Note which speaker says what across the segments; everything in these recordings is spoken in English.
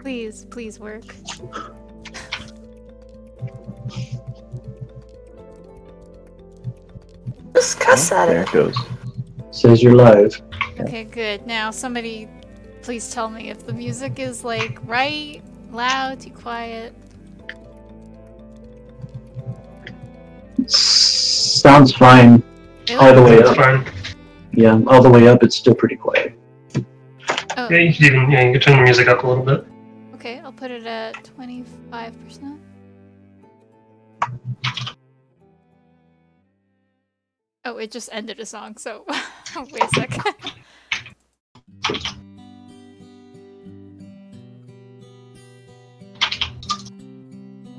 Speaker 1: Please, please work.
Speaker 2: Just cuss at
Speaker 3: There
Speaker 2: it.
Speaker 3: it goes.
Speaker 4: Says you're live.
Speaker 1: Okay, good. Now somebody please tell me if the music is like right, loud, too quiet.
Speaker 4: Sounds fine.
Speaker 1: Really?
Speaker 4: All the way
Speaker 5: That's
Speaker 4: up.
Speaker 5: fine.
Speaker 4: Yeah, all the way up, it's still pretty quiet.
Speaker 1: Oh,
Speaker 5: Yeah, you could even you could turn the music up a little bit.
Speaker 1: okay, I'll put it at 25%. Oh, it just ended a song, so wait a sec.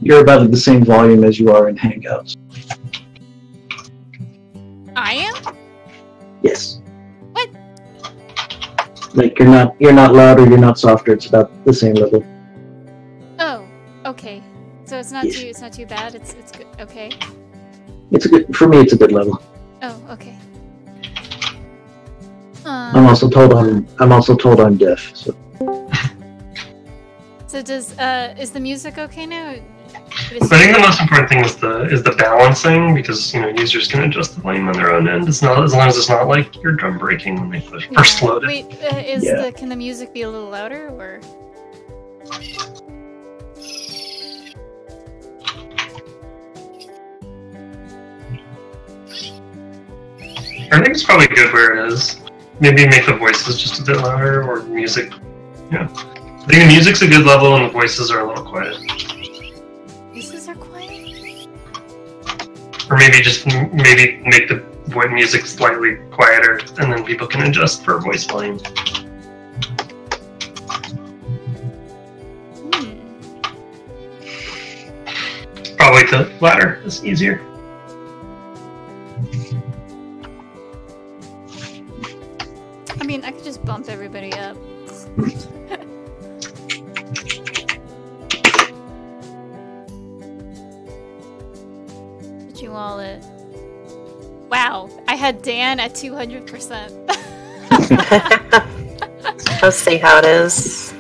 Speaker 4: You're about at the same volume as you are in Hangouts.
Speaker 1: I am?
Speaker 4: Yes.
Speaker 1: What?
Speaker 4: Like you're not louder, you're not softer. It's about the same level.
Speaker 1: Oh, okay. So it's not
Speaker 4: Yes.
Speaker 1: too bad. It's good. Okay.
Speaker 4: It's a good for me. It's a good level.
Speaker 1: Oh, okay.
Speaker 4: I'm also told I'm deaf. So
Speaker 1: So does is the music okay now?
Speaker 5: I think the most important thing is the balancing, because users can adjust the volume on their own end. It's not, as long as it's not like your drum breaking when they first load it.
Speaker 1: Wait, can the music be a little louder or?
Speaker 5: I think it's probably good where it is. Maybe make the voices just a bit louder, or music. Yeah, I think the music's a good level and the voices are a little quiet.
Speaker 1: Voices are quiet?
Speaker 5: Or maybe make the music slightly quieter, and then people can adjust for voice volume. Probably the latter is easier.
Speaker 1: I mean, I could just bump everybody up. Put you all at... Wow, I had Dan at 200%.
Speaker 2: Let's see how it is.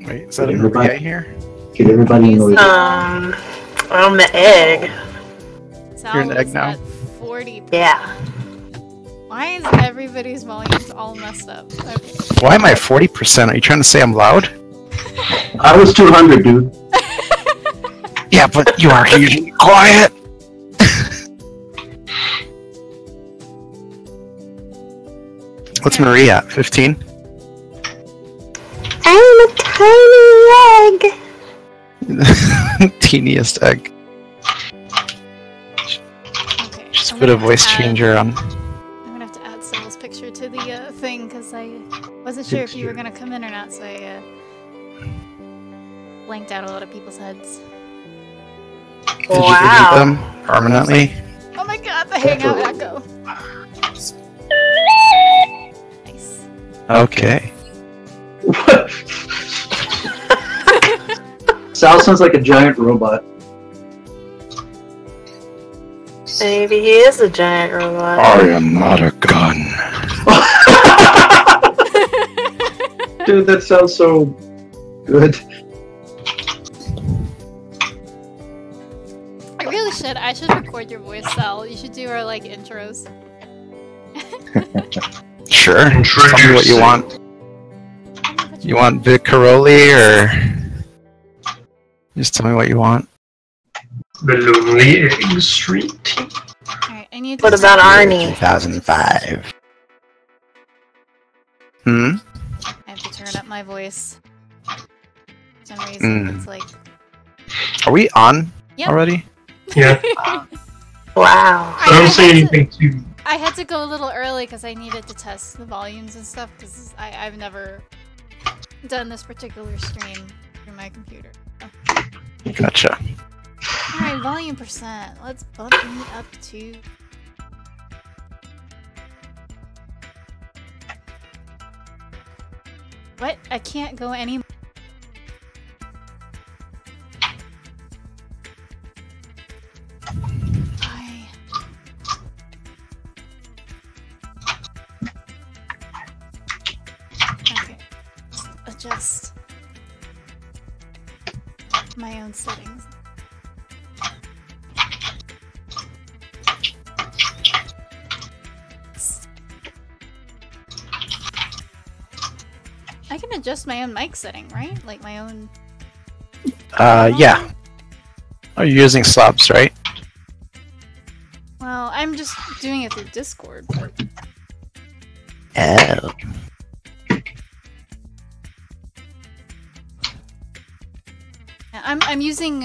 Speaker 3: Wait, is that a Maria here?
Speaker 4: get everybody annoyed.
Speaker 2: I'm the egg.
Speaker 1: Sal
Speaker 3: You're an egg
Speaker 1: was
Speaker 3: now?
Speaker 1: at 40.
Speaker 2: Yeah.
Speaker 1: Why is everybody's volumes all messed up? Okay.
Speaker 3: Why am I 40%? Are you trying to say I'm loud?
Speaker 4: I was 200, dude.
Speaker 3: Yeah, but you are usually quiet. What's Maria at? 15?
Speaker 2: I'm a tiny egg.
Speaker 3: Teeniest egg.
Speaker 1: Okay.
Speaker 3: Just
Speaker 1: I'm
Speaker 3: put a
Speaker 1: gonna
Speaker 3: voice
Speaker 1: add-
Speaker 3: changer on.
Speaker 1: I'm gonna have to add Sybil's picture to the thing because I wasn't sure if you were gonna come in or not, so I blanked out a lot of people's heads.
Speaker 3: Did you
Speaker 2: Wow.
Speaker 3: delete them permanently?
Speaker 1: Oh my god, the hangout echo. Nice.
Speaker 3: Okay.
Speaker 4: Sal sounds like a giant robot.
Speaker 2: Maybe he is a giant robot.
Speaker 3: I am not a gun.
Speaker 4: Dude, that sounds so good.
Speaker 1: I should record your voice, Sal. You should do our like intros.
Speaker 3: Sure. Just tell me what you want. You want Vic Caroli or just tell me what you want.
Speaker 5: The Lonely Egg Street.
Speaker 1: Alright, I need
Speaker 2: What
Speaker 1: to
Speaker 2: about Arnie?
Speaker 3: 2005.
Speaker 1: I have to turn up my voice. For some reason it's like
Speaker 3: Are we on
Speaker 1: Yep.
Speaker 3: already?
Speaker 5: Yeah.
Speaker 2: Wow.
Speaker 5: I don't see anything too.
Speaker 1: I had to go a little early because I needed to test the volumes and stuff because I've never done this particular stream through my computer.
Speaker 3: Gotcha.
Speaker 1: Alright, volume percent. Let's bump me up to... What? I can't go any... Okay. adjust my own settings. I can adjust my own mic setting, right? Like my own...
Speaker 3: Yeah. Are you using slobs, right?
Speaker 1: Well, I'm just doing it through Discord. But...
Speaker 3: Oh.
Speaker 1: I'm using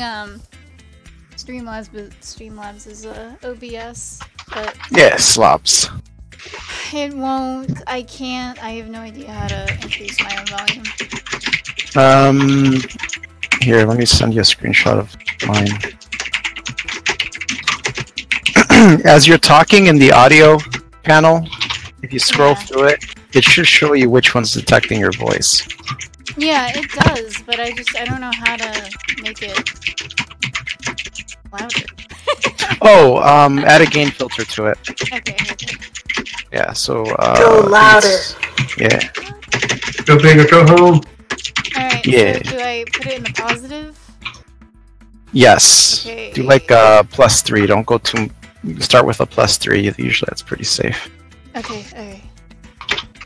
Speaker 1: Streamlabs, but Streamlabs is OBS, but
Speaker 3: Yeah, slobs.
Speaker 1: it won't. I can't. I have no idea how to increase my own volume.
Speaker 3: Here, let me send you a screenshot of mine. As you're talking in the audio panel, if you scroll through it, it should show you which one's detecting your voice.
Speaker 1: Yeah, it does, but I don't know how to make it louder.
Speaker 3: Oh, add a gain filter to it.
Speaker 1: Okay.
Speaker 3: Yeah, so
Speaker 2: Go louder.
Speaker 3: Yeah.
Speaker 5: Go big or go home.
Speaker 1: Alright,
Speaker 3: Yeah.
Speaker 1: so do I put it in the positive?
Speaker 3: Yes.
Speaker 1: Okay.
Speaker 3: Do like +3. Don't go too. Start with a +3. Usually that's pretty safe.
Speaker 1: Okay.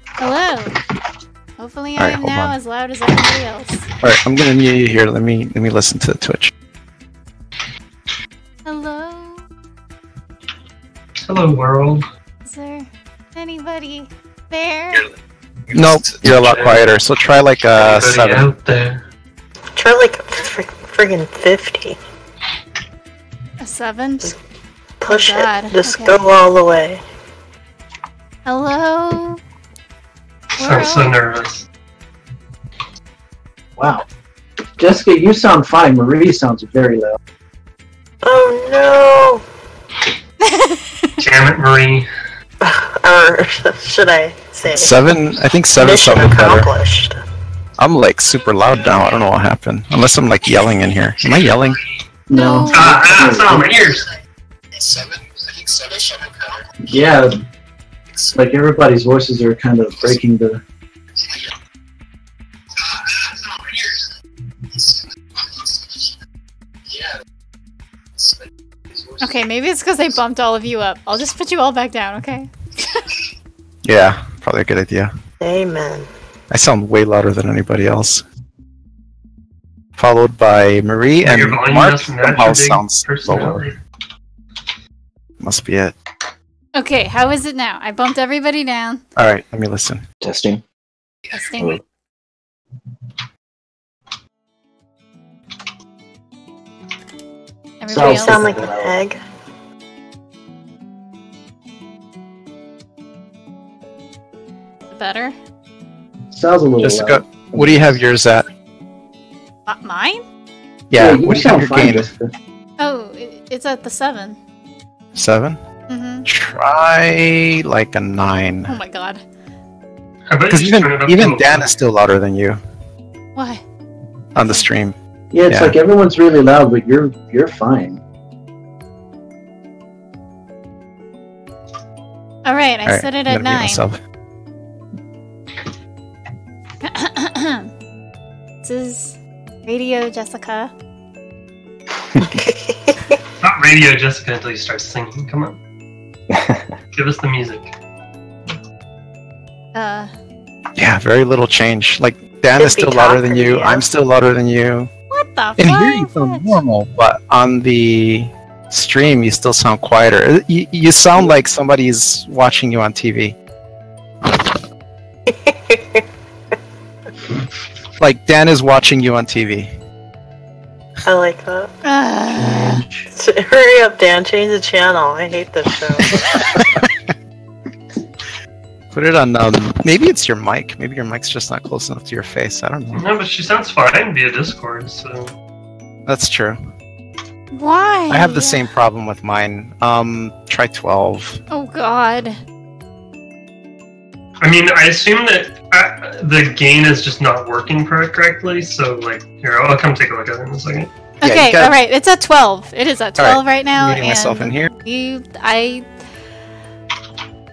Speaker 1: Hello. Hopefully I
Speaker 3: Alright,
Speaker 1: am
Speaker 3: hold
Speaker 1: now
Speaker 3: on.
Speaker 1: as loud as everybody else.
Speaker 3: All right, I'm gonna mute you here. Let me listen to the Twitch.
Speaker 1: Hello?
Speaker 5: Hello, world.
Speaker 1: Is there anybody there?
Speaker 3: Nope, you're a lot quieter. So try like a
Speaker 5: Anybody
Speaker 3: 7.
Speaker 5: out there?
Speaker 2: Try like a friggin' 50.
Speaker 1: A 7?
Speaker 2: Push
Speaker 1: God,
Speaker 2: it. Just
Speaker 1: okay.
Speaker 2: go all the way.
Speaker 1: Hello?
Speaker 5: I'm so nervous.
Speaker 4: Wow. Jessica, you sound fine. Marie sounds very loud.
Speaker 2: Oh
Speaker 5: Damn it, Marie.
Speaker 2: no! Or should I say
Speaker 3: 7. I think 7
Speaker 2: mission
Speaker 3: sounded better.
Speaker 2: accomplished?
Speaker 3: I'm like super loud now. I don't know what happened. Unless I'm like yelling in here. Am I yelling?
Speaker 4: No.
Speaker 5: It's not on my ears.
Speaker 3: 7. I think 7 sounded better.
Speaker 4: Yeah. It's like everybody's voices are kind of breaking the...
Speaker 1: Okay, maybe it's because I bumped all of you up. I'll just put you all back down, okay?
Speaker 3: Yeah, probably a good idea.
Speaker 2: Amen.
Speaker 3: I sound way louder than anybody else. Followed by Marie
Speaker 5: Your
Speaker 3: and
Speaker 5: volume
Speaker 3: Mark
Speaker 5: doesn't match
Speaker 3: somehow
Speaker 5: your big
Speaker 3: sounds lower.
Speaker 5: personality.
Speaker 3: Must be it.
Speaker 1: Okay, how is it now? I bumped everybody down.
Speaker 3: Alright, let me listen.
Speaker 6: Testing.
Speaker 1: Testing.
Speaker 6: Hello.
Speaker 1: Everybody
Speaker 2: You
Speaker 1: else?
Speaker 2: sound like an egg.
Speaker 1: Better?
Speaker 4: Sounds a little
Speaker 3: Jessica,
Speaker 4: loud.
Speaker 3: what do you have yours at?
Speaker 1: Mine?
Speaker 3: Yeah,
Speaker 4: you
Speaker 3: what do you have
Speaker 4: sound
Speaker 3: your
Speaker 4: fine,
Speaker 3: gain?
Speaker 4: Jessica.
Speaker 1: Oh, it's at the 7.
Speaker 3: 7?
Speaker 1: Mm-hmm.
Speaker 3: Try like a 9.
Speaker 1: Oh my god.
Speaker 5: I bet
Speaker 3: Because
Speaker 5: you should turn it up
Speaker 3: even
Speaker 5: to
Speaker 3: Dan is still louder than you
Speaker 1: Why?
Speaker 3: on the stream.
Speaker 4: Yeah, it's
Speaker 3: Yeah.
Speaker 4: like everyone's really loud, but you're fine.
Speaker 1: Alright, I
Speaker 3: Alright,
Speaker 1: set it
Speaker 3: I'm
Speaker 1: at
Speaker 3: gonna mute
Speaker 1: 9.
Speaker 3: myself.
Speaker 1: This is Radio Jessica.
Speaker 5: Not Radio Jessica until you start singing. Come on. Give us the music.
Speaker 3: Yeah, very little change. Like Dan is still louder than you.
Speaker 2: Yeah.
Speaker 3: I'm still louder than you.
Speaker 1: What the
Speaker 3: In
Speaker 1: fuck?
Speaker 3: here you sound normal, but on the stream you still sound quieter. You sound like somebody's watching you on TV. Like Dan is watching you on TV.
Speaker 2: I like that.
Speaker 1: Uh,
Speaker 2: Hurry up, Dan. Change the channel. I hate this show.
Speaker 3: Put it on. Maybe it's your mic. Maybe your mic's just not close enough to your face. I don't know.
Speaker 5: No, but she sounds fine via Discord, so...
Speaker 3: That's true.
Speaker 1: why?
Speaker 3: I have the same problem with mine. Try 12.
Speaker 1: Oh god.
Speaker 5: I mean, I assume that the gain is just not working correctly, so, like, here, I'll come take a look at it in a second.
Speaker 3: Yeah, you
Speaker 1: Okay,
Speaker 3: gotta-
Speaker 1: alright, it's at 12. It is at 12 right now,
Speaker 3: Muting myself in
Speaker 1: and
Speaker 3: here.
Speaker 1: I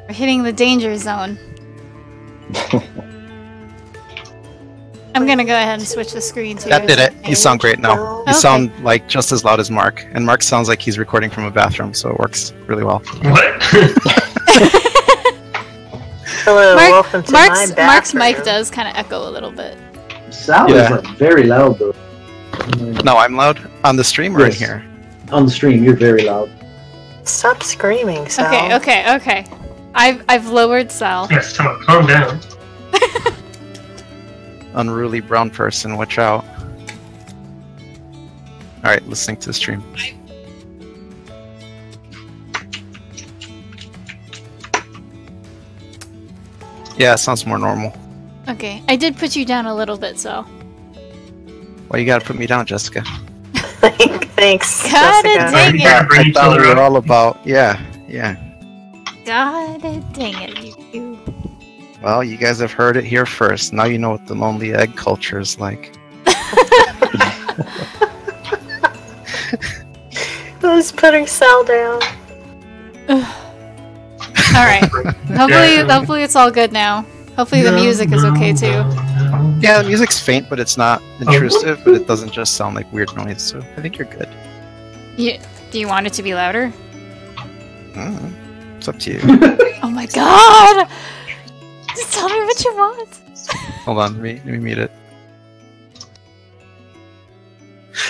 Speaker 1: are hitting the danger zone. I'm gonna go ahead and switch the screen too.
Speaker 3: That did it. You sound great now. You
Speaker 1: Okay.
Speaker 3: sound like just as loud as Mark, and Mark sounds like he's recording from a bathroom, so it works really well.
Speaker 5: What?
Speaker 2: Hello, welcome to my bathroom.
Speaker 1: Mark's mic does kind of echo a little bit.
Speaker 4: Sound is like very loud though.
Speaker 3: No, I'm loud on the stream or in
Speaker 4: Yes.
Speaker 3: here.
Speaker 4: On the stream, you're very loud.
Speaker 2: Stop screaming, Sal.
Speaker 1: Okay. I've lowered Sal.
Speaker 5: Yes, Tom, calm down.
Speaker 3: Unruly brown person, watch out. Alright, listening to the stream. Yeah, it sounds more normal.
Speaker 1: Okay, I did put you down a little bit, so.
Speaker 3: Why you gotta put me down, Jessica?
Speaker 2: Thanks,
Speaker 1: God
Speaker 2: Jessica.
Speaker 1: dang it.
Speaker 5: Yeah, bring
Speaker 3: I
Speaker 5: each
Speaker 3: thought
Speaker 5: other
Speaker 3: we were
Speaker 5: up.
Speaker 3: all about... Yeah.
Speaker 1: God dang it, you.
Speaker 3: Well, you guys have heard it here first. Now you know what the lonely egg culture is like.
Speaker 2: Who's putting Sal down?
Speaker 1: Alright. Hopefully it's all good now. Hopefully the music is okay too.
Speaker 3: Yeah, the music's faint, but it's not intrusive, but it doesn't just sound like weird noise, so I think you're good.
Speaker 1: Do you want it to be louder?
Speaker 3: It's up to you.
Speaker 1: Oh my god! Just tell me what you want.
Speaker 3: Hold on, let me mute it.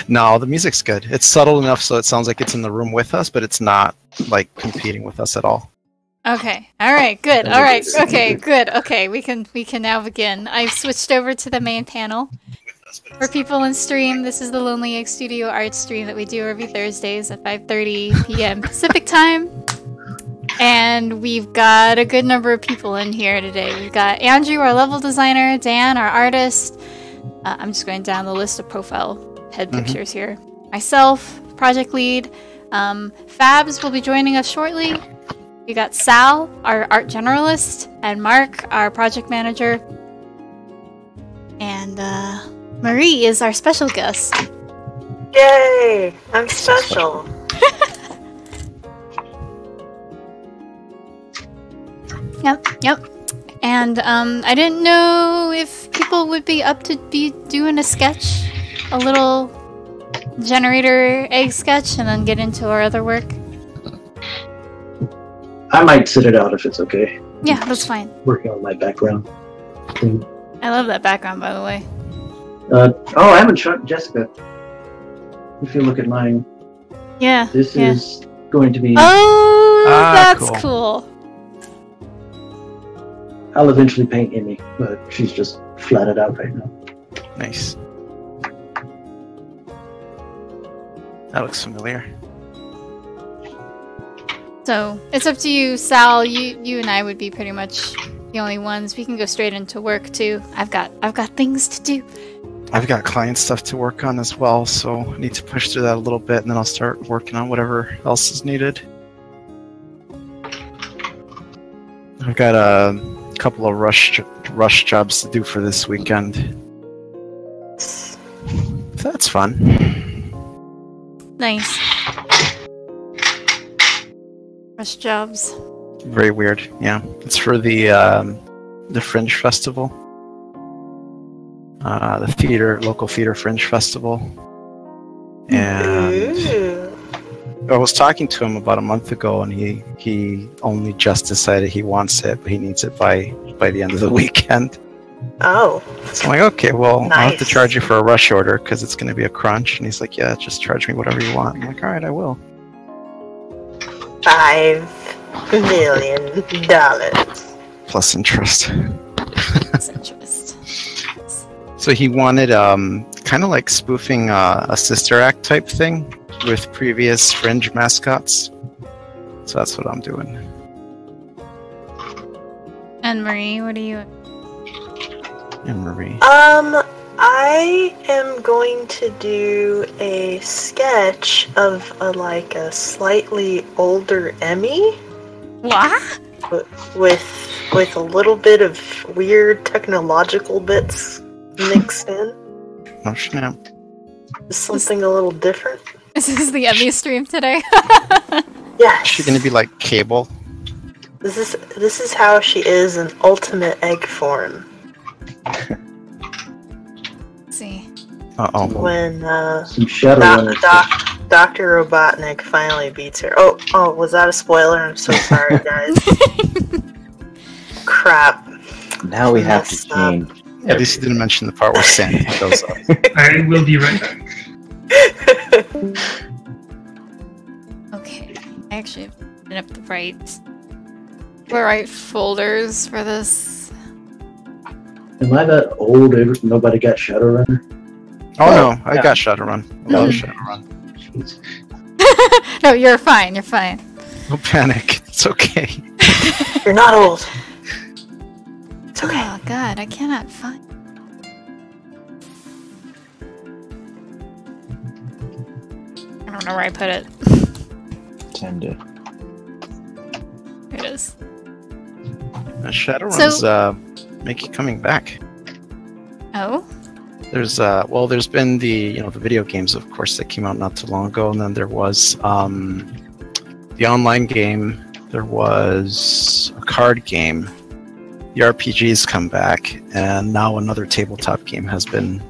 Speaker 3: No, the music's good. It's subtle enough so it sounds like it's in the room with us, but it's not, like, competing with us at all.
Speaker 1: Okay. Alright, good. Alright, okay, good. Okay, we can now begin. I've switched over to the main panel. For people in stream, this is the Lonely Egg Studio art stream that we do every Thursdays at 5:30 p.m. Pacific time. And we've got a good number of people in here today. We've got Andrew, our level designer, Dan, our artist. I'm just going down the list of profile head pictures here. Myself, project lead. Fabs will be joining us shortly. We got Sal, our art generalist, and Mark, our project manager. And Marie is our special guest.
Speaker 2: Yay! I'm special.
Speaker 1: Yep. And I didn't know if people would be up to be doing a sketch, a little generator egg sketch, and then get into our other work.
Speaker 4: I might sit it out if it's okay.
Speaker 1: Yeah, that's fine.
Speaker 4: Working on my background thing.
Speaker 1: I love that background, by the way.
Speaker 4: I haven't shown Jessica. If you look at mine,
Speaker 1: Yeah.
Speaker 4: this is going to be.
Speaker 1: Oh, that's
Speaker 3: cool.
Speaker 1: cool.
Speaker 4: I'll eventually paint Amy, but she's just flatted out right now.
Speaker 3: Nice. That looks familiar.
Speaker 1: So it's up to you, Sal. You and I would be pretty much the only ones. We can go straight into work too. I've got things to do.
Speaker 3: I've got client stuff to work on as well, so I need to push through that a little bit, and then I'll start working on whatever else is needed. I've got a couple of rush jobs to do for this weekend. So that's fun.
Speaker 1: Nice. Rush jobs.
Speaker 3: Very weird. Yeah, it's for the Fringe Festival, the local theater Fringe Festival, and
Speaker 2: Ooh.
Speaker 3: I was talking to him about a month ago, and he only just decided he wants it, but he needs it by the end of the weekend.
Speaker 2: Oh.
Speaker 3: So I'm like, okay, well, I'll have to
Speaker 2: Nice.
Speaker 3: charge you for a rush order because it's going to be a crunch. And he's like, yeah, just charge me whatever you want. I'm like, all right, I will.
Speaker 2: $5 million.
Speaker 3: Plus interest.
Speaker 1: That's interest.
Speaker 3: So he wanted kind of like spoofing a Sister Act type thing with previous Fringe mascots. So that's what I'm doing.
Speaker 1: And Marie, what are you?
Speaker 3: And Marie.
Speaker 2: I am going to do a sketch of a slightly older Emmy
Speaker 1: What?
Speaker 2: with a little bit of weird technological bits mixed in.
Speaker 3: Oh snap.
Speaker 2: Something a little different.
Speaker 1: This is the Emmy stream today.
Speaker 2: Yes.
Speaker 3: Is she gonna be like Cable?
Speaker 2: This is how she is in ultimate egg form.
Speaker 1: see.
Speaker 3: Uh-oh.
Speaker 2: When
Speaker 4: Some Shadowrun.
Speaker 2: Dr. Robotnik finally beats her. Oh, was that a spoiler? I'm so sorry, guys. Crap.
Speaker 6: Now we have to
Speaker 2: Messed up.
Speaker 6: change.
Speaker 3: At least you didn't mention the part where Sandy shows up.
Speaker 5: I will be right back.
Speaker 1: Okay. I actually put up the right folders for this.
Speaker 4: Am I that old? Nobody got Shadowrunner?
Speaker 3: Oh no, I got Shadowrun. I love Shadowrun.
Speaker 4: Jeez.
Speaker 1: No, you're fine. You're fine.
Speaker 3: No panic. It's okay.
Speaker 2: You're not old. It's okay.
Speaker 1: Oh god, I cannot find. I don't know where I put it.
Speaker 6: Time to.
Speaker 1: Here it is.
Speaker 3: Shadowrun's Mickey coming back.
Speaker 1: Oh?
Speaker 3: There's there's been the video games, of course, that came out not too long ago, and then there was the online game. There was a card game. The RPGs come back, and now another tabletop game has been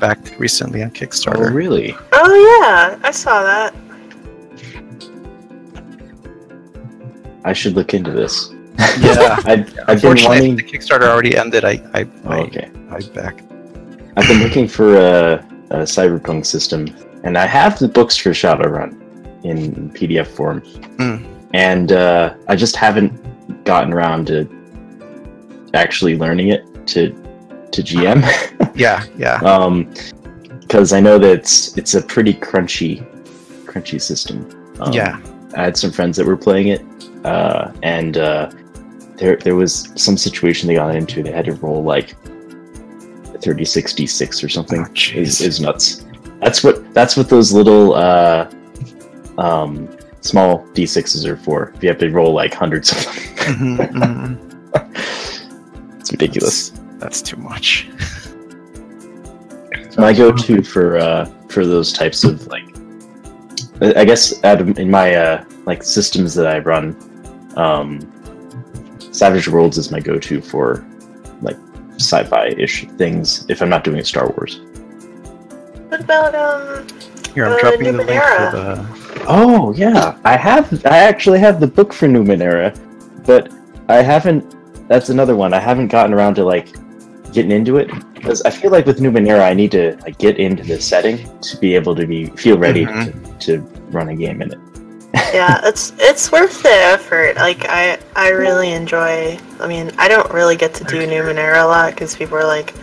Speaker 3: back recently on Kickstarter.
Speaker 6: Oh, really?
Speaker 2: Oh yeah, I saw that.
Speaker 6: I should look into this.
Speaker 3: Yeah,
Speaker 6: I've been
Speaker 3: unfortunately,
Speaker 6: wanting.
Speaker 3: the Kickstarter already ended. I
Speaker 6: Okay.
Speaker 3: back.
Speaker 6: I've been looking for a cyberpunk system, and I have the books for Shadowrun in PDF form, and I just haven't gotten around to actually learning it to GM.
Speaker 3: Yeah.
Speaker 6: Because I know that it's a pretty crunchy system.
Speaker 3: Yeah.
Speaker 6: I had some friends that were playing it, and there was some situation they got into. They had to roll like 30-66 or something.
Speaker 3: Oh,
Speaker 6: is nuts. That's what those little small d6s are for. If you have to roll like hundreds of them. It's ridiculous.
Speaker 3: That's too much.
Speaker 6: My go-to for those types of I guess in my systems that I run, Savage Worlds is my go-to for sci-fi-ish things if I'm not doing Star Wars.
Speaker 2: What about
Speaker 3: Here, I'm dropping the link
Speaker 2: Numenera?
Speaker 3: for the.
Speaker 6: Oh yeah, I actually have the book for Numenera, but I haven't. That's another one I haven't gotten around to getting into it, because I feel like with Numenera I need to get into the setting to be able to feel ready to run a game in it.
Speaker 2: Yeah, it's worth the effort. I really enjoy. I mean, I don't really get to do Numenera a lot because people are like,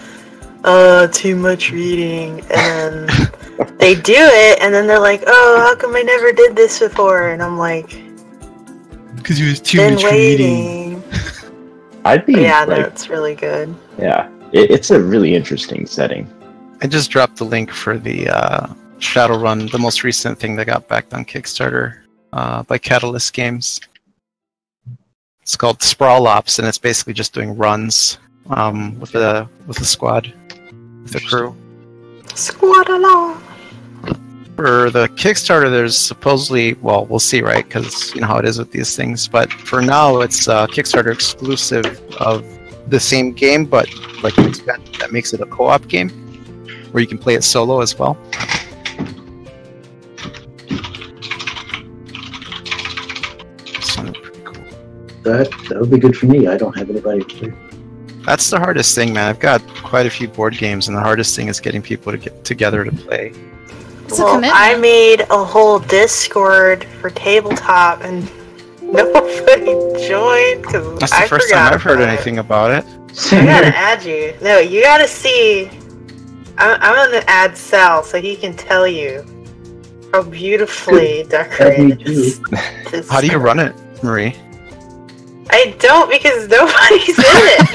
Speaker 2: "Oh, too much reading," and then they do it, and then they're like, "Oh, how come I never did this before?" And I'm like,
Speaker 3: Because you was too
Speaker 2: "Been
Speaker 3: much reading.
Speaker 2: waiting."
Speaker 6: I'd be
Speaker 2: Yeah, no, it's really good.
Speaker 6: yeah, it's a really interesting setting.
Speaker 3: I just dropped the link for the Shadowrun, the most recent thing that got backed on Kickstarter by Catalyst Games. It's called Sprawl Ops, and it's basically just doing runs with a squad, with a crew.
Speaker 2: Squad along.
Speaker 3: For the Kickstarter, there's supposedly, well, we'll see, right? Because you know how it is with these things. But for now, it's Kickstarter exclusive of the same game, but an event that makes it a co-op game where you can play it solo as well. Sounded pretty cool.
Speaker 4: That would be good for me. I don't have anybody to play.
Speaker 3: That's the hardest thing, man. I've got quite a few board games, and the hardest thing is getting people to get together to play.
Speaker 1: It's a
Speaker 2: Well,
Speaker 1: commitment.
Speaker 2: I made a whole Discord for tabletop, and nobody joined because
Speaker 3: That's the first time I've heard anything about it.
Speaker 2: I gotta add you. No, you gotta see. I'm gonna add Sal so he can tell you how beautifully decorated this.
Speaker 3: How do you run it, Marie?
Speaker 2: I don't, because nobody's in it.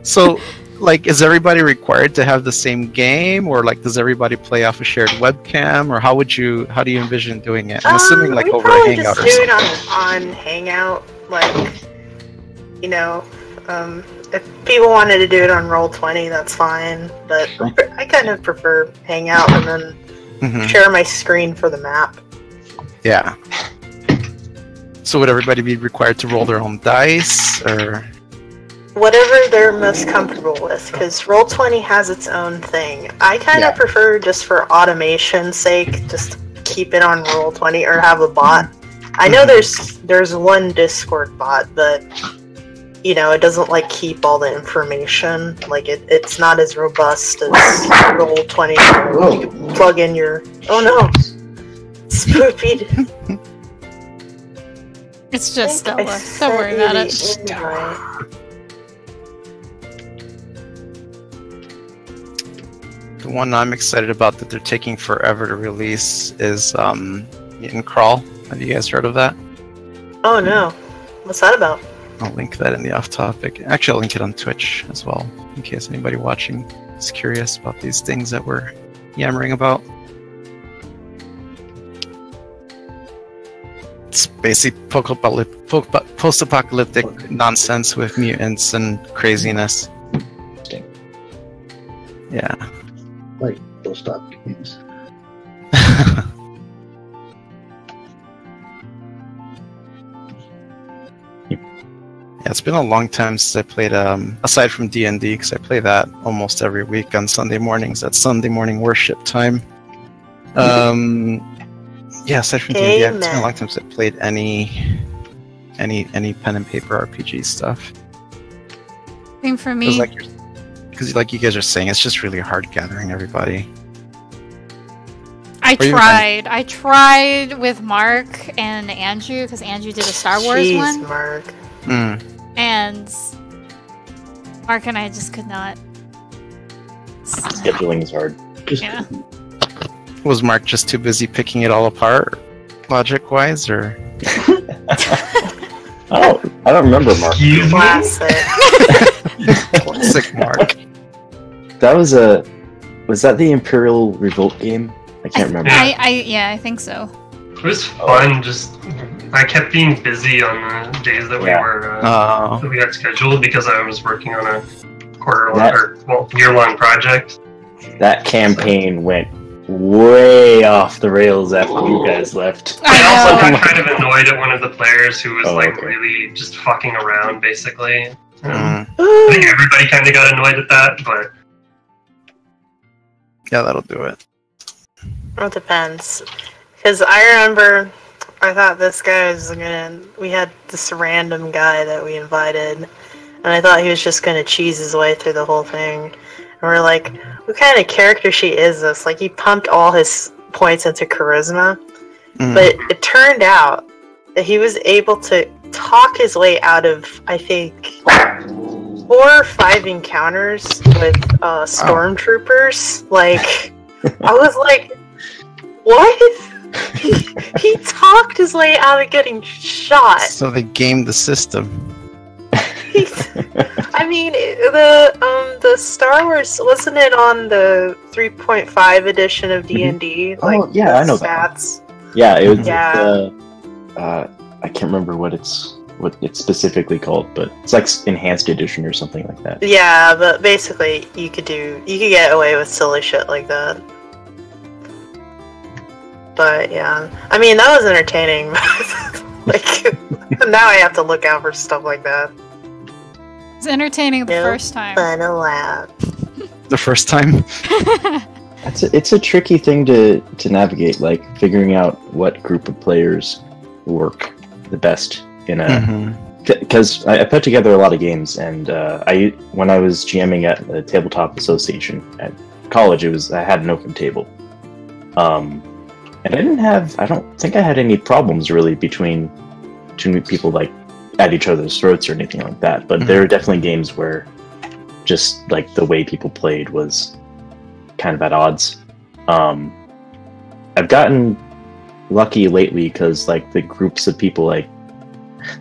Speaker 3: So, is everybody required to have the same game, or does everybody play off a shared webcam, or how do you envision doing it? I'm assuming
Speaker 2: we
Speaker 3: over a
Speaker 2: probably
Speaker 3: Hangout
Speaker 2: just
Speaker 3: or
Speaker 2: do it
Speaker 3: something.
Speaker 2: on Hangout, if people wanted to do it on Roll20, that's fine. But I kind of prefer Hangout and then share my screen for the map.
Speaker 3: Yeah. So would everybody be required to roll their own dice, or?
Speaker 2: whatever they're most comfortable with, because Roll20 has its own thing. I kind of prefer, just for automation's sake, just keep it on Roll20 or have a bot. I know there's one Discord bot, but you know, it doesn't like keep all the information. Like it's not as robust as Roll20. You can plug in your spoopy.
Speaker 1: It's just Stella. Don't worry about it.
Speaker 3: The one I'm excited about that they're taking forever to release is Mutant Crawl. Have you guys heard of that?
Speaker 2: Oh no. What's that about?
Speaker 3: I'll link that in the off topic. Actually, I'll link it on Twitch as well, in case anybody watching is curious about these things that we're yammering about. It's basically post-apocalyptic nonsense with mutants and craziness.
Speaker 4: Interesting.
Speaker 3: Yeah.
Speaker 4: Like post-op games.
Speaker 3: Yeah, it's been a long time since I played, aside from D&D, because I play that almost every week on Sunday mornings. That's Sunday morning worship time. Yeah, aside from D&D, it's been a long time since I played any pen and paper RPG stuff.
Speaker 1: Same for me.
Speaker 3: Because like you guys are saying, it's just really hard gathering everybody.
Speaker 1: I tried with Mark and Andrew, because Andrew did a Star Wars one.
Speaker 2: Mark.
Speaker 1: And Mark and I just could not.
Speaker 4: Scheduling is hard.
Speaker 1: Yeah.
Speaker 3: Was Mark just too busy picking it all apart, logic-wise, or?
Speaker 4: I don't remember Mark.
Speaker 2: Classic.
Speaker 3: Classic Mark.
Speaker 6: That was that the Imperial Revolt game? I can't remember.
Speaker 1: I think so.
Speaker 5: It was fun. Just I kept being busy on the days that we were that we got scheduled because I was working on a year-long project.
Speaker 6: That campaign went way off the rails after you guys left.
Speaker 5: I also got kind of annoyed at one of the players who was really just fucking around, basically. I think everybody kind of got annoyed at that, but
Speaker 3: yeah, that'll do it.
Speaker 2: It depends. Because I remember, I thought this guy was we had this random guy that we invited, and I thought he was just gonna cheese his way through the whole thing. And we're like, what kind of character sheet is this? Like, he pumped all his points into charisma, but it turned out that he was able to talk his way out of, I think, 4 or 5 encounters with stormtroopers. Like, I was like, what? He talked his way out of getting shot.
Speaker 3: So they gamed the system.
Speaker 2: I mean, the Star Wars, wasn't it on the 3.5 edition of D&D?
Speaker 6: Oh yeah, I know
Speaker 2: stats?
Speaker 6: that. Yeah, it was. Yeah. I can't remember what it's specifically called, but it's like enhanced edition or something like that.
Speaker 2: Yeah, but basically, you could get away with silly shit like that. But yeah, I mean, that was entertaining. Like, now I have to look out for stuff like that.
Speaker 1: It's entertaining the first time.
Speaker 2: Fun a lap.
Speaker 3: The first time?
Speaker 6: It's a tricky thing to navigate, like figuring out what group of players work the best in a. Because I put together a lot of games, and when I was GMing at the Tabletop Association at college, I had an open table, and I don't think I had any problems really between people like at each other's throats or anything like that. But there are definitely games where just like the way people played was kind of at odds. I've gotten lucky lately because like the groups of people like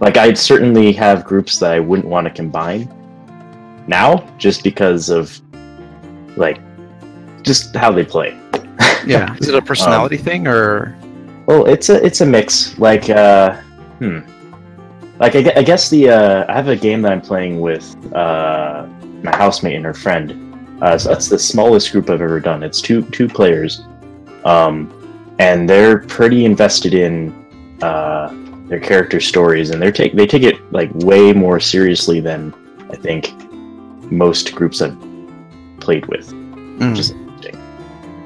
Speaker 6: I'd certainly have groups that I wouldn't want to combine now just because of like just how they play.
Speaker 3: Yeah. Is it a personality thing or?
Speaker 6: Well, it's a mix. Like like I guess I have a game that I'm playing with my housemate and her friend. So that's the smallest group I've ever done. It's two players, and they're pretty invested in their character stories, and they take it like way more seriously than I think most groups I've played with, which is interesting.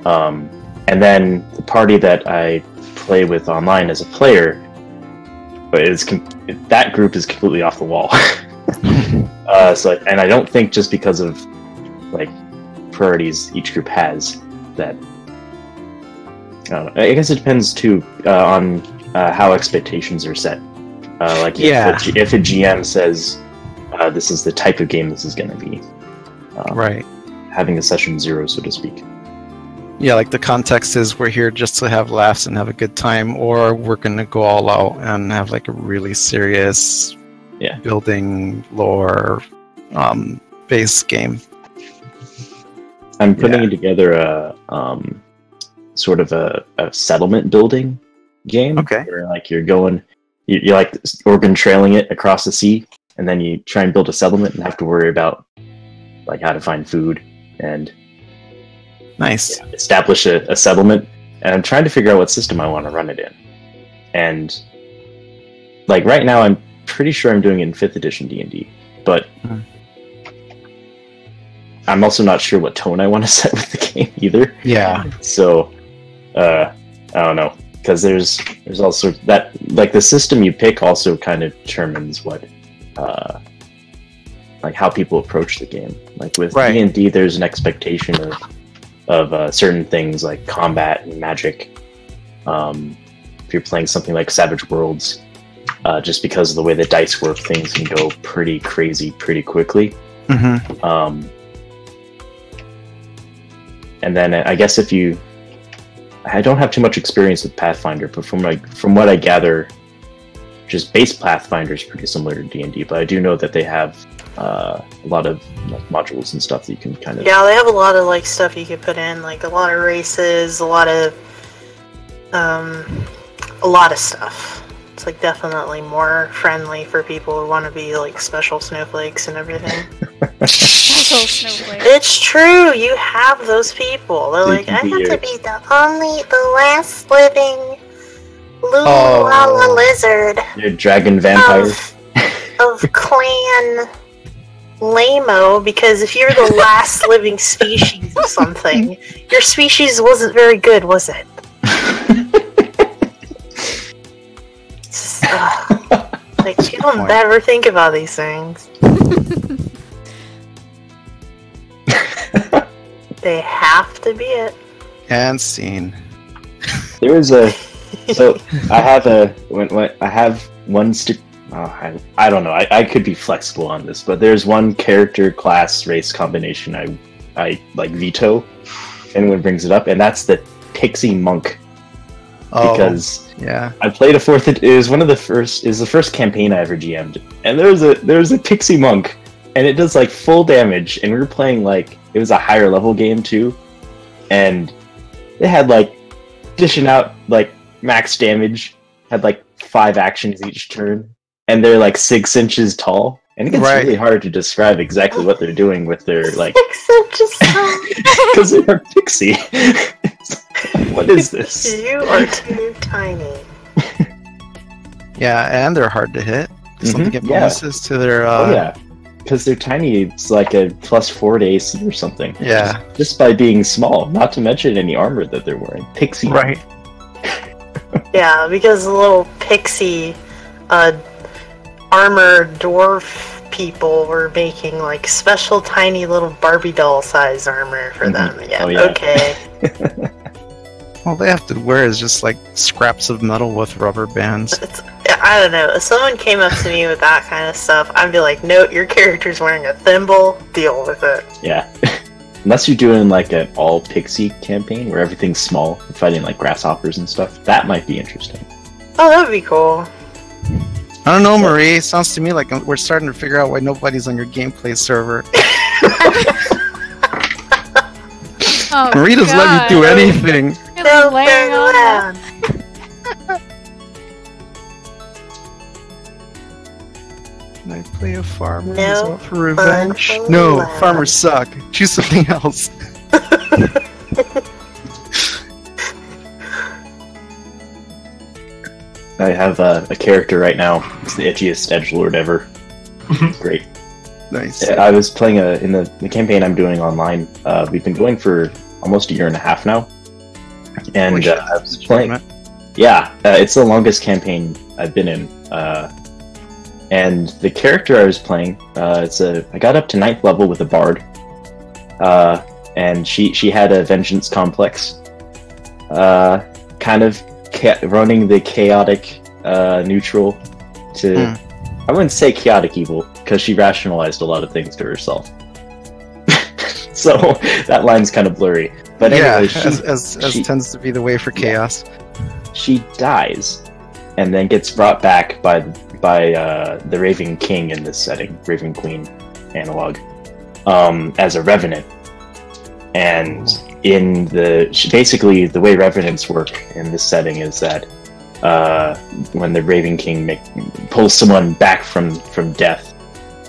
Speaker 6: And then the party that I play with online as a player, that group is completely off the wall. And I don't think just because of like priorities each group has that. I guess it depends too on how expectations are set. If a GM says this is the type of game this is going to be,
Speaker 3: right,
Speaker 6: having a session 0, so to speak.
Speaker 3: Yeah, like the context is we're here just to have laughs and have a good time, or we're going to go all out and have like a really serious building lore base game.
Speaker 6: I'm putting together a sort of a settlement building game.
Speaker 3: Okay.
Speaker 6: Where like you're like Oregon trailing it across the sea, and then you try and build a settlement and have to worry about like how to find food and establish a settlement. And I'm trying to figure out what system I want to run it in. And like right now, I'm pretty sure I'm doing it in 5th edition D&D, but I'm also not sure what tone I want to set with the game either.
Speaker 3: Yeah.
Speaker 6: So, I don't know, because there's also that, like, the system you pick also kind of determines what, like how people approach the game. Like with D&D, there's an expectation of certain things like combat and magic. If you're playing something like Savage Worlds, just because of the way the dice work, things can go pretty crazy pretty quickly.
Speaker 3: Mm-hmm.
Speaker 6: And then I guess I don't have too much experience with Pathfinder, but from what I gather, just base Pathfinder is pretty similar to D&D, but I do know that they have a lot of like modules and stuff that you can kind of...
Speaker 2: Yeah, they have a lot of like stuff you could put in, like a lot of races, a lot of stuff. It's like definitely more friendly for people who want to be like special snowflakes and everything.
Speaker 1: Special snowflakes.
Speaker 2: It's true, you have those people. They're like, I have to be the last living Lulala lizard.
Speaker 6: You're dragon vampire.
Speaker 2: Of clan Lamo, because if you're the last living species of something, your species wasn't very good, was it? Like, people never think about these things. They have to be it.
Speaker 3: And scene.
Speaker 6: There is so I have one stick. I don't know. I could be flexible on this, but there's one character, class, race combination I like veto. If anyone brings it up, and that's the Pixie Monk. Because I played it was the first campaign I ever GM'd, and there's a Pixie Monk, and it does like full damage, and we were playing like it was a higher level game too, and they had like dishing out like max damage, had like 5 actions each turn, and they're like 6 inches tall, and it gets really hard to describe exactly what they're doing with their like
Speaker 2: 6 inches tall
Speaker 6: because they're pixie. What is this?
Speaker 2: You are too tiny.
Speaker 3: Yeah, and they're hard to hit. Some get bonuses to their.
Speaker 6: Because they're tiny. It's like a +4 to AC or something.
Speaker 3: Yeah,
Speaker 6: just by being small. Not to mention any armor that they're wearing. Pixie.
Speaker 3: Right.
Speaker 2: Yeah, because the little pixie armor dwarf people were making like special tiny little Barbie doll size armor for them. Yeah. Okay.
Speaker 3: All they have to wear is just like scraps of metal with rubber bands.
Speaker 2: I don't know. If someone came up to me with that kind of stuff, I'd be like, no, your character's wearing a thimble. Deal with it.
Speaker 6: Yeah. Unless you're doing like an all pixie campaign where everything's small, fighting like grasshoppers and stuff, that might be interesting.
Speaker 2: Oh, that would be cool.
Speaker 3: I don't know, Marie. It sounds to me like we're starting to figure out why nobody's on your gameplay server.
Speaker 1: Oh,
Speaker 3: Marie doesn't let me do anything.
Speaker 1: Really laying on that.
Speaker 3: Can I play a farmer
Speaker 2: No
Speaker 3: for revenge?
Speaker 2: fun
Speaker 3: No,
Speaker 2: allowed.
Speaker 3: farmers suck. Choose something else.
Speaker 6: I have a character right now. It's the itchiest edgelord ever. Great.
Speaker 3: Nice.
Speaker 6: I was playing in the campaign I'm doing online. We've been going for almost a year and a half now, and I was playing. Yeah, it's the longest campaign I've been in. And the character I was playing, I got up to 9th level with a bard, and she had a vengeance complex, kind of running the chaotic neutral to. I wouldn't say chaotic evil, because she rationalized a lot of things to herself. So that line's kind of blurry. But anyway,
Speaker 3: as tends to be the way for chaos.
Speaker 6: She dies, and then gets brought back by the Raven King in this setting, Raven Queen analog, as a revenant. And basically the way revenants work in this setting is that when the Raven King pulls someone back from death,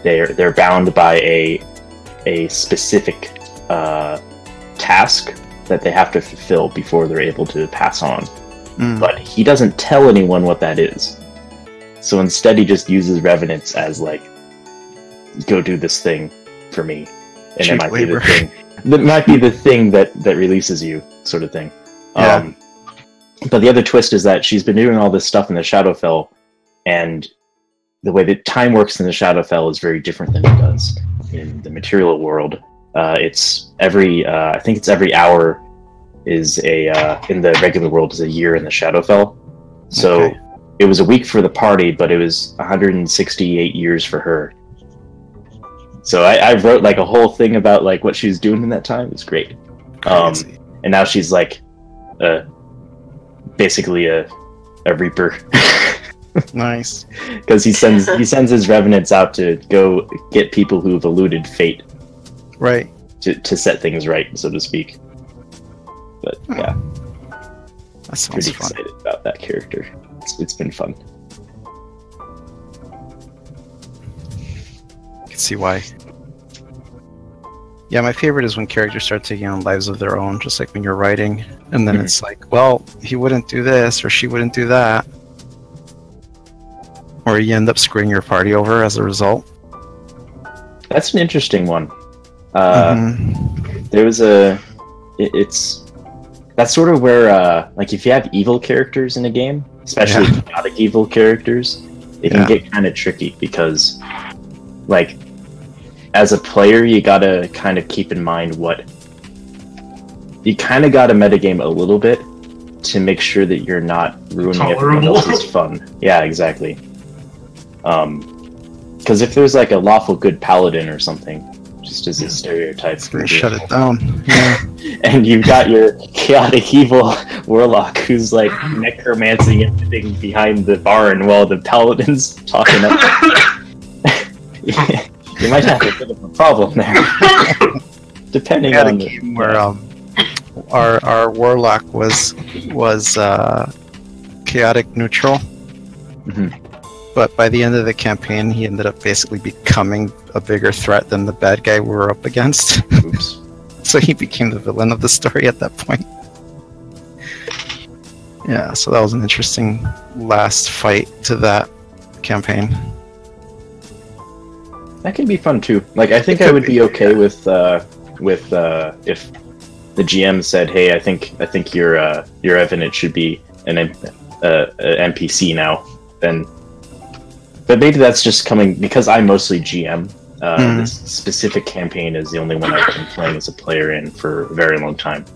Speaker 6: they're bound by a specific task that they have to fulfill before they're able to pass on. But he doesn't tell anyone what that is. So instead he just uses revenants as like, go do this thing for me. And it might be the thing. That might be the thing that releases you, sort of thing. Yeah. But the other twist is that she's been doing all this stuff in the Shadowfell, and the way that time works in the Shadowfell is very different than it does in the material world. It's I think it's every hour is in the regular world is a year in the Shadowfell. So it was a week for the party, but it was 168 years for her. So I wrote like a whole thing about like what she was doing in that time. It was great. And now she's like basically a reaper.
Speaker 3: Nice.
Speaker 6: Because he sends his revenants out to go get people who've eluded fate.
Speaker 3: Right.
Speaker 6: To set things right, so to speak. But yeah.
Speaker 3: That sounds
Speaker 6: pretty
Speaker 3: fun.
Speaker 6: Excited about that character. It's been fun.
Speaker 3: I can see why. Yeah, my favorite is when characters start taking on lives of their own, just like when you're writing, and then it's like, well, he wouldn't do this, or she wouldn't do that. Or you end up screwing your party over as a result.
Speaker 6: That's an interesting one. There was that's sort of where, like, if you have evil characters in a game, especially chaotic evil characters, it can get kind of tricky, because, like, as a player, you gotta kind of keep in mind you kind of gotta metagame a little bit to make sure that you're not ruining everyone else's fun. Yeah, exactly. Because if there's like a lawful good paladin or something, just as a stereotype,
Speaker 3: shut it down. Yeah.
Speaker 6: And you've got your chaotic evil warlock who's like necromancing everything behind the barn while the paladin's talking up. You might have a bit of a problem there. Depending on the
Speaker 3: game where our warlock was chaotic neutral. But by the end of the campaign, he ended up basically becoming a bigger threat than the bad guy we were up against.
Speaker 6: Oops.
Speaker 3: So he became the villain of the story at that point. Yeah, so that was an interesting last fight to that campaign.
Speaker 6: That could be fun too. Like, I think I would be okay with if the GM said, "Hey, I think your Evanit should be an NPC now." Then, but maybe that's just coming because I mostly GM. This specific campaign is the only one I've been playing as a player in for a very long time.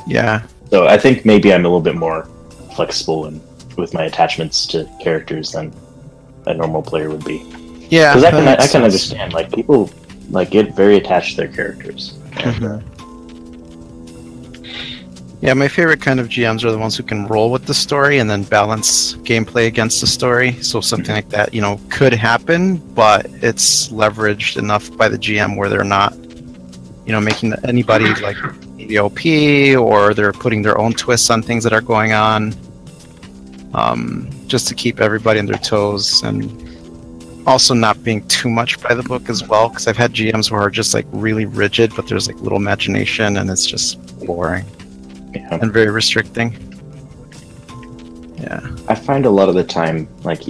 Speaker 3: Yeah.
Speaker 6: So I think maybe I'm a little bit more flexible with my attachments to characters than a normal player would be.
Speaker 3: Yeah,
Speaker 6: because I can understand, like, people like get very attached to their characters.
Speaker 3: Yeah, my favorite kind of GMs are the ones who can roll with the story and then balance gameplay against the story. So something like that, could happen, but it's leveraged enough by the GM where they're not, making anybody like maybe OP, or they're putting their own twists on things that are going on, just to keep everybody on their toes, and also not being too much by the book as well, because I've had GMs who are just like really rigid, but there's like little imagination, and it's just boring and very restricting. Yeah,
Speaker 6: I find a lot of the time, like,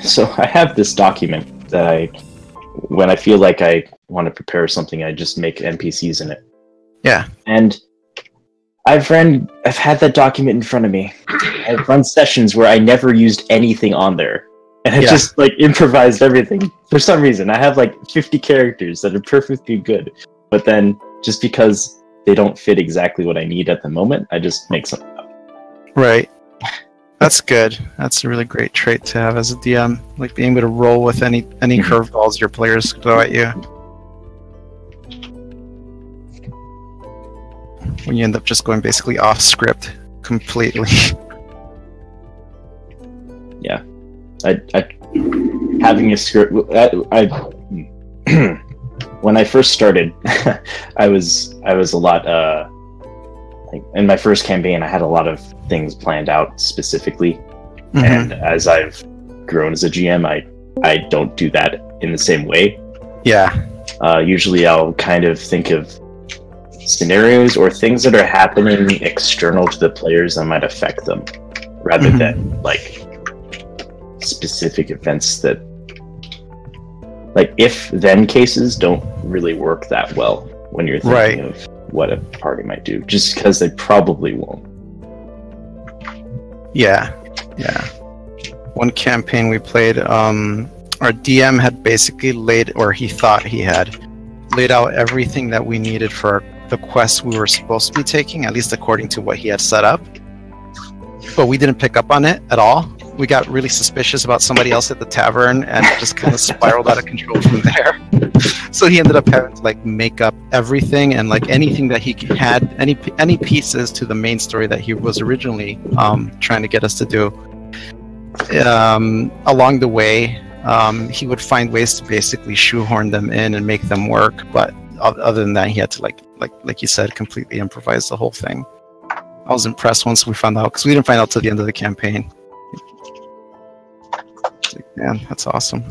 Speaker 6: so I have this document that when I feel like I want to prepare something, I just make NPCs in it.
Speaker 3: Yeah.
Speaker 6: And I've had that document in front of me. I've run sessions where I never used anything on there. And I just like improvised everything. For some reason, I have like 50 characters that are perfectly good. But then just because they don't fit exactly what I need at the moment, I just make something up.
Speaker 3: Right. That's good. That's a really great trait to have as a DM. Like being able to roll with any curveballs your players throw at you. When you end up just going basically off script completely.
Speaker 6: Yeah. I having a script. When I first started, I was a lot. In my first campaign, I had a lot of things planned out specifically, and as I've grown as a GM, I don't do that in the same way.
Speaker 3: Yeah.
Speaker 6: Usually, I'll kind of think of scenarios or things that are happening external to the players that might affect them, rather than like specific events that, like, if-then cases don't really work that well when you're thinking of what a party might do, just because they probably won't. Yeah.
Speaker 3: One campaign we played, our DM had basically he thought he had laid out everything that we needed for the quests we were supposed to be taking, at least according to what he had set up. But we didn't pick up on it at all. We got really suspicious about somebody else at the tavern, and it just kind of spiraled out of control from there. So he ended up having to like make up everything, and like anything that he had, any pieces to the main story that he was originally trying to get us to do. Along the way, he would find ways to basically shoehorn them in and make them work. But other than that, he had to like you said, completely improvise the whole thing. I was impressed once we found out, because we didn't find out till the end of the campaign. Like, man, that's awesome.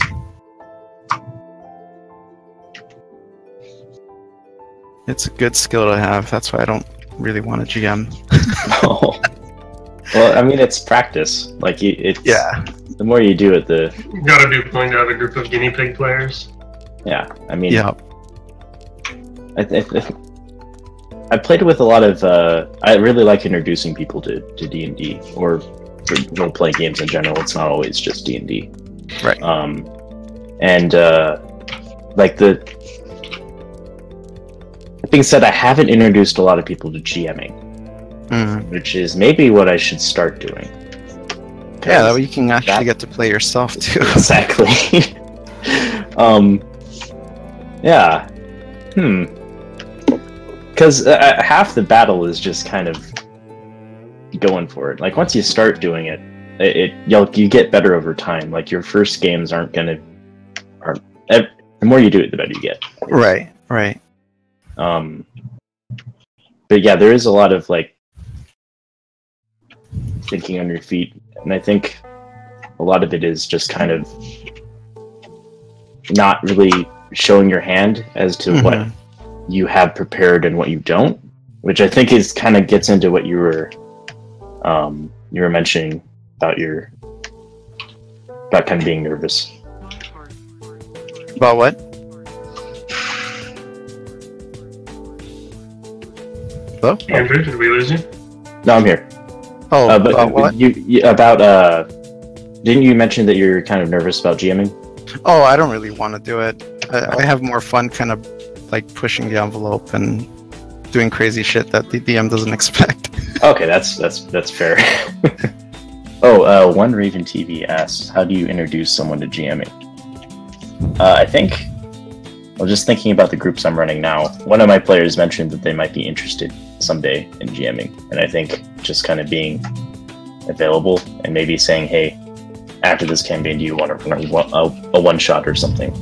Speaker 3: It's a good skill to have. That's why I don't really want a GM.
Speaker 6: Oh. Well, I mean, it's practice. Like, the more you do it,
Speaker 5: You gotta be willing to have a group of guinea pig players.
Speaker 6: Yeah, I mean... Yeah. I played with a lot of... I really like introducing people to D&D, or role-playing games in general. It's not always just D&D.
Speaker 3: Right.
Speaker 6: Like the being said, I haven't introduced a lot of people to GMing, which is maybe what I should start doing.
Speaker 3: Yeah, that way you can actually get to play yourself too.
Speaker 6: Exactly. Yeah. Because half the battle is just kind of going for it. Like, once you start doing it, you get better over time. Like, your first games aren't gonna... the more you do it, the better you get.
Speaker 3: Right.
Speaker 6: But yeah, there is a lot of, like, thinking on your feet. And I think a lot of it is just kind of not really showing your hand as to what you have prepared and what you don't, which I think is kind of gets into what you were mentioning about kind of being nervous.
Speaker 3: About what? Hello?
Speaker 5: Andrew, did we lose you?
Speaker 6: No, I'm here.
Speaker 3: Oh,
Speaker 6: but
Speaker 3: what?
Speaker 6: Didn't you mention that you're kind of nervous about GMing?
Speaker 3: Oh, I don't really want to do it. I have more fun kind of like pushing the envelope and doing crazy shit that the DM doesn't expect.
Speaker 6: Okay, that's fair. Oh, One Raven TV asks, how do you introduce someone to GMing? I think, well, just thinking about the groups I'm running now, one of my players mentioned that they might be interested someday in GMing, and I think just kind of being available and maybe saying, hey, after this campaign, do you want to run a one-shot or something?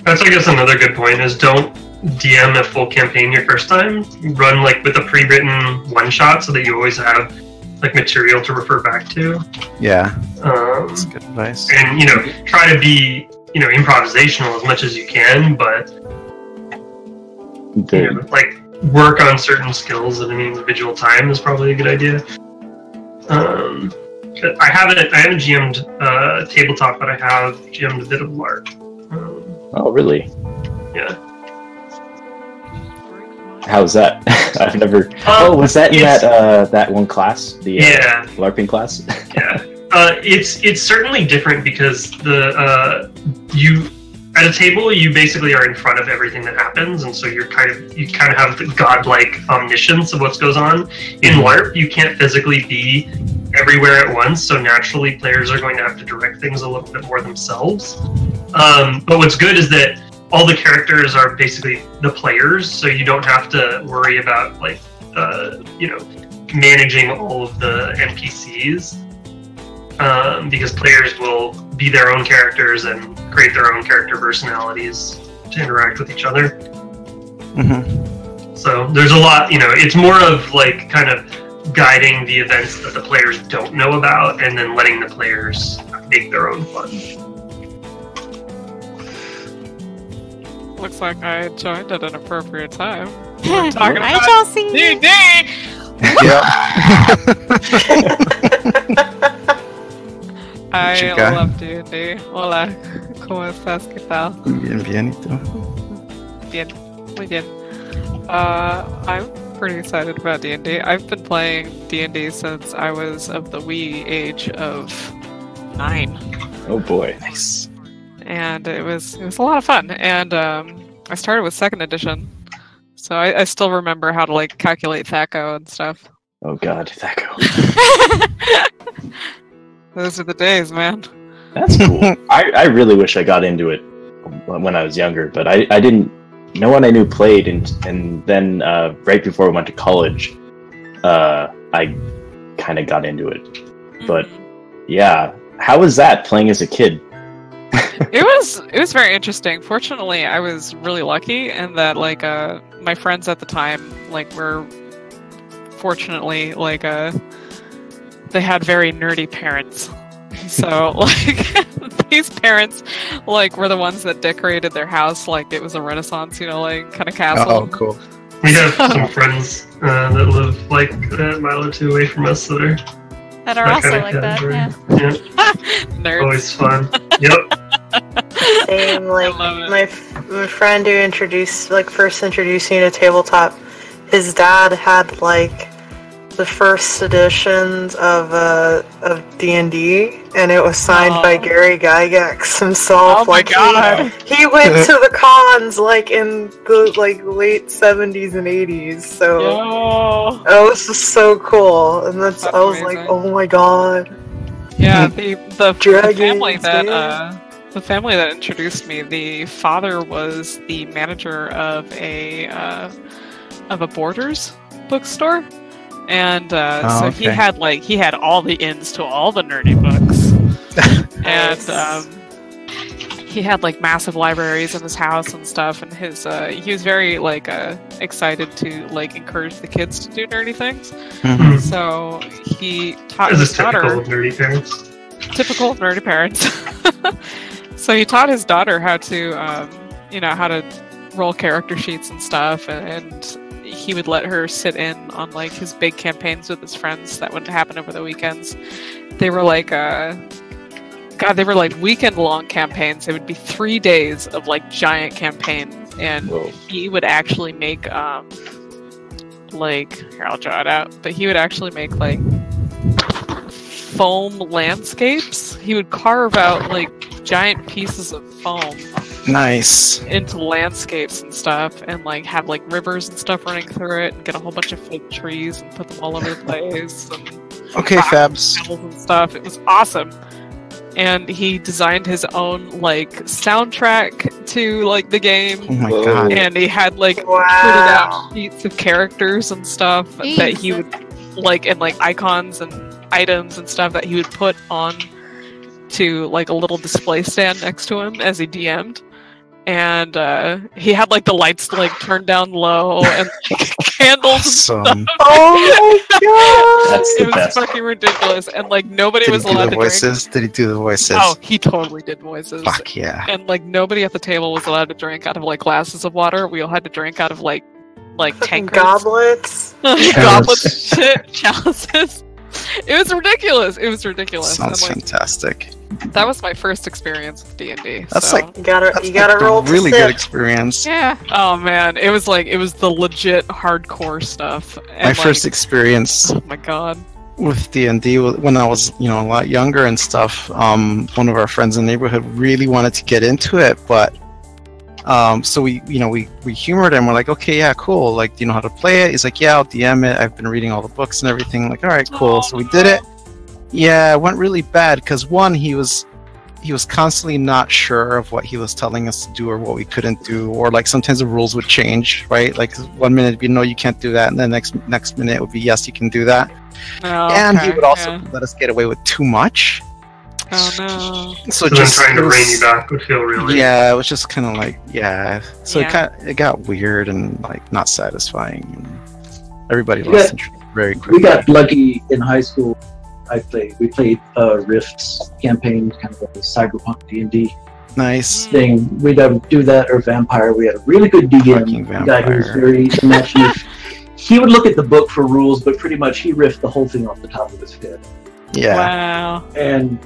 Speaker 5: That's, I guess, another good point, is don't DM a full campaign your first time. Run, like, with a pre-written one-shot so that you always have, like, material to refer back to.
Speaker 3: Yeah, that's good advice.
Speaker 5: And, try to be, improvisational as much as you can, but, like, work on certain skills at an individual time is probably a good idea. I haven't GM'd tabletop, but I have GM'd a bit of LARP.
Speaker 6: Oh, really?
Speaker 5: Yeah.
Speaker 6: How's that? I've never. Was that in that one class? The LARPing class?
Speaker 5: Yeah. It's certainly different because you at a table you basically are in front of everything that happens, and so you kind of have the godlike omniscience of what goes on. In LARP, you can't physically be everywhere at once, so naturally players are going to have to direct things a little bit more themselves. But what's good is that all the characters are basically the players, so you don't have to worry about managing all of the NPCs. Because players will be their own characters and create their own character personalities to interact with each other. So there's a lot, it's more of like kind of guiding the events that the players don't know about and then letting the players make their own fun.
Speaker 7: Looks like I joined at an appropriate time. We're talking
Speaker 1: Hi,
Speaker 7: about
Speaker 1: Chelsea!
Speaker 7: D&D! I love D&D. Hola, ¿cómo estás? ¿Qué tal?
Speaker 3: Bien, bien, ¿y tú?
Speaker 7: Bien, muy bien. I'm pretty excited about D&D. I've been playing D&D since I was of the wee age of 9.
Speaker 6: Oh boy.
Speaker 3: Nice.
Speaker 7: And it was a lot of fun. And I started with 2nd edition, so I still remember how to like calculate THAC0 and stuff.
Speaker 6: Oh god, THAC0.
Speaker 7: Those are the days, man.
Speaker 6: That's cool. I really wish I got into it when I was younger, but I didn't. No one I knew played, and then right before I went to college, I kind of got into it. But yeah, how was that playing as a kid?
Speaker 7: It was very interesting. Fortunately, I was really lucky in that like my friends at the time were fortunately they had very nerdy parents. So these parents were the ones that decorated their house like it was a Renaissance, kind of castle.
Speaker 3: Oh, cool.
Speaker 5: We have some friends that live a mile or 2 away from us that
Speaker 1: are also like that. Yeah.
Speaker 7: Nerds.
Speaker 5: Always fun. Yep.
Speaker 2: Same, my friend who first introduced me to tabletop, his dad had the first editions of D&D, and it was signed by Gary Gygax himself.
Speaker 7: Oh my god!
Speaker 2: He went to the cons in the late 70s and 80s. So that was just so cool, and I was
Speaker 7: amazing.
Speaker 2: like, oh my god.
Speaker 7: Yeah, the family that introduced me, the father was the manager of a Borders bookstore. And so he had all the ins to all the nerdy books, and he had massive libraries in his house and stuff. And he was very excited to encourage the kids to do nerdy things.
Speaker 3: Mm-hmm.
Speaker 7: So he taught his daughter. Typical nerdy parents. So he taught his daughter how to how to roll character sheets and stuff, and he would let her sit in on his big campaigns with his friends that would happen over the weekends. They were weekend long campaigns. It would be 3 days of giant campaigns, and he would actually make here, I'll draw it out, but he would actually make foam landscapes. He would carve out giant pieces of foam into landscapes and stuff, and have rivers and stuff running through it, and get a whole bunch of fake trees and put them all over the place. And
Speaker 3: okay, Fabs.
Speaker 7: And stuff. It was awesome. And he designed his own soundtrack to the game.
Speaker 3: Oh my god!
Speaker 7: And he had printed out sheets of characters and stuff that he would and icons and items and stuff that he would put on to a little display stand next to him as he DM'd. And he had the lights turned down low and candles and stuff.
Speaker 2: Oh my god!
Speaker 6: That's the
Speaker 7: it was
Speaker 6: best.
Speaker 7: fucking ridiculous, and nobody was allowed to drink.
Speaker 3: Did he do the voices?
Speaker 7: Oh, he totally did voices.
Speaker 3: Fuck yeah!
Speaker 7: And nobody at the table was allowed to drink out of glasses of water. We all had to drink out of tankards,
Speaker 2: goblets,
Speaker 7: goblets, and shit, chalices. It was ridiculous. It was ridiculous.
Speaker 3: Sounds fantastic.
Speaker 7: That was my first experience with D&D.
Speaker 3: That's
Speaker 7: so.
Speaker 3: like
Speaker 2: you gotta roll to
Speaker 3: really
Speaker 2: sip.
Speaker 3: good experience.
Speaker 1: Yeah.
Speaker 7: Oh man, it was the legit hardcore stuff. And
Speaker 3: My first experience.
Speaker 7: Oh my god.
Speaker 3: With D&D when I was, a lot younger and stuff. One of our friends in the neighborhood really wanted to get into it, but so we humored him. We're like, okay, yeah, cool. Like, do you know how to play it? He's like, yeah, I'll DM it. I've been reading all the books and everything. Like, all right, cool. So we did it. Yeah, it went really bad because one, he was constantly not sure of what he was telling us to do or what we couldn't do, or like sometimes the rules would change, right? Like 1 minute it'd be no, you can't do that, and then next minute it would be yes, you can do that.
Speaker 7: Oh,
Speaker 3: and
Speaker 7: okay,
Speaker 3: he would also let us get away with too much.
Speaker 7: Oh no!
Speaker 3: So
Speaker 5: then
Speaker 3: just
Speaker 5: trying to rein you back would feel really.
Speaker 3: Yeah, it was just kind of like So
Speaker 7: Yeah.
Speaker 3: it got weird and like not satisfying. And everybody lost interest very quickly.
Speaker 4: We got lucky in high school. We played Rifts campaign, kind of like a cyberpunk D&D
Speaker 3: Nice.
Speaker 4: thing. We'd do that or Vampire. We had a really good
Speaker 3: Fucking
Speaker 4: DM, a guy who was
Speaker 3: Vampire.
Speaker 4: very imaginative. He would look at the book for rules, but pretty much he riffed the whole thing off the top of his head.
Speaker 3: Yeah.
Speaker 7: Wow.
Speaker 4: And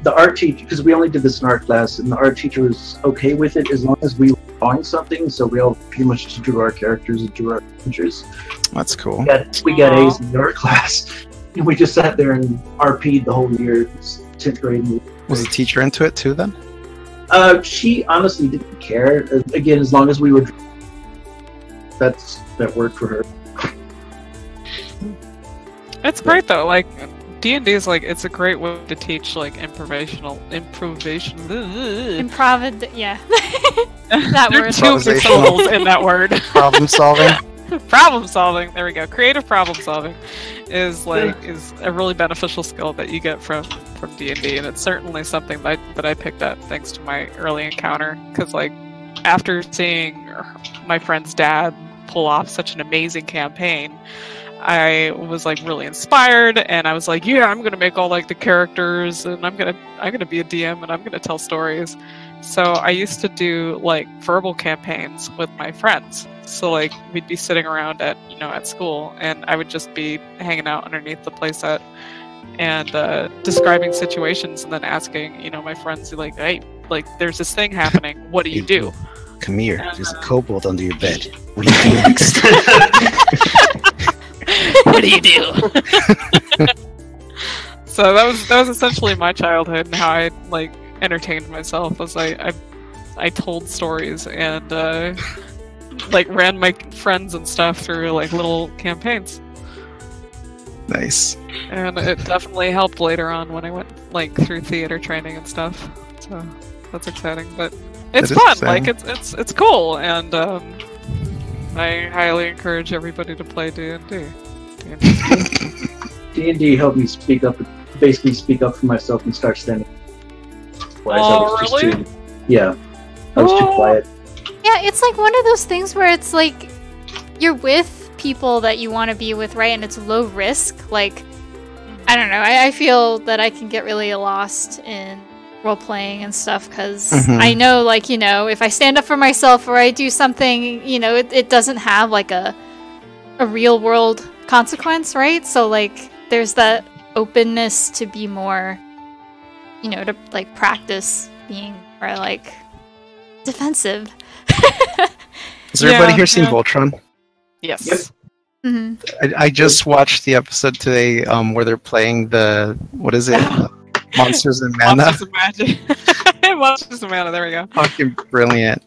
Speaker 4: the art teacher, because we only did this in art class, and the art teacher was okay with it as long as we were drawing something. So we all pretty much just drew our characters and drew our adventures.
Speaker 3: That's cool.
Speaker 4: We got A's in the art class. And we just sat there and RP'd the whole year. 10th grade.
Speaker 3: Was the teacher into it too then?
Speaker 4: She honestly didn't care. Again, as long as we were, that worked for her.
Speaker 7: It's great though. Like D&D is it's a great way to teach improvisation.
Speaker 1: Yeah. That
Speaker 7: There are
Speaker 1: word.
Speaker 7: two syllables in that word.
Speaker 3: Problem solving.
Speaker 7: Problem solving. There we go. Creative problem solving is a really beneficial skill that you get from D&D, and it's certainly something that I picked up thanks to my early encounter. Because after seeing my friend's dad pull off such an amazing campaign, I was really inspired, and I was like, yeah, I'm gonna make all the characters, and I'm gonna be a DM, and I'm gonna tell stories. So I used to do verbal campaigns with my friends. So we'd be sitting around at school, and I would just be hanging out underneath the playset and describing situations, and then asking my friends hey, there's this thing happening. What do you do?
Speaker 3: Come here. There's a kobold under your bed. What do you do next?
Speaker 7: What do you do? So that was essentially my childhood, and how I entertained myself as I told stories and ran my friends and stuff through little campaigns.
Speaker 3: Nice.
Speaker 7: And it definitely helped later on when I went through theater training and stuff. So that's exciting, but it's fun.
Speaker 3: Exciting.
Speaker 7: It's cool, and I highly encourage everybody to play D&D.
Speaker 4: D&D helped me speak up for myself and start standing.
Speaker 7: Oh, really?
Speaker 4: Yeah, I was too quiet.
Speaker 1: Yeah, it's one of those things where it's you're with people that you want to be with, right? And it's low risk. I don't know. I feel that I can get really lost in role playing and stuff because I know, if I stand up for myself or I do something, it doesn't have a real world consequence, right? So there's that openness to be more, to practice being more defensive.
Speaker 3: Has everybody here seen Voltron?
Speaker 7: Yes.
Speaker 4: Yep.
Speaker 1: Mm-hmm.
Speaker 3: I just watched the episode today where they're playing what is it? Monsters and Mana.
Speaker 7: Monsters of Magic. Monsters of Mana, there we go.
Speaker 3: Fucking brilliant.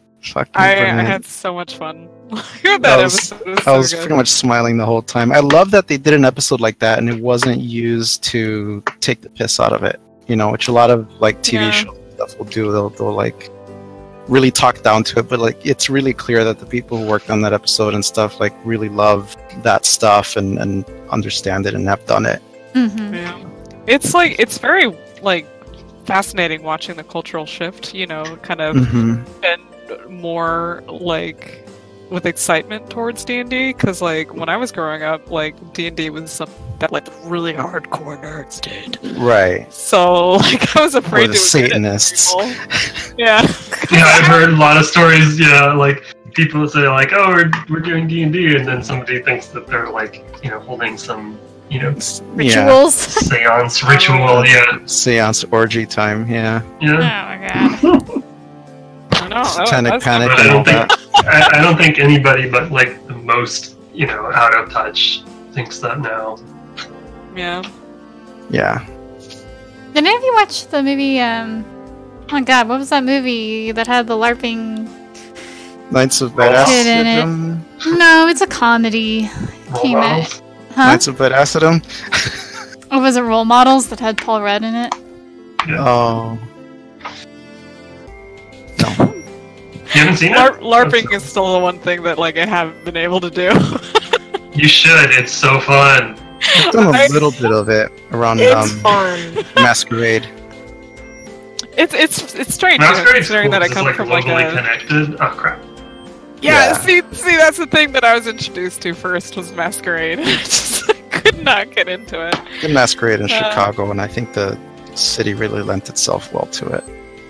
Speaker 7: I had so much fun. That episode was
Speaker 3: I was
Speaker 7: so good.
Speaker 3: pretty much smiling the whole time. I love that they did an episode like that and it wasn't used to take the piss out of it. Which a lot of TV shows and stuff will do. They'll really talk down to it, but it's really clear that the people who worked on that episode and stuff really love that stuff and understand it and have done it.
Speaker 1: Mm-hmm.
Speaker 7: Yeah. It's very fascinating watching the cultural shift, kind of been more with excitement towards D&D, because when I was growing up, D&D was something that really hardcore nerds did.
Speaker 3: Right.
Speaker 7: So I was afraid
Speaker 3: Or the
Speaker 7: to
Speaker 3: Satanists.
Speaker 7: Yeah.
Speaker 5: Yeah, I've heard a lot of stories. Yeah, people say oh, we're doing D&D, and then somebody thinks that they're holding some you know,
Speaker 1: Rituals.
Speaker 5: seance ritual. Yeah.
Speaker 3: Seance orgy time. Yeah.
Speaker 1: Oh
Speaker 5: Yeah.
Speaker 1: my god.
Speaker 3: Satanic panic
Speaker 5: I
Speaker 3: and all
Speaker 5: don't think
Speaker 3: that.
Speaker 5: I don't think anybody but like the most, you know, out of touch thinks that now.
Speaker 7: Yeah.
Speaker 3: Yeah.
Speaker 1: Did any of you watch the movie? Oh my god, what was that movie that had the LARPing?
Speaker 3: Knights of
Speaker 1: Kid in it.
Speaker 3: Badacidum.
Speaker 1: No, it's a comedy.
Speaker 5: Role
Speaker 1: Came out.
Speaker 5: models.
Speaker 1: Huh?
Speaker 3: Knights of Badacidum.
Speaker 1: Oh, was it Role Models that had Paul Rudd in it?
Speaker 5: Yeah.
Speaker 3: Oh. No.
Speaker 5: You haven't seen it?
Speaker 7: LARPing is still the one thing that like I haven't been able to do.
Speaker 5: You should. It's so fun.
Speaker 3: I've done a little bit of it around
Speaker 2: It's fun.
Speaker 3: Masquerade.
Speaker 7: It's strange
Speaker 5: Masquerade's
Speaker 7: considering
Speaker 5: cool,
Speaker 7: that I
Speaker 5: 'cause
Speaker 7: come
Speaker 5: it's
Speaker 7: from
Speaker 5: like
Speaker 7: like
Speaker 5: globally
Speaker 7: a
Speaker 5: connected. Oh crap.
Speaker 7: yeah.
Speaker 3: Yeah.
Speaker 7: See that's the thing that I was introduced to first was Masquerade. Just I could not get into it.
Speaker 3: The Masquerade in Chicago, and I think the city really lent itself well to it.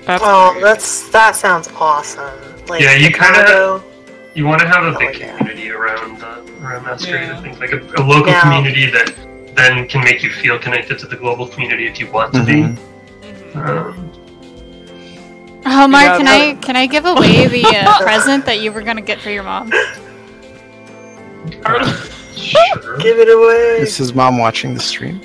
Speaker 7: That's
Speaker 2: Oh,
Speaker 7: great.
Speaker 2: that sounds awesome. Like,
Speaker 5: Yeah, you kinda-
Speaker 2: Chicago.
Speaker 5: You want to have a
Speaker 2: Oh,
Speaker 5: big
Speaker 2: yeah.
Speaker 5: community around Masquerade.
Speaker 7: Yeah.
Speaker 5: I think like a local
Speaker 2: Yeah.
Speaker 5: community that then can make you feel connected to the global community if you want to be.
Speaker 3: Mhm.
Speaker 7: Mhm.
Speaker 1: Oh, Mark,
Speaker 7: Yeah,
Speaker 1: can I give away the present that you were gonna get for your mom?
Speaker 5: Sure.
Speaker 2: Give it away.
Speaker 3: Is his mom watching the stream?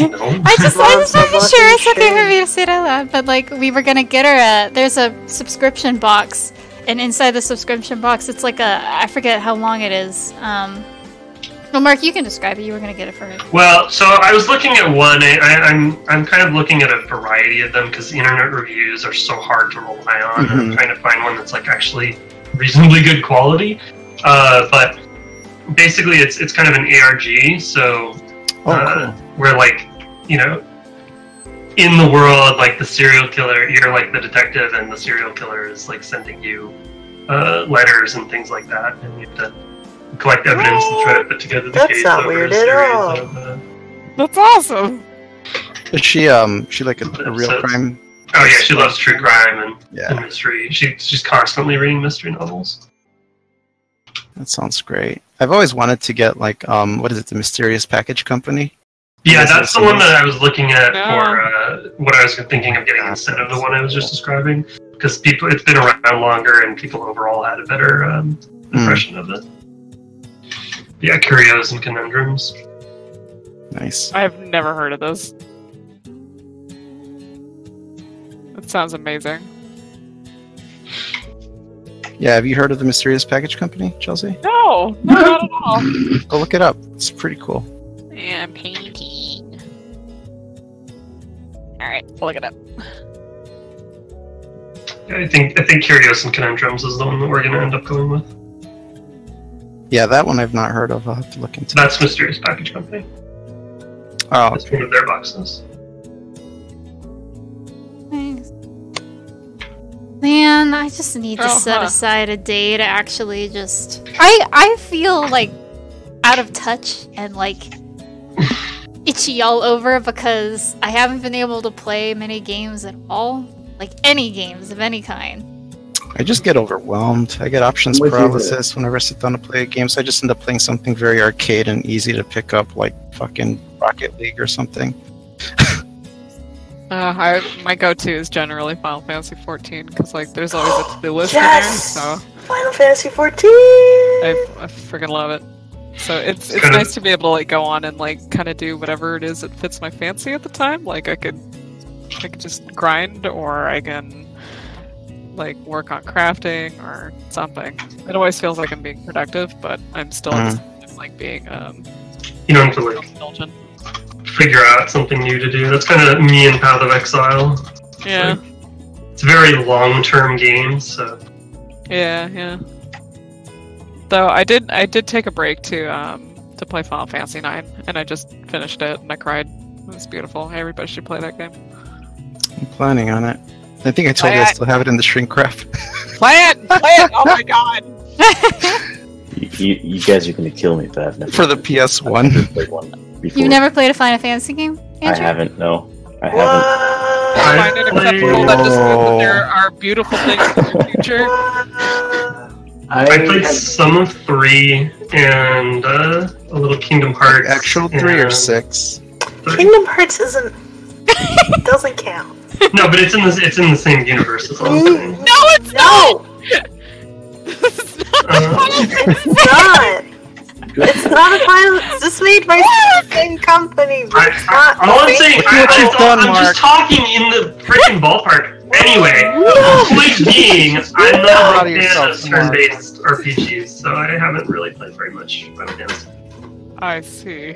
Speaker 5: No.
Speaker 1: I just want to be
Speaker 2: Mom's
Speaker 1: sure it's
Speaker 2: watching
Speaker 1: okay for
Speaker 2: stream.
Speaker 1: me to say it out loud, but like we were gonna get her there's a subscription box, and inside the subscription box it's like I forget how long it is. Well, Mark, you can describe it. You were gonna get it for her.
Speaker 5: Well, so I was looking at one. I'm kind of looking at a variety of them because internet reviews are so hard to rely on.
Speaker 3: Mhm.
Speaker 5: I'm trying to find one that's like actually reasonably good quality. But basically, it's kind of an ARG. So where like, you know, in the world, like the serial killer, you're like the detective, and the serial killer is like sending you letters and things like that, and you have to collect evidence and try to put together the
Speaker 2: That's
Speaker 5: case
Speaker 2: not
Speaker 5: over
Speaker 2: weird
Speaker 5: a
Speaker 2: at
Speaker 5: series
Speaker 2: all.
Speaker 5: of.
Speaker 7: That's awesome.
Speaker 3: Is she like a real
Speaker 5: Episodes.
Speaker 3: crime?
Speaker 5: Oh yeah, she loves true crime and
Speaker 3: Yeah,
Speaker 5: mystery. She's constantly reading mystery novels.
Speaker 3: that sounds great. I've always wanted to get like what is it, the Mysterious Package Company?
Speaker 5: Yeah,
Speaker 3: Yes,
Speaker 5: that's the
Speaker 3: yes,
Speaker 5: one
Speaker 3: yes.
Speaker 5: that I was looking at
Speaker 7: No.
Speaker 5: for what I was thinking of getting instead of the one I was just describing, because it's been around longer and people overall had a better impression of it. Yeah, Curios and Conundrums.
Speaker 3: Nice.
Speaker 7: I've never heard of this. That sounds amazing.
Speaker 3: Yeah, have you heard of the Mysterious Package Company, Chelsea?
Speaker 7: No, not at all.
Speaker 3: Go look it up. It's pretty cool.
Speaker 7: Yeah, painting. Alright, I'll look it up.
Speaker 5: Yeah, I think Curios and Conundrums is the one that we're gonna end up going with.
Speaker 3: Yeah, that one I've not heard of. I'll have to look into.
Speaker 5: That's Mysterious Package Company.
Speaker 3: Oh,
Speaker 5: That's one of their boxes.
Speaker 1: Thanks. Man, I just need to
Speaker 7: Oh,
Speaker 1: set
Speaker 7: huh.
Speaker 1: aside a day to actually just. I feel like out of touch and like itchy all over because I haven't been able to play many games at all. Like any games of any kind.
Speaker 3: I just get overwhelmed. I get options
Speaker 4: With you
Speaker 3: paralysis whenever I sit down to play a game, so I just end up playing something very arcade and easy to pick up, like fucking Rocket League or something.
Speaker 7: My go-to is generally Final Fantasy 14 because like there's always a to-do list
Speaker 2: Yes!
Speaker 7: in there, so
Speaker 2: Final Fantasy 14.
Speaker 7: I freaking love it. So it's
Speaker 5: Kinda-
Speaker 7: nice to be able to like go on and like kind of do whatever it is that fits my fancy at the time. Like I could just grind, or I can like work on crafting or something. It always feels like I'm being productive, but I'm still like being
Speaker 5: You don't have to like
Speaker 7: self-indulgent.
Speaker 5: figure out something new to do. That's kind of me in Path of Exile.
Speaker 7: Yeah,
Speaker 5: It's a very long-term game, so
Speaker 7: yeah. Though I did take a break to play Final Fantasy 9, and I just finished it and I cried. It was beautiful. Everybody should play that game.
Speaker 3: I'm planning on it. I think I told you I still have it in the shrink wrap.
Speaker 7: Play it! Oh my god!
Speaker 6: You guys are gonna kill me, but I've never
Speaker 3: For the PS1.
Speaker 6: played one before.
Speaker 1: You've never played a Final Fantasy game,
Speaker 6: I
Speaker 1: Andrew?
Speaker 6: haven't. No, I haven't.
Speaker 2: What?
Speaker 7: I find it acceptable that just that there are beautiful things in the future.
Speaker 5: I played some of 3 and a little Kingdom Hearts.
Speaker 3: Actual 3 or 6?
Speaker 5: 3.
Speaker 2: Kingdom Hearts doesn't count.
Speaker 5: No, but it's in the same universe. That's all I'm saying.
Speaker 7: No, it's
Speaker 2: No!
Speaker 7: It's not.
Speaker 2: It's not! It's not a Final. It's made by the same company, but it's not.
Speaker 5: All I'm saying, I'm just talking in the freaking ballpark. Anyway, point being, I'm not a fan of turn-based RPGs, so I haven't really played very much Final Fantasy.
Speaker 7: I see.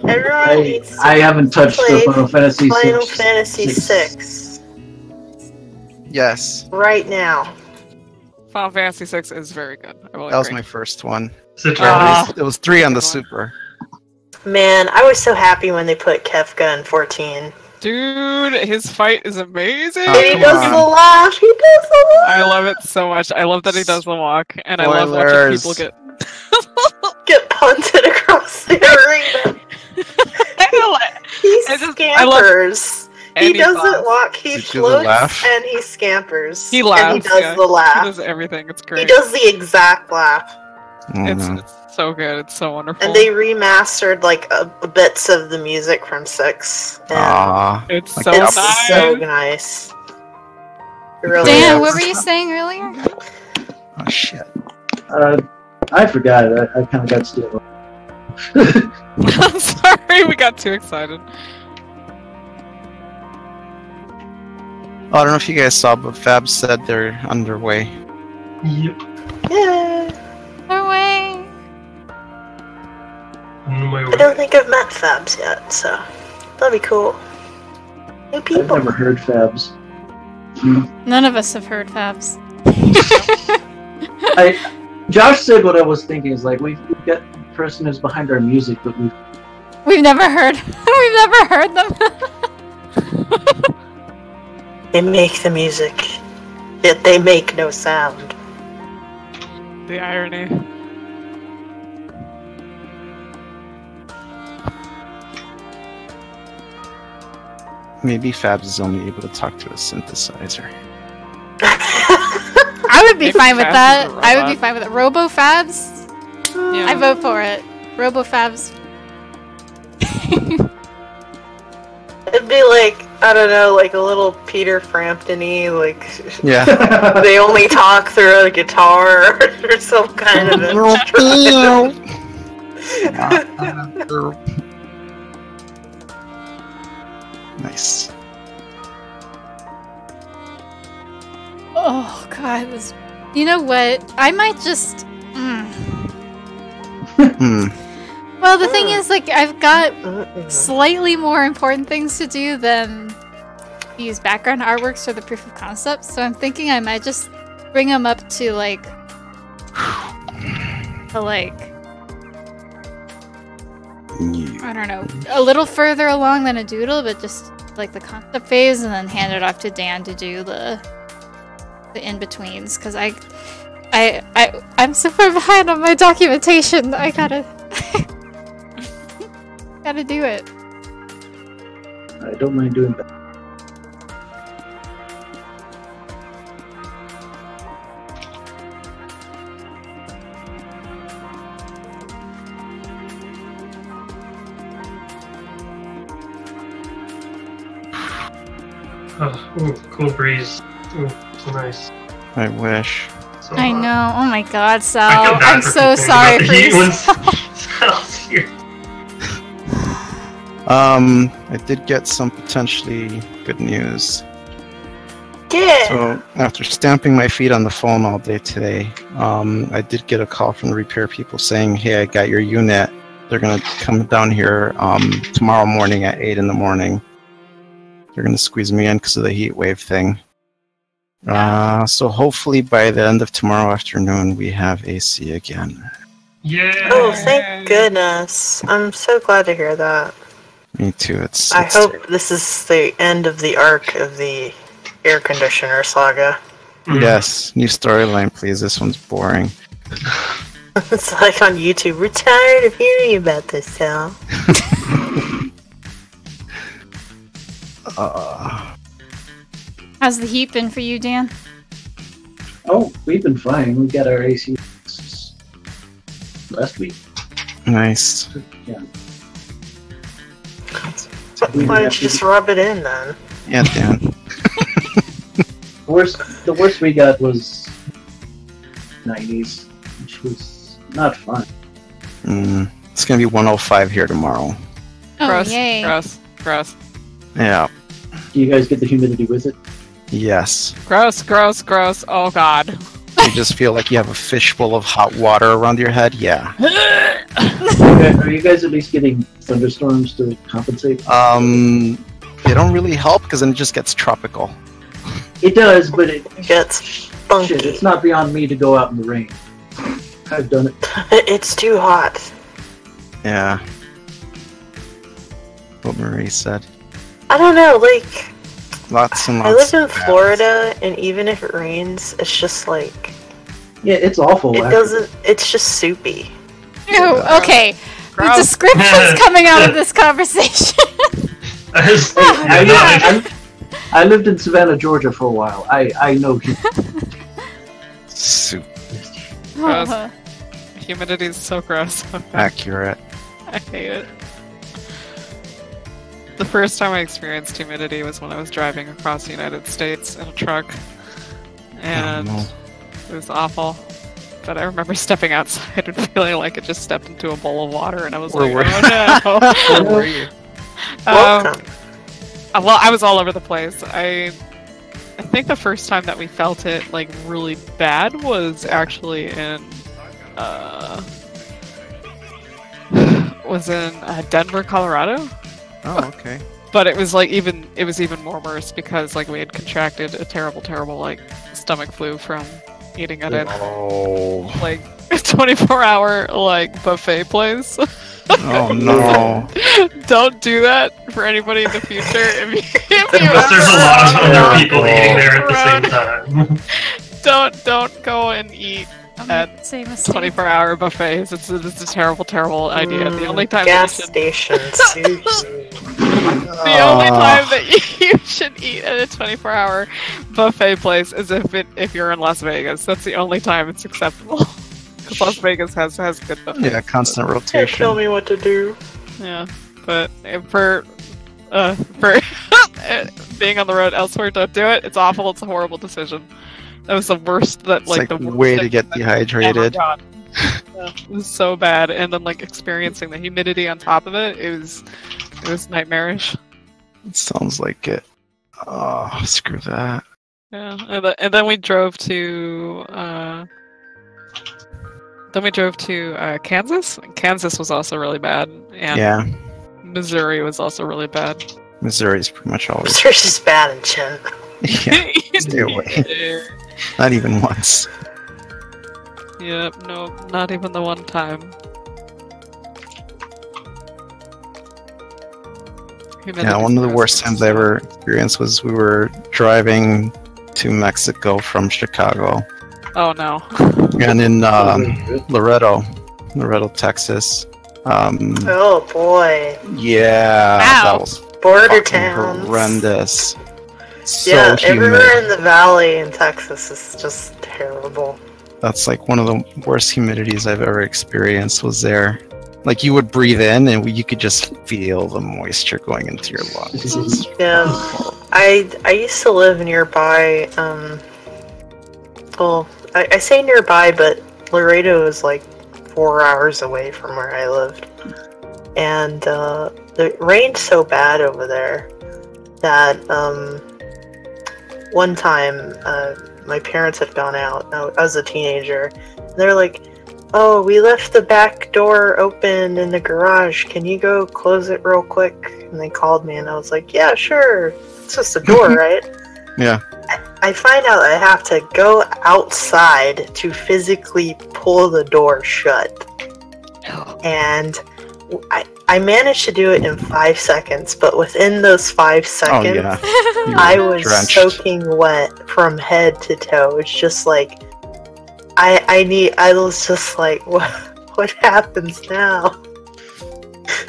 Speaker 2: Everyone needs to
Speaker 4: I haven't touched the Final Fantasy
Speaker 2: Final
Speaker 4: 6.
Speaker 2: Fantasy 6
Speaker 3: Yes.
Speaker 2: right now.
Speaker 7: Final Fantasy 6 is very good. I will
Speaker 3: That was
Speaker 7: agree.
Speaker 3: my first one.
Speaker 5: Citrus.
Speaker 3: It was 3 on the Super.
Speaker 2: Man, I was so happy when they put Kefka in 14.
Speaker 7: Dude, his fight is amazing.
Speaker 3: Oh,
Speaker 2: And he
Speaker 3: come
Speaker 2: does
Speaker 3: on.
Speaker 2: the laugh. He does the laugh.
Speaker 7: I love it so much. I love that he does the walk, and I love watching
Speaker 3: Spoilers.
Speaker 7: people get.
Speaker 2: Get punted across the arena. He
Speaker 7: I just-
Speaker 2: scampers.
Speaker 7: and
Speaker 2: He
Speaker 7: he
Speaker 2: doesn't
Speaker 7: laughs.
Speaker 2: walk. He
Speaker 3: Did you do the
Speaker 2: floats
Speaker 3: laugh?
Speaker 2: and he scampers.
Speaker 7: He laughs.
Speaker 2: And he does
Speaker 7: yeah.
Speaker 2: the laugh.
Speaker 7: He does everything. It's
Speaker 2: He
Speaker 7: great.
Speaker 2: does the exact laugh.
Speaker 7: It's so good. It's so wonderful.
Speaker 2: And they remastered like bits of the music from 6. And
Speaker 3: Aww.
Speaker 7: It's
Speaker 3: Like
Speaker 7: so
Speaker 2: it's
Speaker 7: nice.
Speaker 2: so nice. It really
Speaker 1: Dan,
Speaker 2: is.
Speaker 1: what were you saying earlier?
Speaker 3: Oh shit.
Speaker 4: I forgot it. I kind of got still.
Speaker 7: I'm sorry, we got too excited.
Speaker 3: Oh, I don't know if you guys saw, but Fab said they're underway.
Speaker 5: Yep.
Speaker 2: Yeah.
Speaker 1: No way.
Speaker 5: On my
Speaker 2: I
Speaker 5: way.
Speaker 2: don't think I've met Fabs yet, so that'd be cool. New
Speaker 4: I've
Speaker 2: people.
Speaker 4: never heard Fabs.
Speaker 1: None of us have heard Fabs.
Speaker 4: Josh said what I was thinking is like we've got the person who's behind our music, but
Speaker 1: We've never heard. We've never heard them.
Speaker 2: They make the music, yet they make no sound.
Speaker 7: The irony.
Speaker 3: Maybe Fabs is only able to talk to a synthesizer.
Speaker 1: I would be
Speaker 7: Maybe
Speaker 1: fine with
Speaker 7: Fabs
Speaker 1: that.
Speaker 7: is a
Speaker 1: I would be
Speaker 7: robot.
Speaker 1: fine with it. Robo Fabs?
Speaker 7: Yeah.
Speaker 1: I vote for it. Robo Fabs.
Speaker 2: It'd be like, I don't know, like a little Peter Frampton-y, like
Speaker 3: Yeah.
Speaker 2: they only talk through a guitar or some kind of instrument.
Speaker 3: Nice.
Speaker 1: Oh god, this. You know what? I might just. Well, the thing is, like, I've got slightly more important things to do than use background artworks for the proof of concept. So I'm thinking I might just bring them up to like, I don't know, a little further along than a doodle, but just like the concept phase, and then hand it off to Dan to do the in-betweens, because I'm so far behind on my documentation. I gotta gotta do it.
Speaker 4: I don't mind doing that.
Speaker 5: Oh, ooh, cool breeze. Ooh, so nice.
Speaker 3: I wish.
Speaker 5: So,
Speaker 1: I know. Oh my god, Sal.
Speaker 5: I feel bad
Speaker 1: I'm
Speaker 5: for
Speaker 1: so
Speaker 5: complaining
Speaker 1: sorry
Speaker 5: about
Speaker 1: for
Speaker 5: the heat
Speaker 1: you.
Speaker 5: when
Speaker 1: Sal.
Speaker 5: Sal's here.
Speaker 3: I did get some potentially good news.
Speaker 2: Yeah.
Speaker 3: So after stamping my feet on the phone all day today, I did get a call from the repair people saying, "Hey, I got your unit. They're gonna come down here tomorrow morning at 8 in the morning. They're gonna squeeze me in because of the heat wave thing." So hopefully by the end of tomorrow afternoon, we have AC again.
Speaker 5: Yeah.
Speaker 2: Oh, thank goodness. I'm so glad to hear that.
Speaker 3: Me too.
Speaker 2: I hope this is the end of the arc of the air conditioner saga.
Speaker 3: Yes, new storyline, please. This one's boring.
Speaker 2: It's like on YouTube. We're tired of hearing about this, Sal.
Speaker 1: How's the heat been for you, Dan?
Speaker 4: Oh, we've been fine. We got our AC last week.
Speaker 3: Nice.
Speaker 4: Yeah.
Speaker 2: Why don't you just rub it in then?
Speaker 3: Yeah, Dan.
Speaker 4: The worst we got was 90s, which was not fun.
Speaker 3: It's gonna be 105 here tomorrow.
Speaker 1: Oh,
Speaker 7: Gross.
Speaker 1: yay.
Speaker 7: Gross.
Speaker 3: Yeah.
Speaker 4: Do you guys get the humidity with it?
Speaker 3: Yes.
Speaker 7: Gross. Oh god.
Speaker 3: You just feel like you have a fishbowl of hot water around your head. Yeah.
Speaker 4: Are you guys at least getting thunderstorms to compensate?
Speaker 3: They don't really help because then it just gets tropical.
Speaker 4: It does, but it
Speaker 2: Gets funky.
Speaker 4: shit, it's not beyond me to go out in the rain. I've done it.
Speaker 2: It's too hot.
Speaker 3: Yeah. What Marie said.
Speaker 2: I don't know, like,
Speaker 3: Lots and
Speaker 2: I
Speaker 3: lots.
Speaker 2: live in
Speaker 3: of baths.
Speaker 2: Florida, and even if it rains, it's just like,
Speaker 4: Yeah, it's awful.
Speaker 2: it
Speaker 4: after-
Speaker 2: doesn't, it's just soupy.
Speaker 1: Ew, okay. The
Speaker 7: Gross.
Speaker 1: descriptions coming out of this conversation.
Speaker 4: I lived in Savannah, Georgia for a while. I know.
Speaker 3: Soup.
Speaker 7: Gross. Humidity is so gross.
Speaker 3: Accurate.
Speaker 7: I hate it. The first time I experienced humidity was when I was driving across the United States in a truck, and
Speaker 3: Oh, no.
Speaker 7: it was awful. But I remember stepping outside and feeling like I just stepped into a bowl of water, and I was
Speaker 3: Where
Speaker 7: like,
Speaker 3: were
Speaker 7: "Oh
Speaker 3: Where
Speaker 7: no!"
Speaker 3: were you?
Speaker 2: Welcome.
Speaker 7: Well, I was all over the place. I think the first time that we felt it like really bad was actually in Denver, Colorado.
Speaker 3: Oh, okay.
Speaker 7: But it was even more worse because like we had contracted a terrible like stomach flu from eating at a
Speaker 3: Oh.
Speaker 7: like 24-hour like buffet place.
Speaker 3: Oh no.
Speaker 7: Don't do that for anybody in the future. If you
Speaker 5: Unless there's a lot of other
Speaker 3: Oh.
Speaker 5: people eating there at the same time.
Speaker 7: don't go and eat at
Speaker 1: Same mistake.
Speaker 7: 24-hour buffets. It's a terrible idea. The only time
Speaker 2: Gas
Speaker 7: that
Speaker 2: station sushi.
Speaker 7: the only time that you should eat at a 24-hour buffet place is if you're in Las Vegas. That's the only time it's acceptable. Because Las Vegas has good buffets.
Speaker 3: Yeah, constant
Speaker 2: Can't
Speaker 3: rotation.
Speaker 2: tell me what to do.
Speaker 7: Yeah, but for being on the road elsewhere, don't do it. It's awful. It's a horrible decision. That was the worst. That
Speaker 3: It's
Speaker 7: like
Speaker 3: like
Speaker 7: the worst
Speaker 3: way to
Speaker 7: thing
Speaker 3: get
Speaker 7: I've ever
Speaker 3: dehydrated.
Speaker 7: done. Yeah, it was so bad, and then like experiencing the humidity on top of it, it was nightmarish.
Speaker 3: It sounds like it. Oh, screw that.
Speaker 7: Yeah, and then we drove to Kansas. Kansas was also really bad, and
Speaker 3: Yeah,
Speaker 7: Missouri was also really bad.
Speaker 3: Missouri's pretty much always.
Speaker 2: It's just bad in general.
Speaker 3: Yeah, stay away. Not even once.
Speaker 7: Yep, no, not even the one time.
Speaker 3: Yeah, one of the worst times I ever experienced was we were driving to Mexico from Chicago,
Speaker 7: Oh no.
Speaker 3: and in Loretto, Texas.
Speaker 2: Oh boy.
Speaker 3: Yeah,
Speaker 1: Ow.
Speaker 3: that was
Speaker 2: Border
Speaker 3: fucking
Speaker 2: towns.
Speaker 3: horrendous. So
Speaker 2: Yeah,
Speaker 3: humid.
Speaker 2: everywhere in the valley in Texas is just terrible.
Speaker 3: That's like one of the worst humidities I've ever experienced was there. Like you would breathe in and you could just feel the moisture going into your lungs.
Speaker 2: Yeah, I used to live nearby. Well, I say nearby, but Laredo is like 4 hours away from where I lived, and the rained so bad over there that one time my parents had gone out. I was a teenager. And they're like, "Oh, we left the back door open in the garage. Can you go close it real quick?" And they called me, and I was like, "Yeah, sure. It's just a door, right?"
Speaker 3: Yeah.
Speaker 2: I find out I have to go outside to physically pull the door shut. And I managed to do it in 5 seconds, but within those 5 seconds,
Speaker 3: You
Speaker 2: I
Speaker 3: were
Speaker 2: was
Speaker 3: drenched.
Speaker 2: soaking wet from head to toe. It's just like, I was just like, what happens now?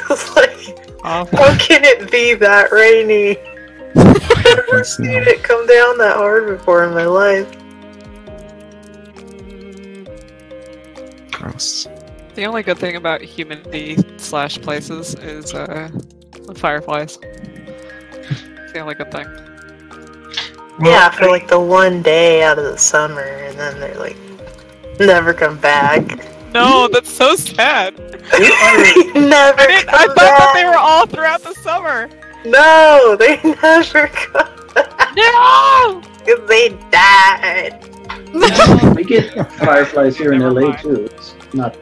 Speaker 2: It's like,
Speaker 7: Awful.
Speaker 2: how can it be that rainy? I've never
Speaker 3: Yes,
Speaker 2: seen
Speaker 3: no.
Speaker 2: it come down that hard before in my life.
Speaker 3: Gross.
Speaker 7: The only good thing about humidity/places is the fireflies. It's the only good thing.
Speaker 5: Well,
Speaker 2: yeah, for like the one day out of the summer, and then they're like, never come back.
Speaker 7: No, that's so sad.
Speaker 2: Never
Speaker 7: I
Speaker 2: come
Speaker 7: thought that they
Speaker 2: back.
Speaker 7: were all throughout the summer.
Speaker 2: No, they never come back.
Speaker 7: No!
Speaker 2: Because they died.
Speaker 4: We get fireflies here in
Speaker 7: Never
Speaker 4: LA
Speaker 7: mind.
Speaker 4: too. It's not.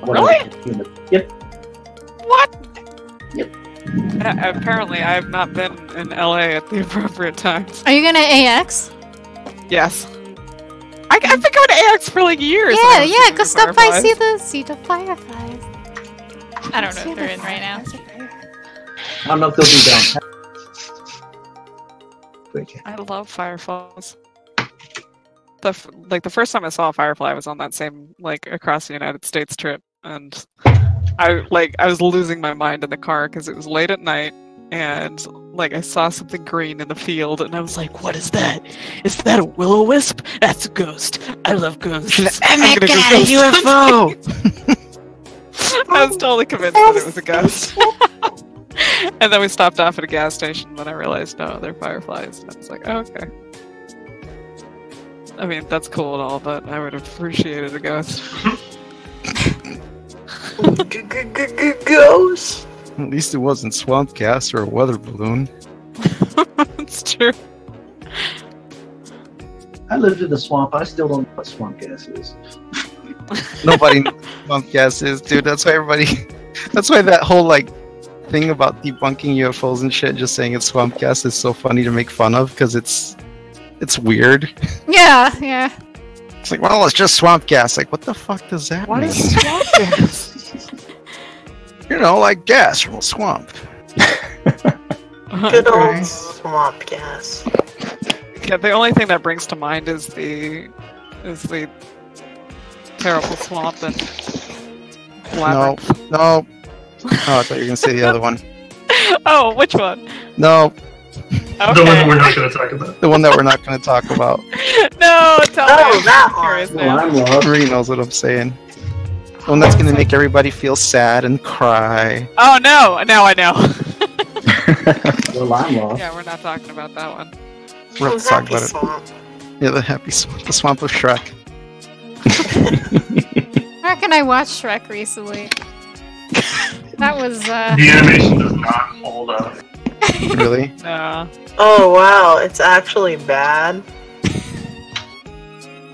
Speaker 7: Really?
Speaker 4: Yep.
Speaker 7: What?
Speaker 4: Yep.
Speaker 7: Apparently, I have not been in LA at the appropriate times.
Speaker 1: Are you gonna AX?
Speaker 7: Yes. I've been going to AX for like years. and I
Speaker 1: Yeah,
Speaker 7: haven't
Speaker 1: yeah.
Speaker 7: seen
Speaker 1: Go
Speaker 7: the
Speaker 1: stop by,
Speaker 7: fireflies.
Speaker 1: see the fireflies. I don't know if they're in right now.
Speaker 4: I don't know if they'll be downtown.
Speaker 7: I love fireflies. The first time I saw a firefly was on that same across the United States trip, and I was losing my mind in the car because it was late at night, and I saw something green in the field, and I was like, "What is that? Is that a will-o-wisp? That's a ghost. I love ghosts.
Speaker 3: Oh my
Speaker 7: I'm gonna
Speaker 3: god,
Speaker 7: go
Speaker 3: a
Speaker 7: ghost
Speaker 3: UFO!
Speaker 7: I was totally convinced that it was a ghost. And then we stopped off at a gas station when I realized, no, they're fireflies. And I was like, oh, okay. I mean, that's cool and all, but I would have appreciated a ghost.
Speaker 2: Ghost.
Speaker 3: At least it wasn't swamp gas or a weather balloon.
Speaker 7: It's true.
Speaker 4: I lived in the swamp. I still don't know what swamp gas is.
Speaker 3: Nobody knows what swamp gas is, dude. That's why everybody. That's why that whole thing about debunking UFOs and shit, just saying it's swamp gas, is so funny to make fun of because it's weird.
Speaker 1: Yeah, yeah.
Speaker 3: It's like, well, it's just swamp gas. Like, what the fuck does that
Speaker 7: What
Speaker 3: mean?
Speaker 7: is swamp gas?
Speaker 3: You know, like gas from a swamp.
Speaker 2: Good old
Speaker 7: Okay.
Speaker 2: swamp gas.
Speaker 7: Yeah, the only thing that brings to mind is the terrible swamp and labyrinth.
Speaker 3: No. Oh, I thought you were gonna say the other one.
Speaker 7: Oh, which one?
Speaker 3: No,
Speaker 7: Okay.
Speaker 5: The one that we're not going to talk about.
Speaker 3: the one that we're not going to talk about.
Speaker 7: No, tell me.
Speaker 2: Oh, that
Speaker 7: I'm curious
Speaker 2: one.
Speaker 4: Well,
Speaker 7: now.
Speaker 4: I'm lost.
Speaker 3: Marie knows what I'm saying. The one that's gonna make everybody feel sad and cry.
Speaker 7: Oh no! Now I know.
Speaker 4: Well, I'm lost.
Speaker 7: Yeah, we're not talking about that one.
Speaker 3: We'll have to talk
Speaker 2: Happy
Speaker 3: about it.
Speaker 2: swamp.
Speaker 3: Yeah, the happy swamp, the swamp of Shrek.
Speaker 1: Where can I watch Shrek recently? That was
Speaker 5: The animation does not hold up.
Speaker 3: Really?
Speaker 7: No.
Speaker 2: Oh wow, it's actually bad.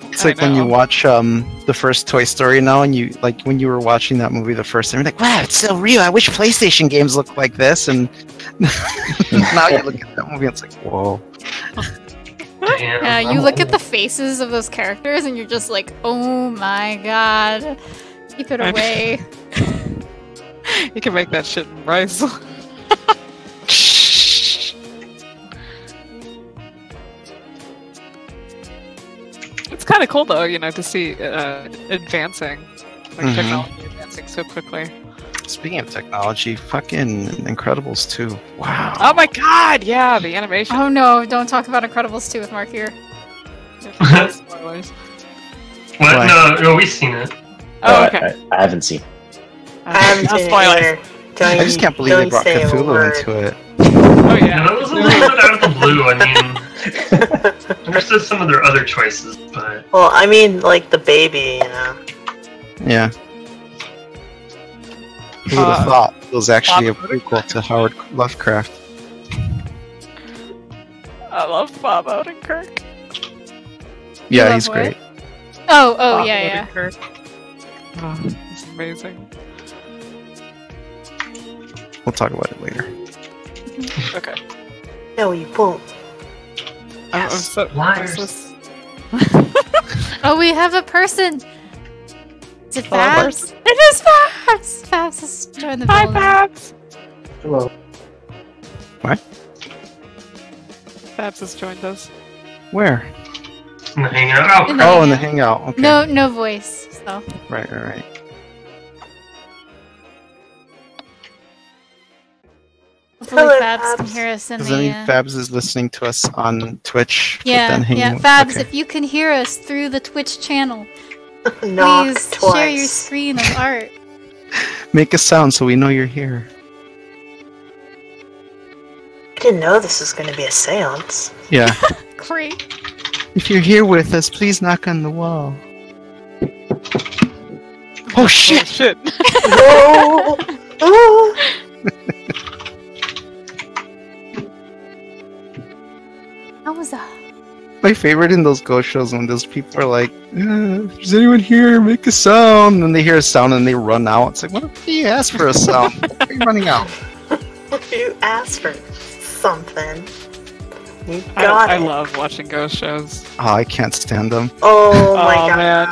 Speaker 3: It's like when you watch the first Toy Story now, and you when you were watching that movie the first time, you're like, wow, it's so real. I wish PlayStation games looked like this. And now you look at that movie, and it's like, whoa.
Speaker 5: Damn.
Speaker 1: Yeah, you look at the faces of those characters and you're just like, oh my god. Keep it
Speaker 7: I know.
Speaker 1: away.
Speaker 7: You can make that shit in rice. It's kind of cool though, to see advancing,
Speaker 3: Mhm.
Speaker 7: technology advancing so quickly.
Speaker 3: Speaking of technology, fucking Incredibles 2. Wow.
Speaker 7: Oh my god! Yeah, the animation.
Speaker 1: Oh no, don't talk about Incredibles 2 with Mark here.
Speaker 7: Spoilers.
Speaker 5: What?
Speaker 3: Why?
Speaker 5: No, we've seen it.
Speaker 7: Oh, okay.
Speaker 6: I haven't seen.
Speaker 2: I haven't
Speaker 7: No
Speaker 2: seen it
Speaker 7: spoilers.
Speaker 2: either. Don't
Speaker 3: I just can't believe they
Speaker 2: don't
Speaker 3: brought
Speaker 2: say a
Speaker 3: Cthulhu
Speaker 2: word.
Speaker 3: into it.
Speaker 7: Oh
Speaker 5: Yeah,
Speaker 7: yeah.
Speaker 5: that was a little bit out of the blue. I mean, understood some of their other choices, but
Speaker 2: Well, I mean, like the baby,
Speaker 3: Yeah. Who would have thought it was actually a
Speaker 7: Bob
Speaker 3: prequel to Howard Lovecraft?
Speaker 7: I love Bob Odenkirk.
Speaker 3: Yeah,
Speaker 1: love
Speaker 3: he's
Speaker 1: what?
Speaker 3: great.
Speaker 1: Oh,
Speaker 7: Bob
Speaker 1: yeah.
Speaker 7: Odenkirk. Oh, it's amazing.
Speaker 3: We'll talk about it later.
Speaker 7: Okay.
Speaker 2: No, you won't.
Speaker 7: I'm so,
Speaker 5: liars.
Speaker 1: Oh, we have a person! Is it
Speaker 7: Hello,
Speaker 1: Fabs? It is Fabs! Fabs has joined the
Speaker 7: Hi,
Speaker 1: building.
Speaker 7: Babs!
Speaker 4: Hello.
Speaker 7: Babs has joined us.
Speaker 3: Where?
Speaker 5: In the hangout.
Speaker 1: In the
Speaker 3: Oh, in the
Speaker 1: hangout.
Speaker 3: hangout. Okay.
Speaker 1: No voice, so.
Speaker 3: Right.
Speaker 1: Hopefully
Speaker 2: Hello,
Speaker 1: Fabs can
Speaker 2: Fabs.
Speaker 1: hear us in
Speaker 3: Does
Speaker 1: the...
Speaker 3: that mean Fabs is listening to us on Twitch? but
Speaker 1: Yeah,
Speaker 3: then hanging
Speaker 1: yeah.
Speaker 3: with-
Speaker 1: Fabs,
Speaker 3: okay.
Speaker 1: if you can hear us through the Twitch channel,
Speaker 2: Knock
Speaker 1: Please
Speaker 2: twice.
Speaker 1: share your screen of art.
Speaker 3: Make a sound so we know you're here.
Speaker 2: I didn't know this was going to be a seance.
Speaker 3: Yeah.
Speaker 1: Great.
Speaker 3: If you're here with us, please knock on the wall. Oh shit!
Speaker 7: Shit.
Speaker 2: No! Oh!
Speaker 1: How was that?
Speaker 3: My favorite in those ghost shows when those people are like, "Is anyone here? Make a sound!" And they hear a sound and they run out. It's like, what if you ask for a sound? Why are you running out?
Speaker 2: You asked for something. You got
Speaker 7: I
Speaker 2: it.
Speaker 7: love watching ghost shows.
Speaker 3: Oh, I can't stand them.
Speaker 2: Oh my
Speaker 7: Oh,
Speaker 2: god.
Speaker 7: man.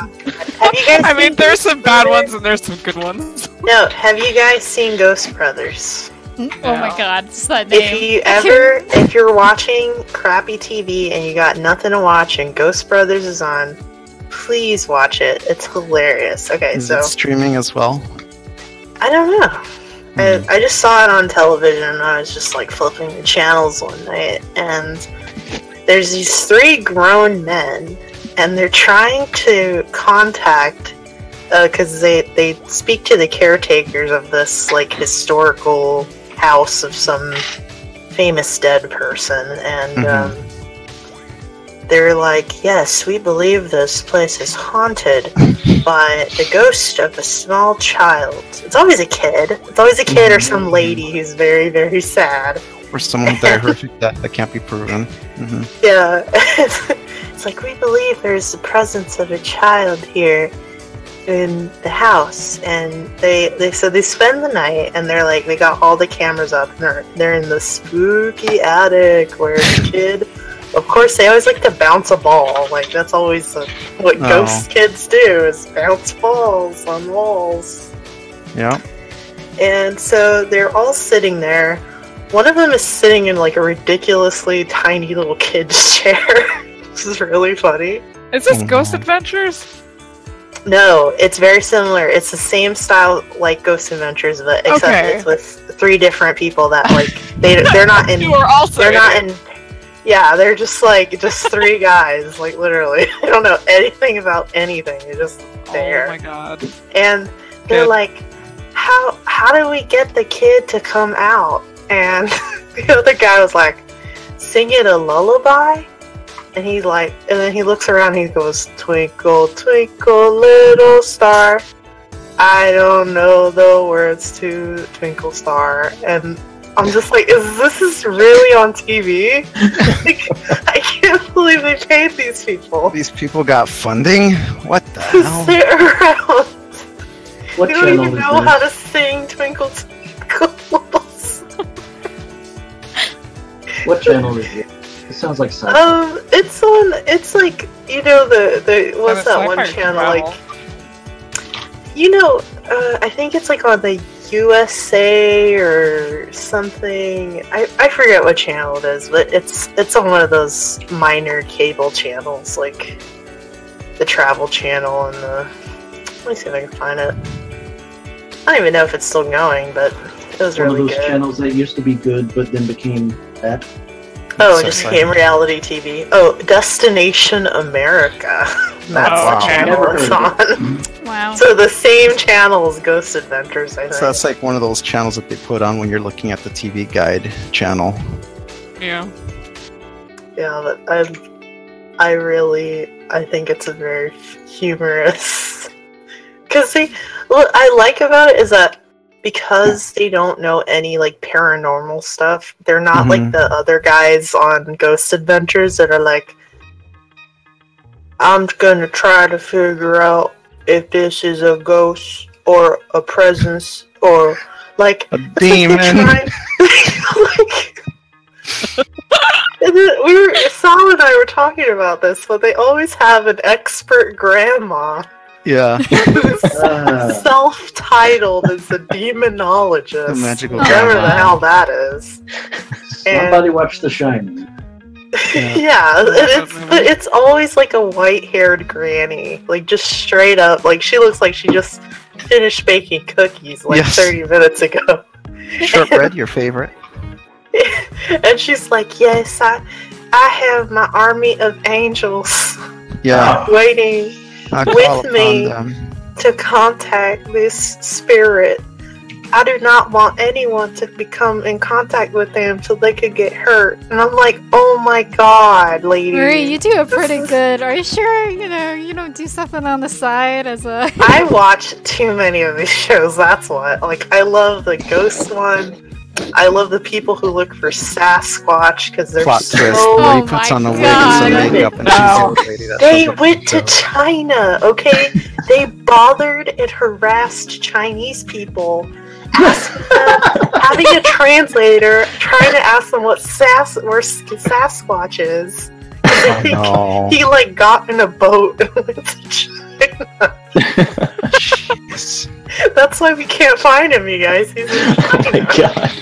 Speaker 2: Have you guys
Speaker 7: I mean,
Speaker 2: seen
Speaker 7: there's
Speaker 2: Ghost
Speaker 7: some bad
Speaker 2: Brothers?
Speaker 7: ones and there's some good ones.
Speaker 2: No, have you guys seen Ghost Brothers?
Speaker 1: Oh my god, it's that
Speaker 2: If
Speaker 1: name.
Speaker 2: you ever, if you're watching crappy TV and you got nothing to watch and Ghost Brothers is on, please watch it. It's hilarious. Okay,
Speaker 3: Is
Speaker 2: so
Speaker 3: it streaming as well?
Speaker 2: I don't know. I just saw it on television and I was just like flipping the channels one night and there's these 3 grown men and they're trying to contact because they speak to the caretakers of this like historical house of some famous dead person and they're like, yes, we believe this place is haunted by the ghost of a small child. It's always a kid. It's always a kid or some lady who's very, very sad.
Speaker 3: Or someone with a horrific death that can't be proven.
Speaker 2: Yeah. It's like, we believe there's the presence of a child here in the house. And they spend the night and they're like, they got all the cameras up and they're in the spooky attic where the kid... Of course, they always like to bounce a ball. Like, that's always what ghost kids do, is bounce balls on walls.
Speaker 3: Yeah.
Speaker 2: And so they're all sitting there. One of them is sitting in, like, a ridiculously tiny little kid's chair. This is really funny.
Speaker 7: Is this Ghost Adventures?
Speaker 2: No, it's very similar. It's the same style like Ghost Adventures, but except it's with 3 different people that, like, they're not in...
Speaker 7: You are also
Speaker 2: they're not in... Yeah, they're just 3 guys, like literally. They don't know anything about anything. They're just there.
Speaker 7: Oh my god.
Speaker 2: And they're like, how do we get the kid to come out? And the other guy was like, sing it a lullaby? And he's like, and then he looks around and he goes, twinkle, twinkle, little star. I don't know the words to Twinkle Star. And I'm just like, this is really on TV? Like, I can't believe they paid these people.
Speaker 3: These people got funding? What the
Speaker 2: To
Speaker 3: hell?
Speaker 2: sit around.
Speaker 4: What
Speaker 2: They don't
Speaker 4: channel
Speaker 2: even
Speaker 4: is
Speaker 2: know
Speaker 4: this?
Speaker 2: how to sing Twinkle Twinkle.
Speaker 4: What channel is it? It sounds like sci-fi.
Speaker 2: It's on, it's like, you know, the what's that one
Speaker 7: Sci-Fi
Speaker 2: channel,
Speaker 7: Travel.
Speaker 2: like, you know, I think it's like on the USA or something. I forget what channel it is, but it's on one of those minor cable channels, like the Travel Channel and the... Let me see if I can find it. I don't even know if it's still going, but it was
Speaker 4: One
Speaker 2: really
Speaker 4: of those
Speaker 2: good.
Speaker 4: channels that used to be good, but then became bad.
Speaker 2: Oh,
Speaker 3: So
Speaker 2: it just
Speaker 3: it's
Speaker 2: became reality TV. Oh, Destination America. That's
Speaker 3: wow.
Speaker 2: the channel
Speaker 4: Never
Speaker 2: it's
Speaker 4: heard of
Speaker 2: on.
Speaker 1: Wow.
Speaker 2: So the same channel as Ghost Adventures, I think.
Speaker 3: So that's like one of those channels that they put on when you're looking at the TV guide channel.
Speaker 7: Yeah.
Speaker 2: Yeah, but I think it's a very humorous... Because what I like about it is that because they don't know any, like, paranormal stuff, they're not like the other guys on Ghost Adventures that are like, I'm gonna try to figure out if this is a ghost or a presence or, like...
Speaker 3: A
Speaker 2: it's like they're
Speaker 3: demon!
Speaker 2: like, and then Sal and I were talking about this, but they always have an expert grandma
Speaker 3: Yeah.
Speaker 2: who's self-titled as a demonologist.
Speaker 3: The magical
Speaker 2: Whatever
Speaker 3: grandma.
Speaker 2: the hell that is.
Speaker 4: Somebody watch The Shining.
Speaker 2: Yeah, it's always like a white-haired granny, like just straight up, like she looks like she just finished baking cookies like
Speaker 3: Yes.
Speaker 2: 30 minutes ago.
Speaker 3: Shortbread, your favorite?
Speaker 2: And she's like, yes, I have my army of angels
Speaker 3: Yeah.
Speaker 2: waiting with me to contact this spirit. I do not want anyone to become in contact with them so they could get hurt. And I'm like, oh my god, lady.
Speaker 1: Marie, you do a pretty good. Are you sure, you don't do something on the side as a...
Speaker 2: I watch too many of these shows, that's what. Like, I love the ghost one. I love the people who look for Sasquatch because they're
Speaker 3: plot
Speaker 2: so...
Speaker 3: twist where he puts on the wig and some makeup and she's the old lady.
Speaker 2: They went to China, okay? They bothered and harassed Chinese people, asking them, having a translator, trying to ask them what Sasquatch is. He like got in a boat and went to China. That's why we can't find him, you guys. He's in China.
Speaker 6: God.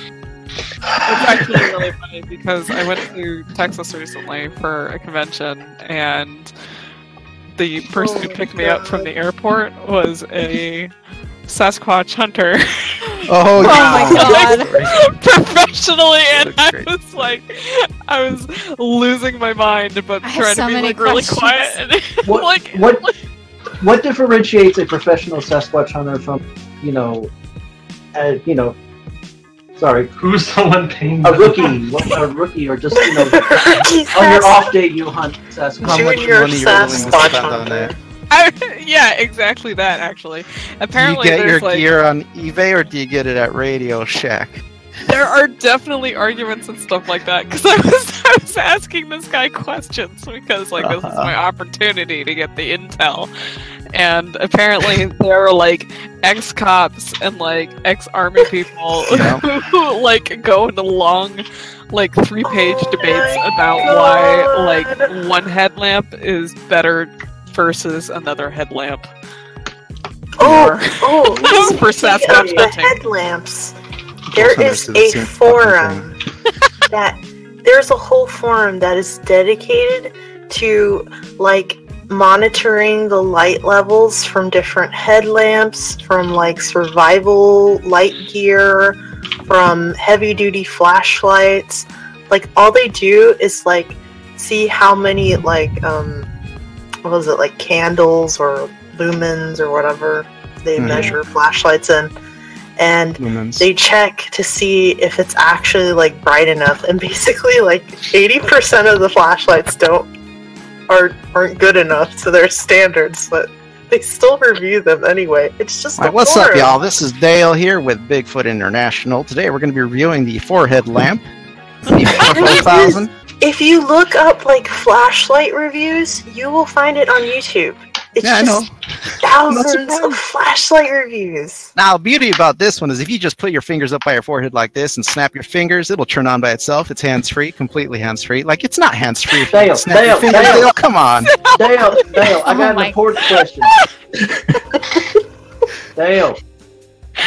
Speaker 7: It's actually really funny because I went to Texas recently for a convention, and the person who picked me up from the airport was a Sasquatch hunter.
Speaker 1: Oh my god!
Speaker 7: Professionally, and I was losing my mind, but trying to be like really quiet. And,
Speaker 4: what differentiates a professional Sasquatch hunter from, sorry,
Speaker 5: who's the one paying?
Speaker 4: A rookie, or just on your off day you hunt Sasquatch.
Speaker 3: How much money you're willing to spend on that?
Speaker 7: Yeah, exactly that. Actually, apparently,
Speaker 3: do you get your gear on eBay or do you get it at Radio Shack?
Speaker 7: There are definitely arguments and stuff like that because I was asking this guy questions because this is my opportunity to get the intel, and apparently there are ex-cops and ex-army people who go into long 3-page debates about why one headlamp is better versus another headlamp. For Sasquatch
Speaker 2: the headlamps. There is a forum there's a whole forum that is dedicated to monitoring the light levels from different headlamps, from survival light gear, from heavy duty flashlights. All they do is see how many candles or lumens or whatever they measure flashlights in. And they check to see if it's actually bright enough, and basically 80% of the flashlights aren't good enough to their standards, but they still review them anyway. It's just
Speaker 3: what's up, y'all? This is Dale here with Bigfoot International. Today we're going to be reviewing the forehead lamp.
Speaker 2: If you look up flashlight reviews, you will find it on YouTube. It's
Speaker 3: I know.
Speaker 2: Thousands of flashlight reviews.
Speaker 3: Now, the beauty about this one is if you just put your fingers up by your forehead like this and snap your fingers, it'll turn on by itself. It's hands-free, completely hands-free. It's not hands-free.
Speaker 4: Dale,
Speaker 3: come on.
Speaker 4: Dale, I got an important question. Dale.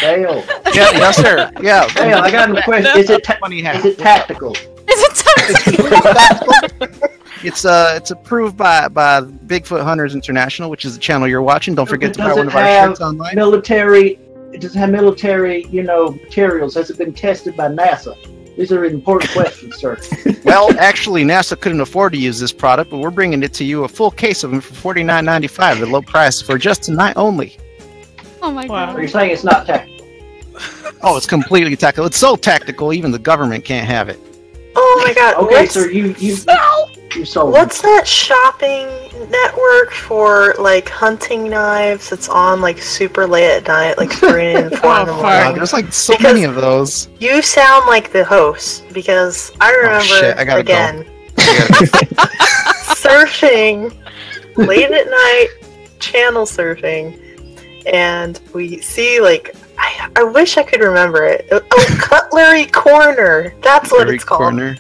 Speaker 4: Yeah,
Speaker 3: yes, sir. Yeah.
Speaker 4: Dale, I got a question. Is it tactical?
Speaker 1: Is it tactical?
Speaker 3: It's approved by Bigfoot Hunters International, which is the channel you're watching. Don't forget to buy one of our shirts online.
Speaker 4: It doesn't have military, materials. Has it been tested by NASA? These are important questions, sir.
Speaker 3: Well, actually, NASA couldn't afford to use this product, but we're bringing it to you, a full case of them for $49.95, the low price for just tonight only.
Speaker 1: Oh my god.
Speaker 4: So you're saying it's not tactical?
Speaker 3: Oh, it's completely tactical. It's so tactical, even the government can't have it.
Speaker 2: Oh my god.
Speaker 4: Okay, so you sold.
Speaker 2: What's that shopping network for hunting knives? It's on super late at night, 3 and 4 in the morning.
Speaker 3: There's so many of those.
Speaker 2: You sound like the host because I remember surfing late at night, channel surfing, and we see I wish I could remember it. Oh, Cutlery Corner. That's what it's called. Corner.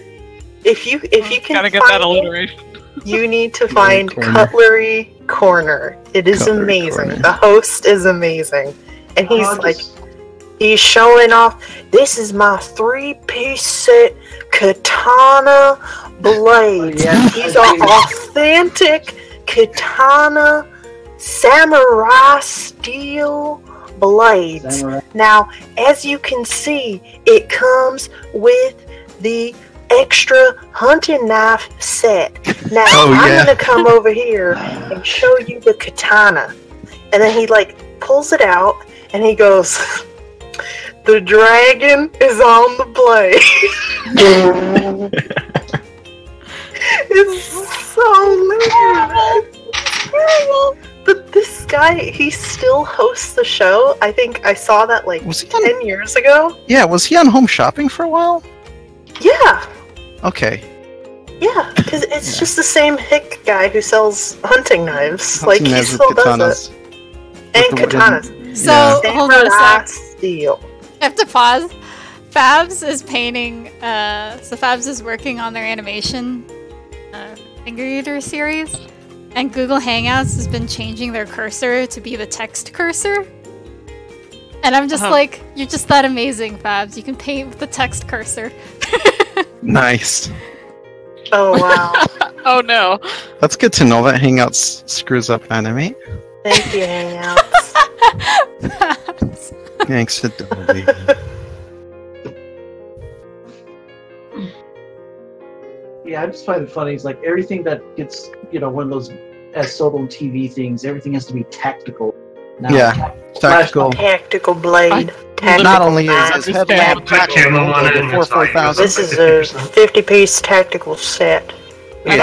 Speaker 2: If you can
Speaker 7: gotta get that alliteration.
Speaker 2: You need to find Cutlery Corner. It is amazing. The host is amazing, and he's he's showing off. This is my 3-piece set katana blades. These are authentic katana samurai steel blades. Now, as you can see, it comes with the extra hunting knife set. Now I'm gonna come over here and show you the katana. And then he like pulls it out and he goes, the dragon is on the blade. It's so terrible. But this guy, he still hosts the show. I think I saw that like 10 years ago.
Speaker 3: Yeah, was he on Home Shopping for a while?
Speaker 2: Yeah.
Speaker 3: Okay.
Speaker 2: Yeah, because it's just the same hick guy who sells hunting knives. Like, he still does it. And katanas.
Speaker 1: So, hold on a sec.
Speaker 2: Steel.
Speaker 1: I have to pause. Fabs is painting, so Fabs is working on their animation Finger Eater series. And Google Hangouts has been changing their cursor to be the text cursor. And I'm just like, you're just that amazing, Fabs. You can paint with the text cursor.
Speaker 3: Nice.
Speaker 2: Oh, wow.
Speaker 7: Oh, no.
Speaker 3: That's good to know that Hangouts screws up anime.
Speaker 2: Thank you, Hangouts.
Speaker 3: Thanks, Adobe.
Speaker 4: Yeah, I just find it funny. It's like everything that gets, one of those as Sodom TV things, everything has to be tactical. Now,
Speaker 3: tactical.
Speaker 2: Tactical blade.
Speaker 3: Not only is his headlamp
Speaker 5: tactical,
Speaker 3: 4,000.
Speaker 2: This is a 50-piece tactical set.
Speaker 7: What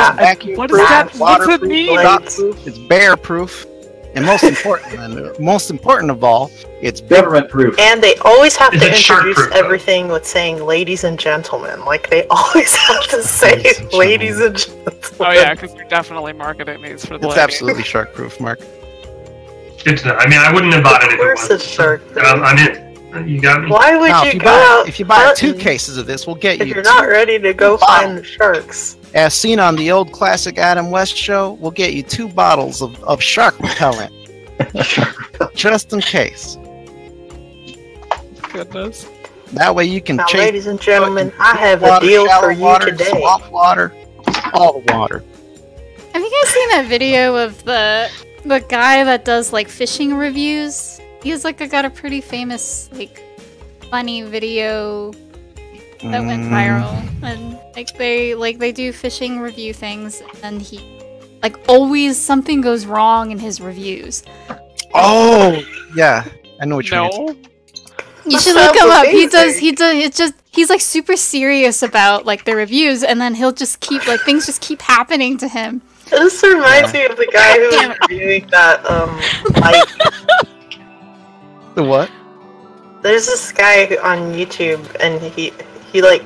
Speaker 7: does that mean?
Speaker 3: It's bear proof, and most important of all, it's
Speaker 4: government proof.
Speaker 2: And they always have to introduce everything with saying "ladies and gentlemen." Like they always have to say "ladies and gentlemen."
Speaker 7: Oh yeah, because they're definitely marketing these for the ladies.
Speaker 3: It's absolutely shark proof, Mark.
Speaker 5: Good to know. I mean, I wouldn't have bought it if it wasn't.
Speaker 2: Of course it's shark proof.
Speaker 5: I'm in. You got me.
Speaker 2: Why would you go out?
Speaker 3: If you buy 2 cases of this, we'll get you.
Speaker 2: If you're not ready to go find the sharks.
Speaker 3: As seen on the old classic Adam West show, we'll get you 2 bottles of shark repellent. Just in case.
Speaker 7: Goodness.
Speaker 3: That way you can
Speaker 2: now,
Speaker 3: chase.
Speaker 2: Ladies and gentlemen, I have a deal for you today.
Speaker 3: Swamp water, all the water.
Speaker 1: Have you guys seen that video of the guy that does like fishing reviews? He's like got a pretty famous funny video that went viral, and they do fishing review things, and he always something goes wrong in his reviews.
Speaker 3: Oh yeah, I know what you mean.
Speaker 1: You should look him up. He's like super serious about the reviews, and then he'll just keep things just keep happening to him.
Speaker 2: This reminds me of the guy who was reviewing that bike.
Speaker 3: The what?
Speaker 2: There's this guy on YouTube, and he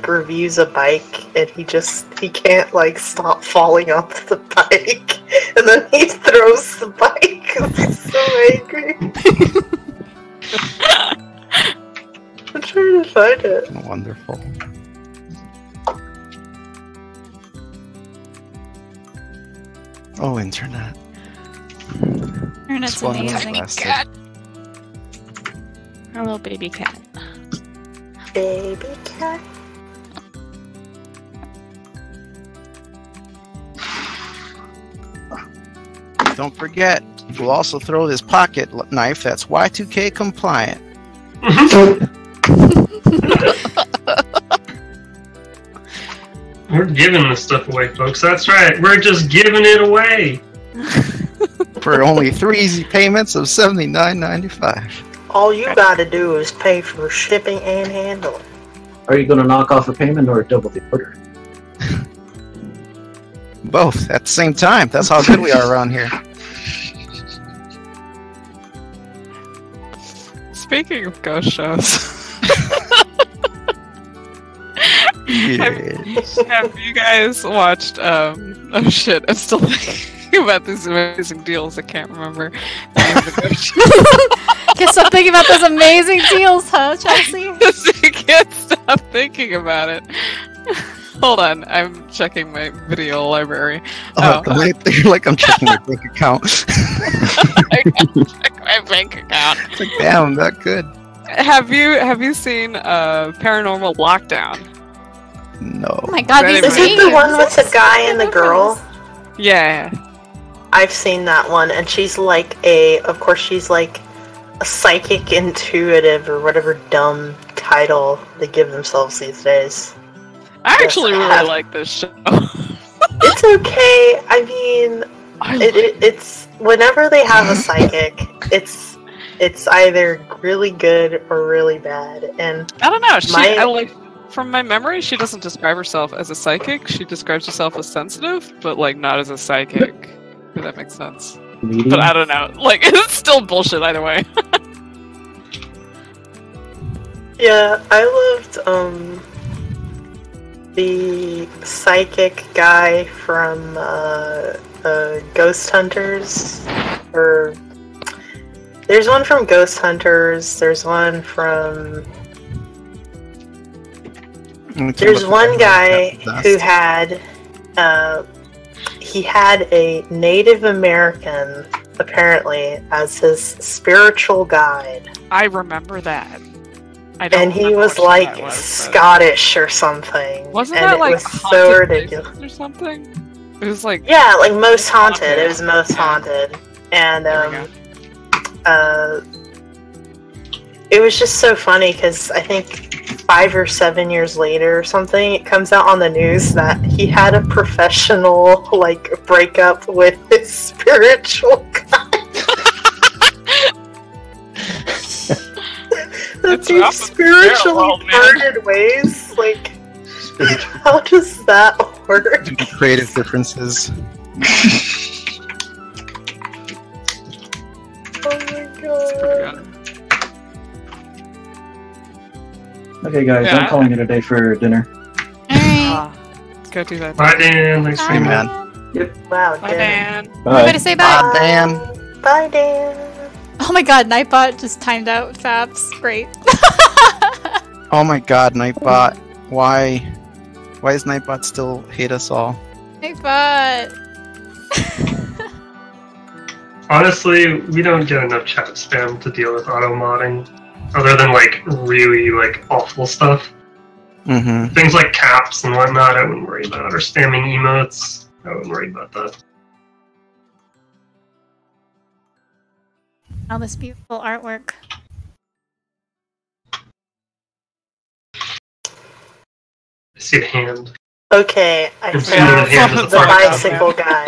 Speaker 2: reviews a bike, and he can't stop falling off the bike, and then he throws the bike because he's so angry. I'm trying to find it.
Speaker 3: Wonderful. Oh, internet.
Speaker 1: Internet's amazing.
Speaker 7: Cat. Our little baby cat.
Speaker 2: Baby cat.
Speaker 3: Don't forget, we'll also throw this pocket knife that's Y2K compliant.
Speaker 5: We're giving this stuff away, folks. That's right. We're just giving it away.
Speaker 3: For only 3 easy payments of $79.95.
Speaker 2: All you gotta do is pay for shipping and handling.
Speaker 4: Are you going to knock off a payment or double the order?
Speaker 3: Both at the same time. That's how good we are around here.
Speaker 7: Speaking of ghost shows, have you guys watched? Oh shit! I'm still thinking about these amazing deals. I can't remember the name of the ghost show.
Speaker 1: Can't stop thinking about those amazing deals, huh, Chelsea?
Speaker 7: I can't stop thinking about it. Hold on, I'm checking my video library.
Speaker 3: You're like, I'm checking my bank account.
Speaker 7: I gotta check my bank account.
Speaker 3: It's like, damn, I'm that good.
Speaker 7: Have you seen Paranormal Lockdown?
Speaker 3: No.
Speaker 1: Oh my god, these
Speaker 2: Is it the one with the guy and the girl?
Speaker 7: Yeah.
Speaker 2: I've seen that one, and she's like a psychic intuitive or whatever dumb title they give themselves these days.
Speaker 7: I actually really like this show.
Speaker 2: It's okay. I mean, it's whenever they have a psychic, it's either really good or really bad. And
Speaker 7: I don't know. From my memory, she doesn't describe herself as a psychic. She describes herself as sensitive, but like not as a psychic. If that makes sense.
Speaker 6: Medium?
Speaker 7: But I don't know. Like it's still bullshit either way.
Speaker 2: yeah, I loved the psychic guy from Ghost Hunters. Or there's one from Ghost Hunters. There's one from. There's one guy who had. He had a Native American, apparently, as his spiritual guide.
Speaker 7: I remember that.
Speaker 2: And he was like Scottish or something.
Speaker 7: Wasn't
Speaker 2: and
Speaker 7: that like
Speaker 2: was so ridiculous
Speaker 7: or something? It was like
Speaker 2: like Most Haunted. It was Most Haunted, and it was just so funny because I think 5 or 7 years later or something, it comes out on the news that he had a professional like breakup with his spiritual guide. These spiritually parted ways, like, how does that work?
Speaker 3: Due to creative differences.
Speaker 2: Oh my god.
Speaker 4: Okay, guys, I'm calling it a day for dinner.
Speaker 1: Alright.
Speaker 7: Go do that.
Speaker 5: Bye, Dan. Thanks for
Speaker 3: Hey, man.
Speaker 2: Wow,
Speaker 7: Bye, Dan.
Speaker 1: I'm gonna say bye.
Speaker 3: Bye, Dan.
Speaker 2: Bye, Dan.
Speaker 1: Oh my god, Nightbot just timed out Fabs. Great.
Speaker 3: Oh my god, Nightbot. Why does Nightbot still hate us all?
Speaker 1: Nightbot.
Speaker 5: Honestly, we don't get enough chat spam to deal with auto modding, other than like really like awful stuff.
Speaker 3: Mm-hmm.
Speaker 5: Things like caps and whatnot, I wouldn't worry about, or spamming emotes. I wouldn't worry about that.
Speaker 1: All this beautiful artwork.
Speaker 5: I see a hand.
Speaker 2: Okay, I
Speaker 5: I'm seeing
Speaker 2: found
Speaker 5: the hand as a
Speaker 2: the
Speaker 5: part of
Speaker 2: bicycle guy.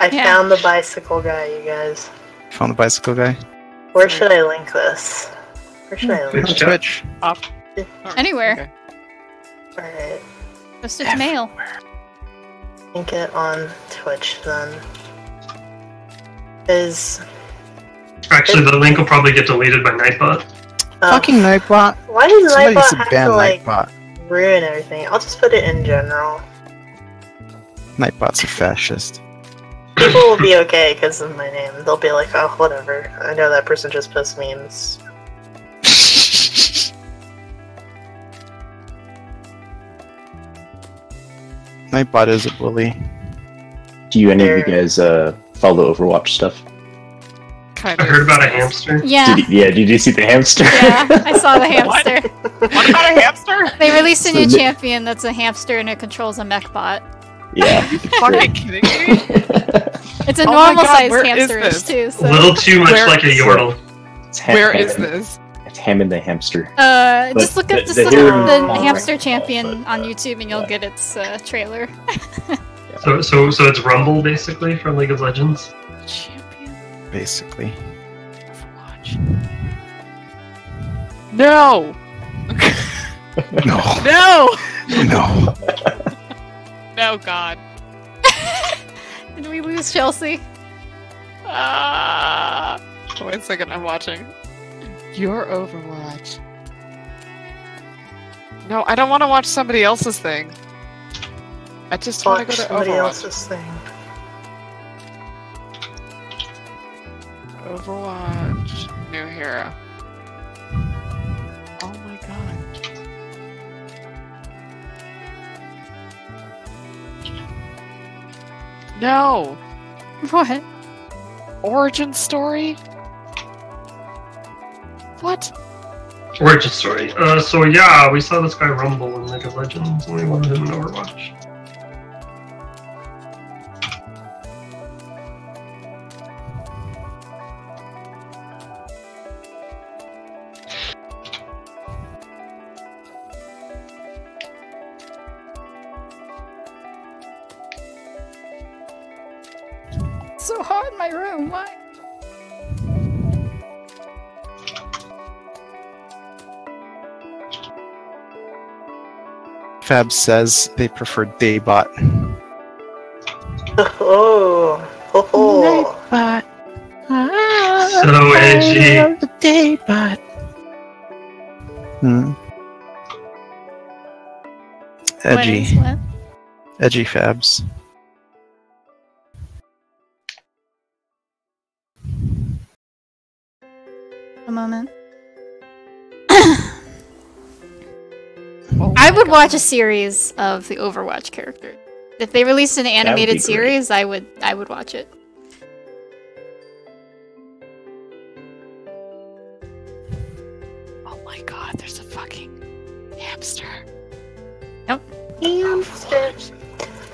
Speaker 2: I found the bicycle guy, you guys.
Speaker 3: Found the bicycle guy?
Speaker 2: Where should I link this? Where should I link
Speaker 5: Twitch
Speaker 2: it?
Speaker 3: Twitch.
Speaker 7: Up.
Speaker 1: Anywhere.
Speaker 7: Okay.
Speaker 2: Alright,
Speaker 1: Just its mail.
Speaker 2: link it on Twitch then.
Speaker 5: Actually, the link will probably get deleted by Nightbot.
Speaker 3: Fucking Nightbot.
Speaker 2: Why does
Speaker 3: Somebody needs
Speaker 2: Nightbot
Speaker 3: to
Speaker 2: have
Speaker 3: ban
Speaker 2: to like
Speaker 3: Nightbot.
Speaker 2: ruin everything? I'll just put it in general.
Speaker 3: Nightbot's a fascist.
Speaker 2: People will be okay because of my name. They'll be like, oh, whatever. I know that person just posts memes.
Speaker 3: Nightbot is a bully.
Speaker 6: Do you any of you guys follow Overwatch stuff?
Speaker 7: Kind
Speaker 5: I
Speaker 7: of.
Speaker 5: heard about a hamster.
Speaker 1: Yeah.
Speaker 6: Did you see the hamster?
Speaker 1: Yeah, I saw the hamster.
Speaker 7: What about a hamster?
Speaker 1: They released a
Speaker 6: So
Speaker 1: new
Speaker 6: the-
Speaker 1: champion that's a hamster and it controls a mech bot.
Speaker 6: Yeah.
Speaker 7: Fucking kidding me?
Speaker 1: It's a
Speaker 7: Oh my
Speaker 1: normal
Speaker 7: God,
Speaker 1: sized
Speaker 7: where is
Speaker 1: hamsterish
Speaker 7: this?
Speaker 1: too.
Speaker 5: A
Speaker 1: So.
Speaker 5: little too much
Speaker 7: Where-
Speaker 5: like a yordle.
Speaker 7: Where is this?
Speaker 6: It's Hammond the hamster.
Speaker 1: Just look up
Speaker 6: the hero
Speaker 1: the
Speaker 6: is
Speaker 1: hamster
Speaker 6: right.
Speaker 1: champion on YouTube and you'll get its trailer.
Speaker 5: So it's Rumble basically from League of Legends.
Speaker 7: Champion
Speaker 3: Basically.
Speaker 7: Overwatch. No!
Speaker 3: No.
Speaker 7: No!
Speaker 3: No.
Speaker 7: No, God.
Speaker 1: Did we lose Chelsea?
Speaker 7: Wait a second, I'm watching. Your Overwatch. No, I don't want to watch somebody else's thing. I just want to
Speaker 2: Watch
Speaker 7: go to
Speaker 2: somebody
Speaker 7: Overwatch.
Speaker 2: else's thing.
Speaker 7: Overwatch. New hero. Oh my god. No!
Speaker 1: What?
Speaker 7: Origin story? What?
Speaker 5: Origin story. So yeah, we saw this guy Rumble in League of Legends, and we wanted him in Overwatch.
Speaker 1: so hot in my room. Why?
Speaker 3: Fab says they prefer Daybot.
Speaker 2: Oh.
Speaker 3: Nightbot.
Speaker 5: So edgy.
Speaker 3: The Daybot. Edgy.
Speaker 1: What?
Speaker 3: Edgy Fabs.
Speaker 1: A moment. I would watch a series of the Overwatch character. If they released an animated series, I would watch it.
Speaker 7: Oh my god, there's a fucking hamster.
Speaker 1: Nope.
Speaker 2: Hamsters.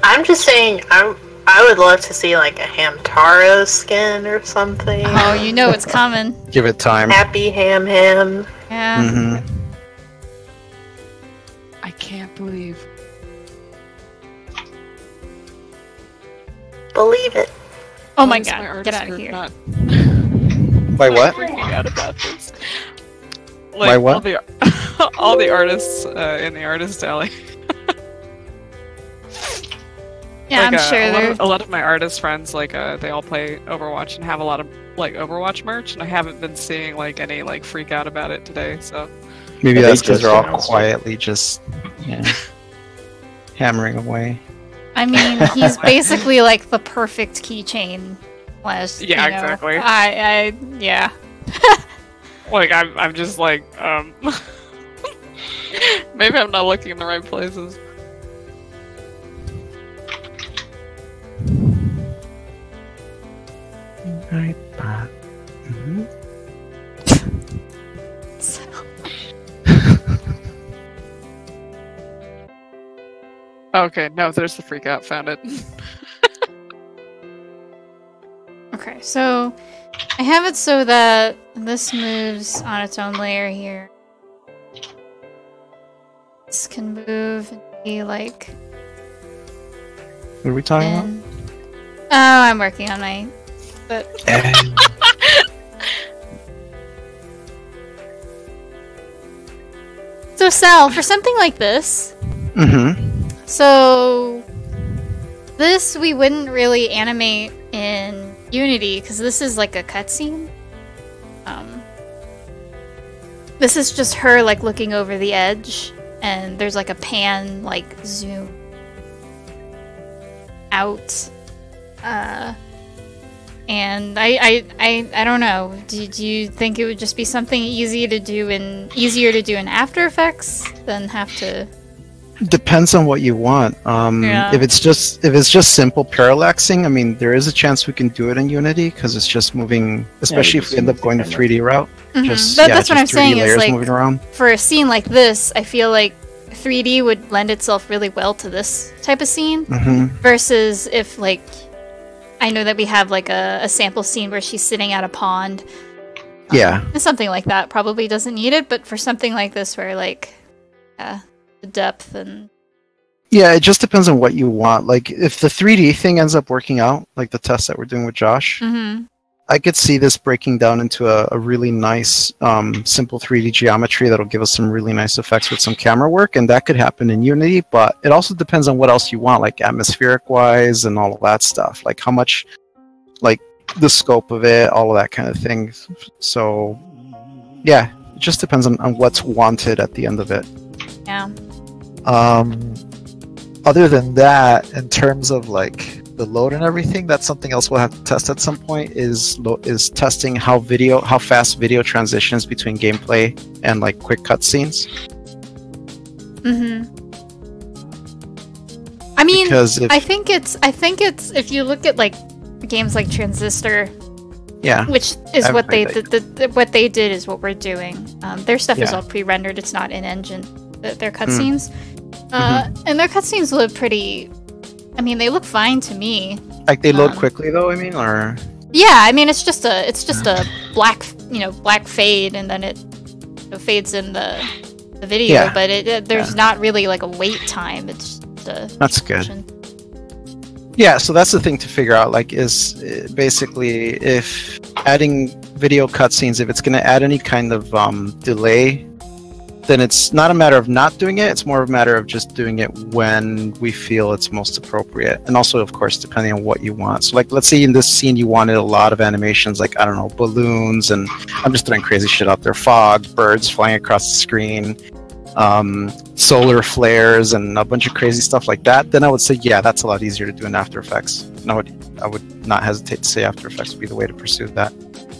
Speaker 2: I'm just saying, I would love to see like a Hamtaro skin or something.
Speaker 1: Oh, you know it's coming.
Speaker 3: Give it time.
Speaker 2: Happy Ham.
Speaker 1: Yeah.
Speaker 3: Mm-hmm.
Speaker 7: I can't believe.
Speaker 2: Believe it.
Speaker 1: Oh my
Speaker 7: Why is
Speaker 1: god, get
Speaker 7: artist
Speaker 1: out of
Speaker 7: group
Speaker 1: here.
Speaker 7: not
Speaker 3: By what?
Speaker 7: freaking out about this? Like,
Speaker 3: Why what?
Speaker 7: All the artists in the artist alley.
Speaker 1: Yeah,
Speaker 7: Like,
Speaker 1: I'm sure
Speaker 7: a lot of my artist friends, like, they all play Overwatch and have a lot of like Overwatch merch, and I haven't been seeing like any like freak out about it today. So
Speaker 3: Maybe
Speaker 6: Yeah,
Speaker 3: that's
Speaker 6: they
Speaker 3: because
Speaker 6: just
Speaker 3: they're all
Speaker 6: announced it.
Speaker 3: quietly just hammering away.
Speaker 1: I mean, he's basically like the perfect keychain.
Speaker 7: Yeah, exactly.
Speaker 1: Yeah.
Speaker 7: like I'm just like maybe I'm not looking in the right places.
Speaker 3: Nightbot. Mm-hmm.
Speaker 7: Okay, no, there's the freak out. Found it.
Speaker 1: Okay, so I have it so that this moves on its own layer here. This can move and be like.
Speaker 3: What are we talking about?
Speaker 1: Oh, I'm working on my. But so Sal, for something like this, so this we wouldn't really animate in Unity because this is like a cutscene. This is just her like looking over the edge, and there's like a pan like zoom out. And I don't know. Do you think it would just be something easier to do in After Effects than have to?
Speaker 3: Depends on what you want.
Speaker 1: Yeah.
Speaker 3: If it's just simple parallaxing, I mean, there is a chance we can do it in Unity because it's just moving. Especially if we end up going the 3D route.
Speaker 1: That's what I'm
Speaker 3: 3D
Speaker 1: saying. Is
Speaker 3: layers
Speaker 1: like
Speaker 3: moving around.
Speaker 1: for a scene like this, I feel like 3D would lend itself really well to this type of scene. Versus if like. I know that we have like a sample scene where she's sitting at a pond.
Speaker 3: Yeah.
Speaker 1: And something like that probably doesn't need it, but for something like this where like the depth and
Speaker 3: Yeah, it just depends on what you want. Like if the 3D thing ends up working out, like the test that we're doing with Josh, I could see this breaking down into a really nice simple 3D geometry that'll give us some really nice effects with some camera work, and that could happen in Unity, but it also depends on what else you want, like atmospheric wise and all of that stuff, like how much, like the scope of it, all of that kind of thing. So yeah, it just depends on what's wanted at the end of it.
Speaker 1: yeah.
Speaker 8: Other than that, in terms of like the load and everything, that's something else we'll have to test at some point. Is testing how fast video transitions between gameplay and like quick cutscenes.
Speaker 1: I mean,
Speaker 3: Because
Speaker 1: I think it's if you look at like games like Transistor,
Speaker 3: yeah,
Speaker 1: which is
Speaker 3: I've
Speaker 1: what they
Speaker 3: played
Speaker 1: what they did is what we're doing. Their stuff is
Speaker 3: Yeah.
Speaker 1: all pre-rendered; it's not in engine. Their cutscenes, and their cutscenes look pretty. I mean, they look fine to me.
Speaker 3: like they load quickly though. I mean, or
Speaker 1: Yeah, I mean, it's just a black fade, and then it fades in the video.
Speaker 3: Yeah.
Speaker 1: But there's not really like a wait time. It's just a
Speaker 3: That's good.
Speaker 1: transition.
Speaker 3: Yeah, so that's the thing to figure out, like, is basically if adding video cutscenes, if it's going to add any kind of delay, then it's not a matter of not doing it, it's more of a matter of just doing it when we feel it's most appropriate. And also, of course, depending on what you want. So, like, let's say in this scene you wanted a lot of animations, like, I don't know, balloons, and I'm just throwing crazy shit out there, fog, birds flying across the screen, solar flares, and a bunch of crazy stuff like that, then I would say, yeah, that's a lot easier to do in After Effects. And I would not hesitate to say After Effects would be the way to pursue that.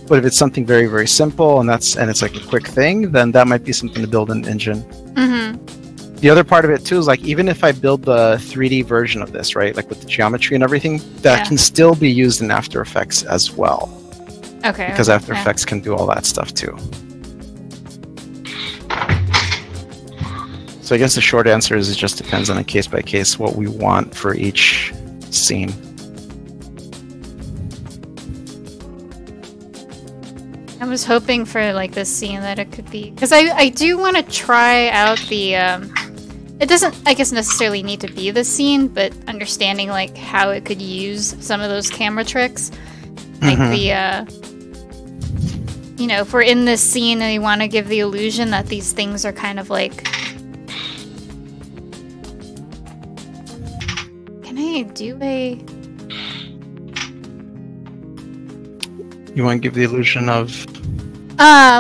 Speaker 3: But if it's something very, very simple and it's like a quick thing, then that might be something to build an engine. Mm-hmm. The other part of it too is, like, even if I build the 3D version of this, right, like with the geometry and everything, that can still be used in After Effects as well.
Speaker 1: Okay.
Speaker 3: Because After Effects can do all that stuff too. So I guess the short answer is it just depends on a case by case what we want for each scene.
Speaker 1: I was hoping for, like, this scene that it could be, because I do want to try out the it doesn't, I guess, necessarily need to be the scene, but understanding, like, how it could use some of those camera tricks, like the you know, if we're in this scene and we want to give the illusion that these things are kind of like, can I do a,
Speaker 3: you want to give the illusion of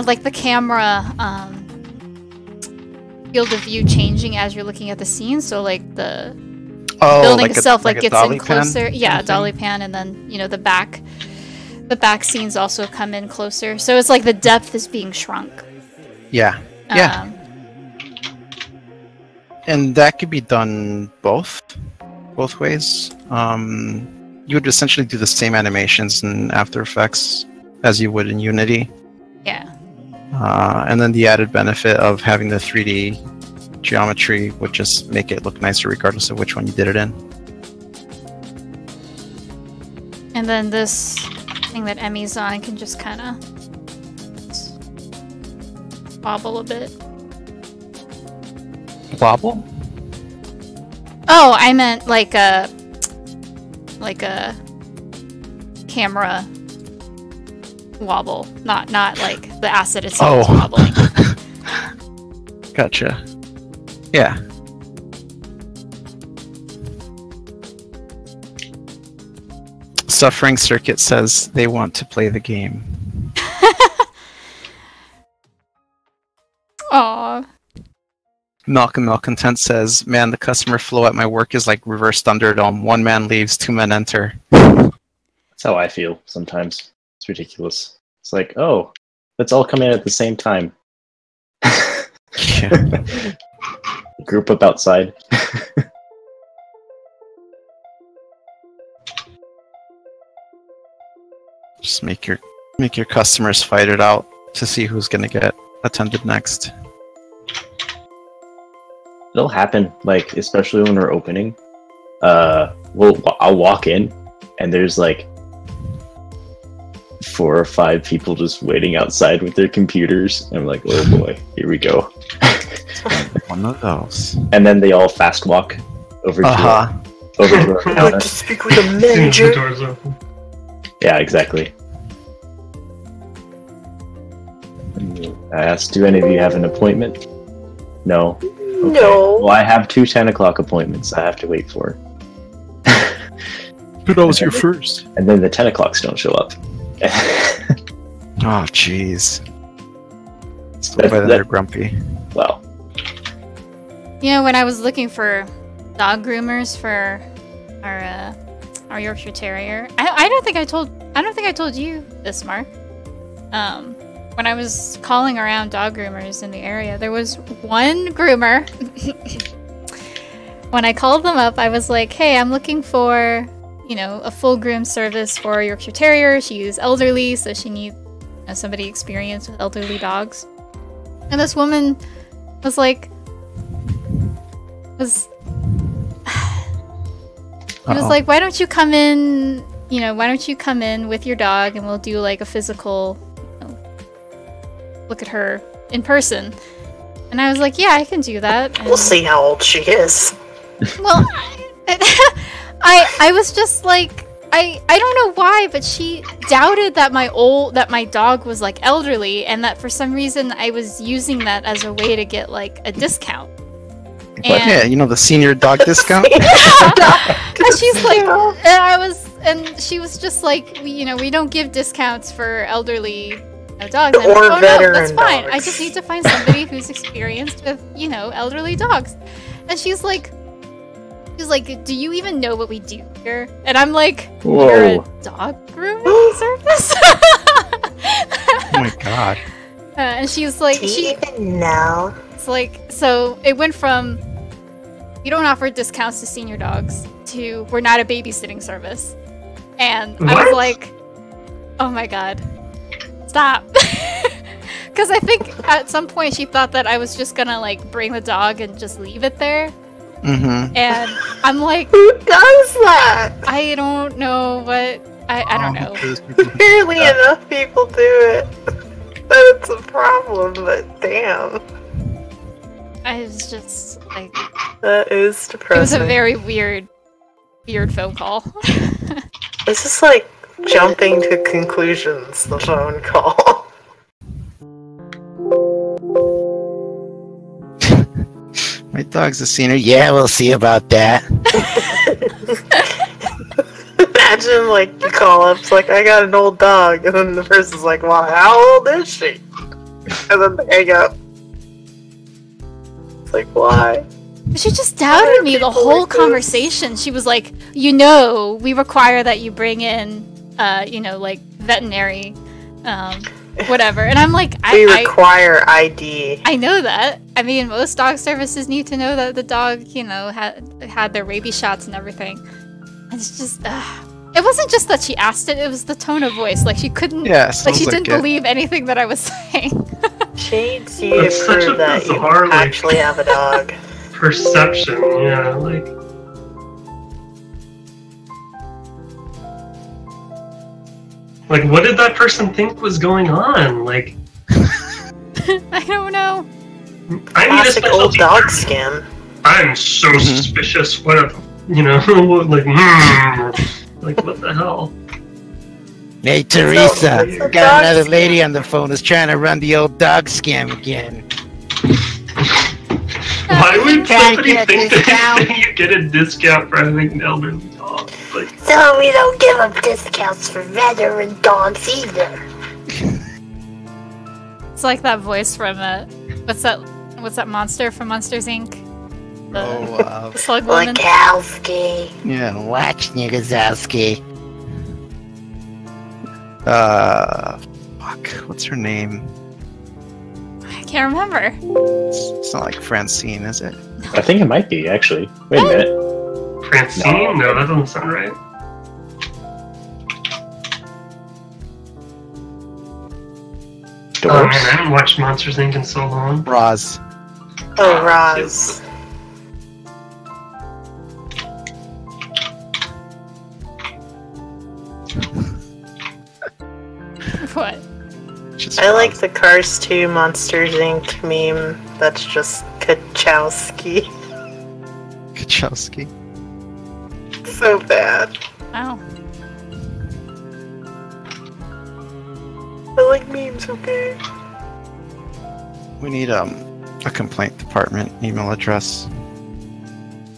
Speaker 1: like the camera field of view changing as you're looking at the scene, so like the building
Speaker 3: like
Speaker 1: itself like gets in closer. Yeah, dolly
Speaker 3: thing?
Speaker 1: pan, and then, you know, the back scenes also come in closer. So it's like the depth is being shrunk.
Speaker 3: Yeah. Yeah. And that could be done both ways. You would essentially do the same animations in After Effects as you would in Unity.
Speaker 1: Yeah.
Speaker 3: And then the added benefit of having the 3D geometry would just make it look nicer regardless of which one you did it in.
Speaker 1: And then this thing that Emmy's on can just kind of wobble a bit.
Speaker 3: Wobble?
Speaker 1: Oh, I meant like a camera wobble, not like the asset itself is wobbling.
Speaker 3: Gotcha. Yeah. Suffering Circuit says they want to play the game.
Speaker 1: Aww.
Speaker 3: Malcolm Malcontent says, man, the customer flow at my work is like reverse Thunderdome. 1 man leaves, 2 men enter.
Speaker 6: That's how I feel sometimes. It's ridiculous. It's like, oh, let's all come in at the same time. Group up outside.
Speaker 3: Just make your customers fight it out to see who's gonna get attended next.
Speaker 6: It'll happen, like, especially when we're opening. I'll walk in, and there's like 4 or 5 people just waiting outside with their computers. And I'm like, oh boy, here we go.
Speaker 3: One of those.
Speaker 6: And then they all fast walk over to our
Speaker 2: I'd like to speak with the manager.
Speaker 5: Doors open.
Speaker 6: Yeah, exactly. I asked, do any of you have an appointment? No. Okay.
Speaker 2: No.
Speaker 6: Well, I have 2 10 o'clock appointments I have to wait for.
Speaker 3: But I was here first.
Speaker 6: And then the 10 o'clocks don't show up.
Speaker 3: Oh, jeez. They're grumpy.
Speaker 6: Well.
Speaker 1: You know, when I was looking for dog groomers for our Yorkshire Terrier, I don't think I told you this, Mark. When I was calling around dog groomers in the area, there was one groomer. When I called them up, I was like, hey, I'm looking for, you know, a full groom service for Yorkshire Terrier. She's elderly, so she needs somebody experienced with elderly dogs. And this woman was like, like, why don't you come in, with your dog and we'll do like a physical, look at her in person. And I was like, yeah, I can do that. And
Speaker 2: we'll see how old she is.
Speaker 1: well, I was just like, I don't know why, but she doubted that my dog was like elderly, and that for some reason I was using that as a way to get like a discount.
Speaker 3: Yeah, you know, the senior dog discount.
Speaker 1: And she's like, and she was just like, we don't give discounts for elderly dogs. And
Speaker 2: Or
Speaker 1: I'm like,
Speaker 2: veteran
Speaker 1: no, that's fine.
Speaker 2: dogs.
Speaker 1: I just need to find somebody who's experienced with, elderly dogs. And she's like, do you even know what we do here? And I'm like, you're a dog grooming service?
Speaker 3: Oh my god.
Speaker 1: And she's like,
Speaker 2: Do you even know?
Speaker 1: It's like, so it went from, we don't offer discounts to senior dogs, to we're not a babysitting service. And I was
Speaker 5: What?
Speaker 1: like, oh my god, stop. Because I think at some point she thought that I was just gonna like bring the dog and just leave it there.
Speaker 3: Mm-hmm.
Speaker 1: And I'm like,
Speaker 2: Who does that?
Speaker 1: I don't know what, I don't know.
Speaker 2: Apparently enough people do it. That's a problem, but damn.
Speaker 1: I was just like,
Speaker 2: That is
Speaker 1: it
Speaker 2: depressing.
Speaker 1: was a very weird phone call.
Speaker 2: It's just like jumping to conclusions, the phone call.
Speaker 3: My dog's a senior. Yeah, we'll see about that.
Speaker 2: Imagine, like, you call up, it's like, I got an old dog, and then the person's like, well, how old is she? And then they hang up. It's like, why?
Speaker 1: She just doubted me the
Speaker 2: people
Speaker 1: whole
Speaker 2: like this?
Speaker 1: conversation. She was like, we require that you bring in, like veterinary, whatever. And I'm like,
Speaker 2: We require ID.
Speaker 1: I know that. I mean, most dog services need to know that the dog, had their rabies shots and everything. And it's just, it wasn't just that she asked it; it was the tone of voice. Like she couldn't,
Speaker 3: Yeah,
Speaker 1: like she
Speaker 3: sounds
Speaker 1: didn't
Speaker 3: like it.
Speaker 1: believe anything that I was saying.
Speaker 2: She needs you to
Speaker 5: That's such a
Speaker 2: prove that you
Speaker 5: bizarre, like-
Speaker 2: actually have a dog.
Speaker 5: Perception, yeah, like. Like, what did that person think was going on? Like,
Speaker 1: I don't know.
Speaker 5: I need a
Speaker 2: Classic old
Speaker 5: specialty.
Speaker 2: dog scam.
Speaker 5: I'm so
Speaker 3: Mhm.
Speaker 5: suspicious. What a, like, like what the hell?
Speaker 3: Hey,
Speaker 2: It's a
Speaker 3: Teresa, got
Speaker 2: dog
Speaker 3: another
Speaker 2: scam.
Speaker 3: lady on the phone who's trying to run the old dog scam again.
Speaker 5: Why would
Speaker 3: Trying to
Speaker 5: somebody
Speaker 3: get a
Speaker 5: think
Speaker 3: discount?
Speaker 5: that you get a discount for having an elderly dog? Like,
Speaker 2: So we don't give them discounts for veteran dogs either.
Speaker 1: It's like that voice from what's that monster from Monsters Inc? The slug woman.
Speaker 2: Wachowski.
Speaker 3: Yeah, watch Nigazowski. Fuck, what's her name?
Speaker 1: I can't remember.
Speaker 3: It's not like Francine, is it?
Speaker 6: I think it might be, actually. Wait a minute.
Speaker 5: Francine? No, that doesn't sound right. Oh man, I haven't watched Monsters Inc. in so long.
Speaker 3: Roz.
Speaker 2: Oh, Roz.
Speaker 1: What?
Speaker 3: Just
Speaker 2: I like
Speaker 3: Roz.
Speaker 2: the Cars 2 Monsters Inc. meme that's just Kachowski.
Speaker 3: Kachowski.
Speaker 2: So bad.
Speaker 1: Wow.
Speaker 2: I like memes, okay?
Speaker 3: We need a complaint department email address.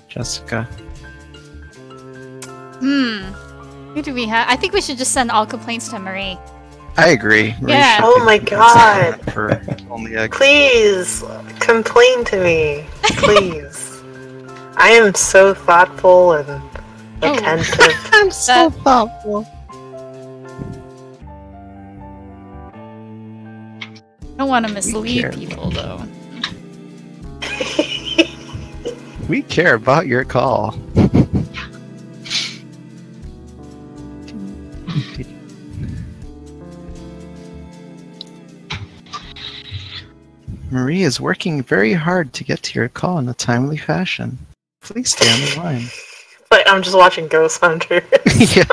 Speaker 3: Jessica.
Speaker 1: Who do we have? I think we should just send all complaints to Marie.
Speaker 3: I agree. Marie
Speaker 1: Yeah.
Speaker 3: should
Speaker 2: Oh
Speaker 3: be
Speaker 2: my
Speaker 3: the
Speaker 2: god.
Speaker 3: consultant For only a
Speaker 2: Please, complain to me. Please. I am so thoughtful and attentive.
Speaker 3: I'm so
Speaker 1: That-
Speaker 3: thoughtful.
Speaker 1: I don't want to mislead
Speaker 3: care.
Speaker 1: people, though.
Speaker 3: We care about your call. Marie is working very hard to get to your call in a timely fashion. Please stay on the line.
Speaker 2: Like, I'm just watching Ghost Hunter.
Speaker 3: Yeah.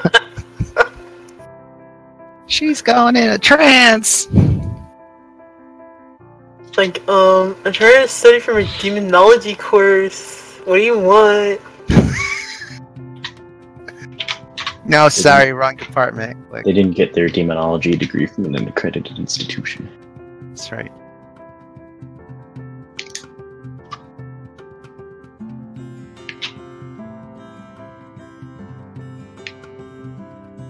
Speaker 3: She's going in a trance.
Speaker 2: Like, I'm trying to study for my demonology course. What do you want?
Speaker 3: No, sorry, wrong department.
Speaker 6: They didn't get their demonology degree from an accredited institution.
Speaker 3: That's right.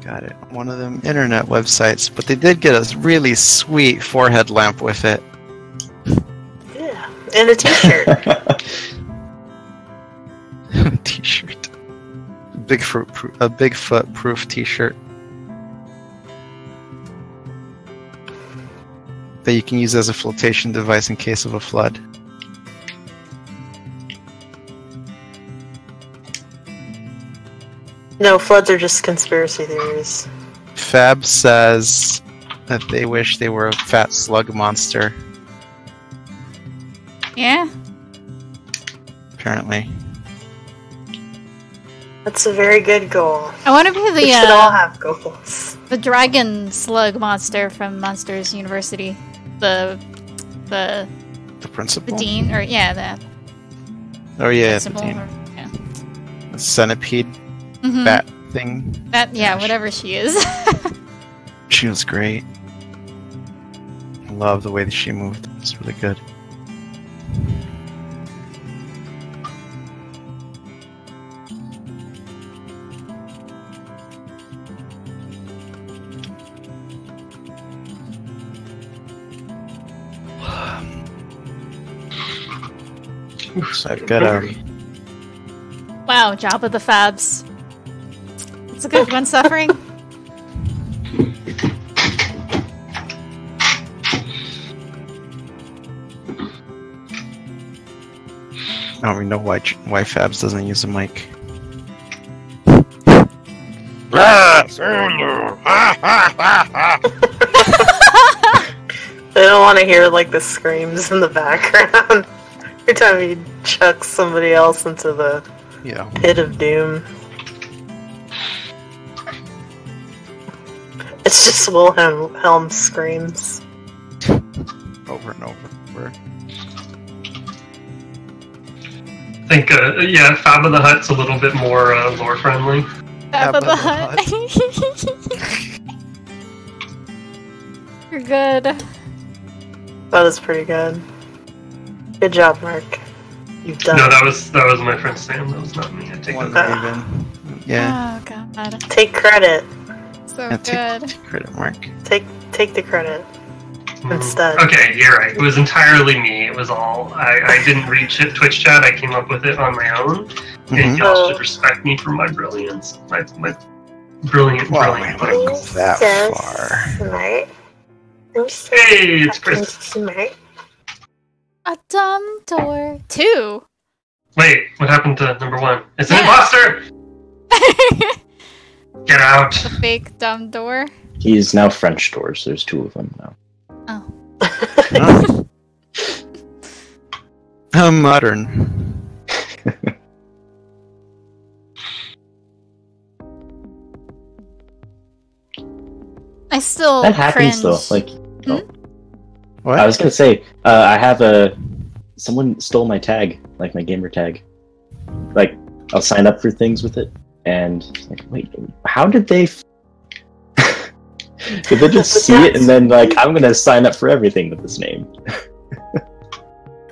Speaker 3: Got it. One of them internet websites, but they did get a really sweet forehead lamp with it.
Speaker 2: Yeah, and a t-shirt.
Speaker 3: T-shirt. A Bigfoot proof t-shirt. That you can use as a flotation device in case of a flood.
Speaker 2: No, floods are just conspiracy theories.
Speaker 3: Fab says that they wish they were a fat slug monster.
Speaker 1: Yeah?
Speaker 3: Apparently.
Speaker 2: That's a very good goal.
Speaker 1: I want to be
Speaker 2: We should all have goals.
Speaker 1: the dragon slug monster from Monsters University. The
Speaker 3: principal?
Speaker 1: dean, or yeah, the
Speaker 3: Oh yeah, the
Speaker 1: principal,
Speaker 3: dean.
Speaker 1: or, yeah.
Speaker 3: The centipede
Speaker 1: Mhm.
Speaker 3: bat thing.
Speaker 1: That, yeah, whatever she is.
Speaker 3: She was great. I love the way that she moved. It's really good. So I've got
Speaker 1: Wow, Jabba the Fabs. It's a good one suffering.
Speaker 3: I don't even know why Fabs doesn't use a mic.
Speaker 2: They don't want to hear like the screams in the background every time he chucks somebody else into the pit of doom. It's just Wilhelm screams.
Speaker 3: Over and over.
Speaker 5: I think, yeah, Fab of the Hutt's a little bit more lore friendly.
Speaker 1: Jabba the Hutt. You're good.
Speaker 2: That was pretty good. Good job, Mark. You've done
Speaker 5: No,
Speaker 2: it.
Speaker 5: that was my friend Sam. That was not me. I take
Speaker 3: One
Speaker 5: that.
Speaker 3: Raven. Yeah.
Speaker 1: Oh god.
Speaker 2: Take credit.
Speaker 1: So
Speaker 3: Yeah,
Speaker 1: good.
Speaker 3: take credit, Mark.
Speaker 2: Take the credit instead.
Speaker 5: Okay, you're right. It was entirely me. It was all I didn't read Twitch chat. I came up with it on my own. And y'all should respect me for my brilliance. My brilliant,
Speaker 3: Wow,
Speaker 5: brilliant.
Speaker 3: I wouldn't go that
Speaker 2: So
Speaker 3: far.
Speaker 2: smart. I'm so
Speaker 5: Hey, it's
Speaker 2: fucking
Speaker 5: Chris.
Speaker 2: smart.
Speaker 1: A dumb door. 2.
Speaker 5: Wait, what happened to number 1? It's an
Speaker 1: Yeah.
Speaker 5: imposter! Get out!
Speaker 1: The fake dumb door.
Speaker 6: He's now French doors. There's 2 of them now.
Speaker 1: Oh.
Speaker 3: How modern.
Speaker 1: I still
Speaker 6: That happens
Speaker 1: cringe.
Speaker 6: though. Like,
Speaker 3: What?
Speaker 6: I was gonna say, I have someone stole my tag, like my gamer tag. Like, I'll sign up for things with it, and like, wait, how did they? Did they just see it and then like, I'm gonna sign up for everything with this name?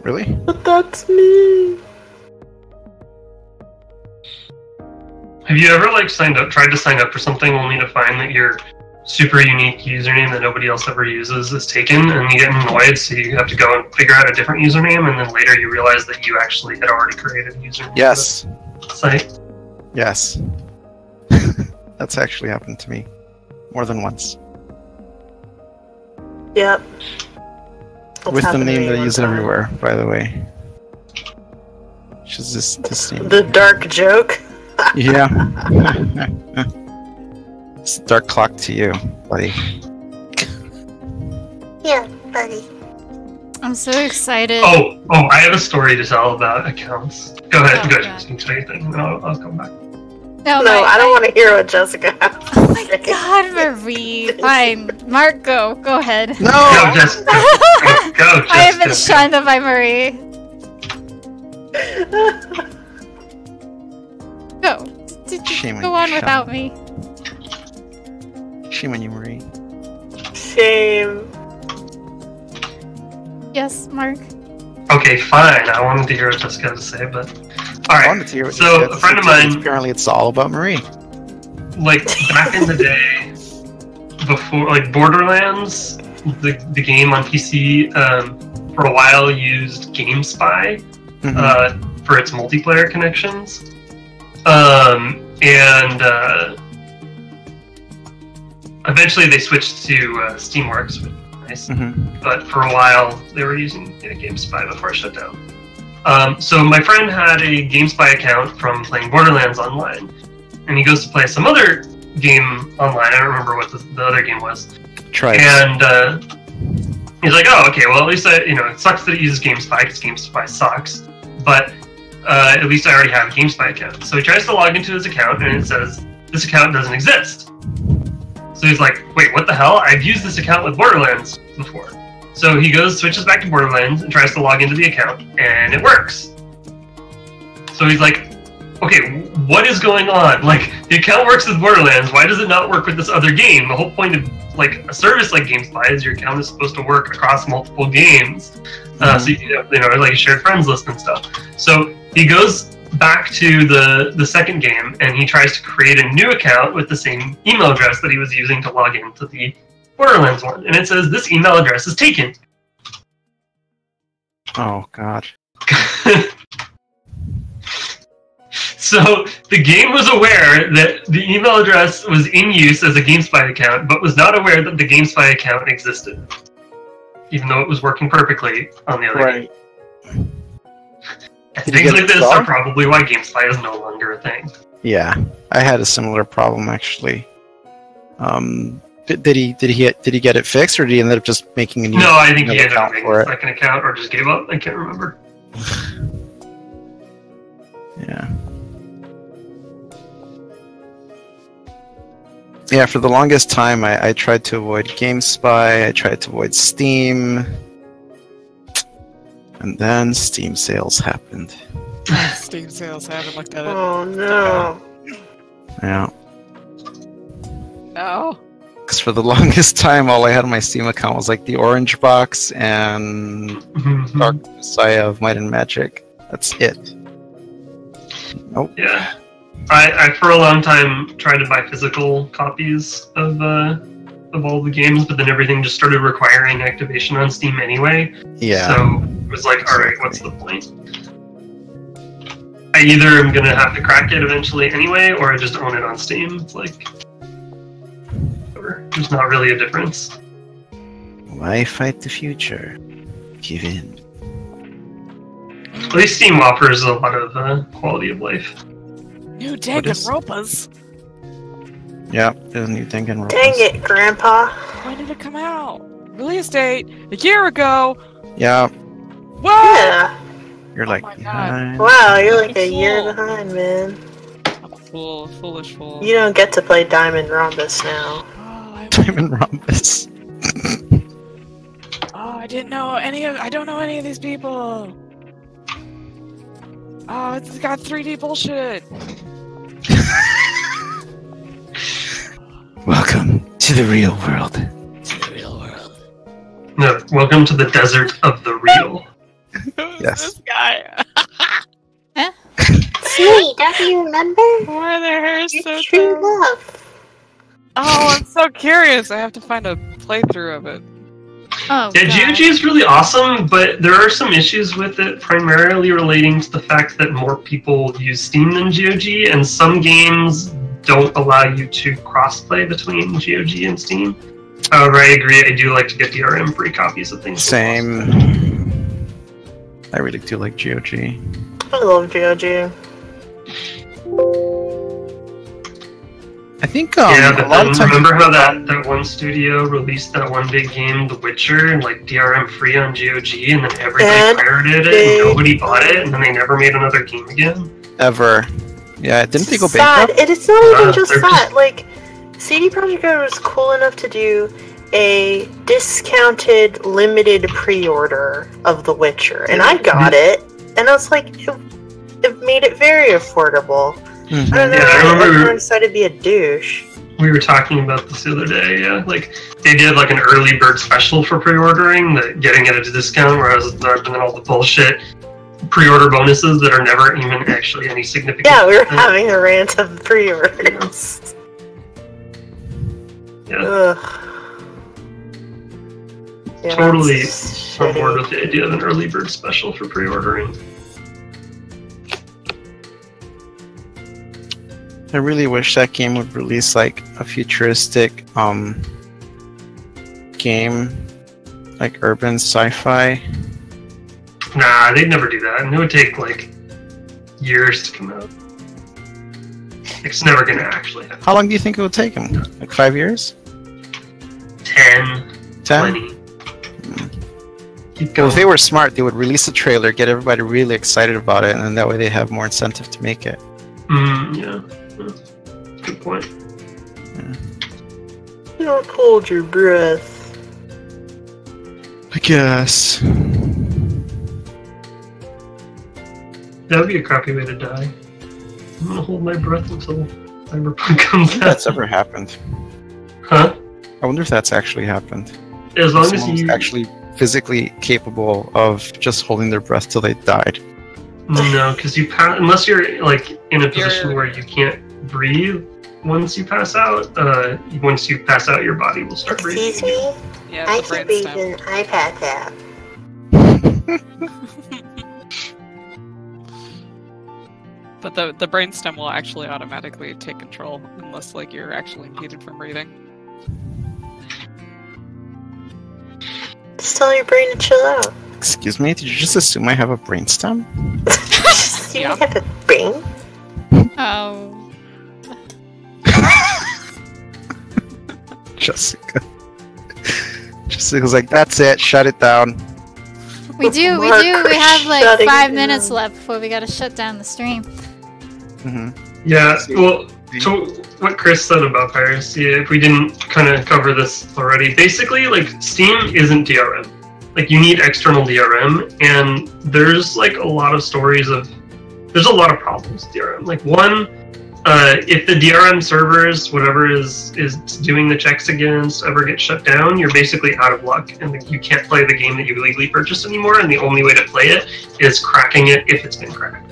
Speaker 3: Really?
Speaker 2: But that's me.
Speaker 5: Have you ever tried to sign up for something only to find that your super unique username that nobody else ever uses is taken, and you get annoyed, so you have to go and figure out a different username, and then later you realize that you actually had already created a username
Speaker 3: Yes.
Speaker 5: for the site?
Speaker 3: Yes. That's actually happened to me. More than once.
Speaker 2: Yep. That's
Speaker 3: With the
Speaker 2: happened to
Speaker 3: name
Speaker 2: me
Speaker 3: that I
Speaker 2: one
Speaker 3: use
Speaker 2: time.
Speaker 3: everywhere, by the way. Which is this name.
Speaker 2: The dark joke.
Speaker 3: Yeah. It's a dark clock to you, buddy.
Speaker 2: Yeah, buddy.
Speaker 1: I'm so excited.
Speaker 5: Oh, I have a story to tell about accounts. Go ahead,
Speaker 1: Oh,
Speaker 5: go ahead.
Speaker 1: God.
Speaker 5: You can tell your thing, and I'll come back.
Speaker 1: No,
Speaker 2: No, I don't want to hear what Jessica has to
Speaker 1: Oh my
Speaker 2: say.
Speaker 1: god, Marie. Fine. Mark, go. Go ahead.
Speaker 5: Go,
Speaker 3: No!
Speaker 5: Jessica. Go, Jessica.
Speaker 1: I have been shunned by Marie. Go.
Speaker 3: Shame on
Speaker 1: Go
Speaker 3: you,
Speaker 1: on
Speaker 3: Sean.
Speaker 1: without me.
Speaker 3: Shame on you, Marie.
Speaker 2: Shame.
Speaker 1: Yes, Mark.
Speaker 5: Okay, fine. I wanted to hear what Jessica had to say, but all
Speaker 3: I
Speaker 5: right.
Speaker 3: wanted to hear what you
Speaker 5: So
Speaker 3: said.
Speaker 5: a friend of mine,
Speaker 3: Apparently, it's all about Marie.
Speaker 5: like back in the day, before like Borderlands, the game on PC, for a while used GameSpy for its multiplayer connections, and eventually they switched to Steamworks, which is nice. But for a while they were using GameSpy before it shut down. So my friend had a GameSpy account from playing Borderlands online, and he goes to play some other game online. I don't remember what the other game was.
Speaker 3: Try it.
Speaker 5: And he's like, "Oh, okay. Well, at least it sucks that it uses GameSpy because GameSpy sucks. But at least I already have a GameSpy account." So he tries to log into his account, and it says this account doesn't exist. So he's like, "Wait, what the hell? I've used this account with Borderlands before." So he switches back to Borderlands, and tries to log into the account, and it works. So he's like, "Okay, what is going on? Like, the account works with Borderlands. Why does it not work with this other game? The whole point of like a service like GameSpy is your account is supposed to work across multiple games, so you know, like a shared friends list and stuff." So he goes back to the second game, and he tries to create a new account with the same email address that he was using to log into the Borderlands one, and it says this email address is taken.
Speaker 3: Oh God.
Speaker 5: So the game was aware that the email address was in use as a GameSpy account, but was not aware that the GameSpy account existed, even though it was working perfectly on the other game. And things like this are probably why GameSpy is no longer a thing.
Speaker 3: Yeah, I had a similar problem actually. Did he get it fixed, or did he end up just making a new?
Speaker 5: No, I think he ended up making
Speaker 3: for
Speaker 5: a
Speaker 3: it?
Speaker 5: second account, or just gave up. I can't remember.
Speaker 3: Yeah. Yeah, for the longest time, I tried to avoid GameSpy, I tried to avoid Steam, and then Steam sales happened.
Speaker 7: Steam sales, I haven't looked at it.
Speaker 2: Oh no.
Speaker 3: Yeah.
Speaker 7: No.
Speaker 3: Because for the longest time, all I had on my Steam account was like the Orange Box and Dark Messiah of Might and Magic. That's it. Nope.
Speaker 5: Yeah. I for a long time tried to buy physical copies of all the games, but then everything just started requiring activation on Steam anyway.
Speaker 3: Yeah.
Speaker 5: So it was like, alright, what's the point? I either am gonna have to crack it eventually anyway, or I just own it on Steam. It's like, whatever. There's not really a difference.
Speaker 3: Why fight the future? Give in.
Speaker 5: At least Steam offers a lot of quality of life.
Speaker 7: New Danganronpas.
Speaker 3: Yeah, there's a new Danganronpa.
Speaker 2: Dang it, Grandpa.
Speaker 7: When did it come out? Release date a year ago.
Speaker 3: Yeah.
Speaker 7: What?
Speaker 2: Yeah.
Speaker 3: You're like,
Speaker 7: my God.
Speaker 2: Wow, you're like a year behind, man.
Speaker 7: I'm a fool, foolish fool.
Speaker 2: You don't get to play Diamond Rhombus now.
Speaker 7: Oh,
Speaker 3: Diamond Rhombus.
Speaker 7: I didn't know any of. I don't know any of these people. Oh, it's got 3D bullshit.
Speaker 3: Welcome to the real world.
Speaker 5: No, welcome to the desert of the real.
Speaker 3: Yes.
Speaker 7: This guy.
Speaker 2: Sweet, don't you remember?
Speaker 7: Why are their hair so
Speaker 2: It's true
Speaker 7: dumb?
Speaker 2: love.
Speaker 7: Oh, I'm so curious. I have to find a playthrough of it.
Speaker 1: Oh,
Speaker 5: Yeah,
Speaker 1: God.
Speaker 5: GOG is really awesome, but there are some issues with it, primarily relating to the fact that more people use Steam than GOG, and some games don't allow you to crossplay between GOG and Steam. However, I agree, I do like to get DRM free copies of things.
Speaker 3: Same. I really do like GOG.
Speaker 2: I love GOG.
Speaker 3: I think
Speaker 5: Yeah, but
Speaker 3: a lot
Speaker 5: then
Speaker 3: of times
Speaker 5: remember how that one studio released that one big game, The Witcher, and like DRM free on GOG, and then everybody pirated it, and nobody bought it, and then they never made another game again?
Speaker 3: ever. Yeah, didn't they go
Speaker 2: Sad.
Speaker 3: bankrupt?
Speaker 2: It is not even just
Speaker 5: they're
Speaker 2: that. Like, CD Projekt Red was cool enough to do a discounted, limited pre-order of The Witcher, and I got it, and I was like, it made it very affordable. I don't know,
Speaker 5: Yeah, I remember-
Speaker 2: everyone decided to be a douche.
Speaker 5: We were talking about this the other day, yeah. Like, they did like an early bird special for pre-ordering, that getting it at a discount, whereas they're doing all the bullshit pre-order bonuses that are never even actually any significant.
Speaker 2: Yeah, we were having a rant of pre-orders.
Speaker 5: Yeah.
Speaker 2: Ugh. Yeah,
Speaker 5: Totally
Speaker 2: that's
Speaker 5: on board
Speaker 2: shitty.
Speaker 5: with the idea of an early bird special for pre-ordering.
Speaker 3: I really wish that game would release like a futuristic game, like urban sci-fi.
Speaker 5: Nah, they'd never do that, and it would take like years to come out. It's never gonna actually happen.
Speaker 3: How long do you think it would take them? Like 5 years?
Speaker 5: 10,
Speaker 3: 10?
Speaker 5: 20. Keep
Speaker 3: Well,
Speaker 5: going.
Speaker 3: if they were smart, they would release a trailer, get everybody really excited about it, and then that way they have more incentive to make it.
Speaker 5: Yeah. Good point.
Speaker 2: Don't hold your breath.
Speaker 3: I guess.
Speaker 5: That would be a crappy way to die. I'm gonna hold my breath until Cyberpunk comes
Speaker 3: If
Speaker 5: out.
Speaker 3: that's ever happened.
Speaker 5: Huh?
Speaker 3: I wonder if that's actually happened.
Speaker 5: As long as
Speaker 3: Someone was
Speaker 5: you
Speaker 3: actually physically capable of just holding their breath till they died.
Speaker 5: no, because you pass unless you're like in a position where you can't breathe. Once you pass out, your body will start breathing.
Speaker 2: Excuse me?
Speaker 7: Yeah,
Speaker 2: I
Speaker 7: the
Speaker 2: can breathe
Speaker 7: brainstem.
Speaker 2: and I pass out.
Speaker 7: But the brainstem will actually automatically take control unless like you're actually impeded from breathing.
Speaker 2: Just tell your brain to chill out.
Speaker 3: Excuse me, did you just assume I have a brainstem?
Speaker 2: You
Speaker 7: Yeah.
Speaker 2: have a brain?
Speaker 1: Oh.
Speaker 3: Jessica. Jessica's like, that's it, shut it down.
Speaker 1: We do. We
Speaker 2: Mark,
Speaker 1: have like
Speaker 2: shutting
Speaker 1: 5
Speaker 2: it
Speaker 1: minutes
Speaker 2: down.
Speaker 1: left before we gotta shut down the stream.
Speaker 5: Yeah, well, so what Chris said about piracy, if we didn't kind of cover this already, basically, like, Steam isn't DRM. Like, you need external DRM, and there's, like, a lot of stories of... There's a lot of problems with DRM. Like, one, if the DRM servers, whatever is doing the checks against, ever get shut down, you're basically out of luck, and like, you can't play the game that you illegally purchased anymore, and the only way to play it is cracking it if it's been cracked.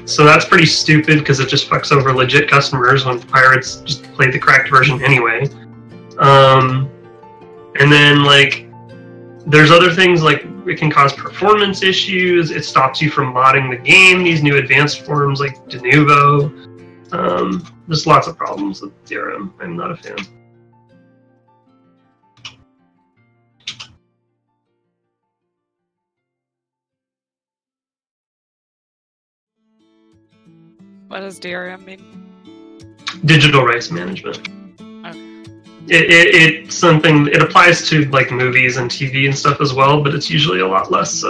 Speaker 5: So that's pretty stupid because it just fucks over legit customers when pirates just play the cracked version anyway. And then like there's other things like it can cause performance issues. It stops you from modding the game. These new advanced forms like de novo. There's lots of problems with DRM. I'm not a fan.
Speaker 7: What does DRM mean?
Speaker 5: Digital rights management.
Speaker 7: Okay.
Speaker 5: It's something. It applies to like movies and TV and stuff as well, but it's usually a lot less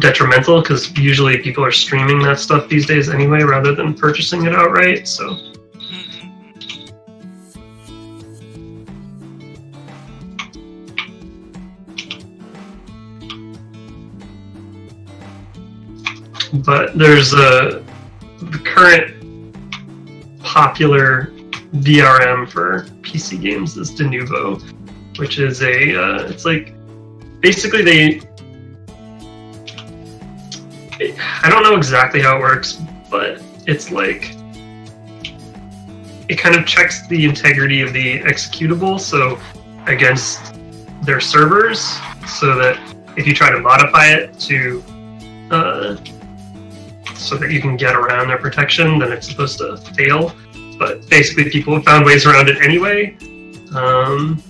Speaker 5: detrimental because usually people are streaming that stuff these days anyway, rather than purchasing it outright. So. But there's the current popular DRM for PC games is de novo, which is it's like basically I don't know exactly how it works, but it's like it kind of checks the integrity of the executable, so against their servers, so that if you try to modify it to so that you can get around their protection, then it's supposed to fail. But basically, people have found ways around it anyway. And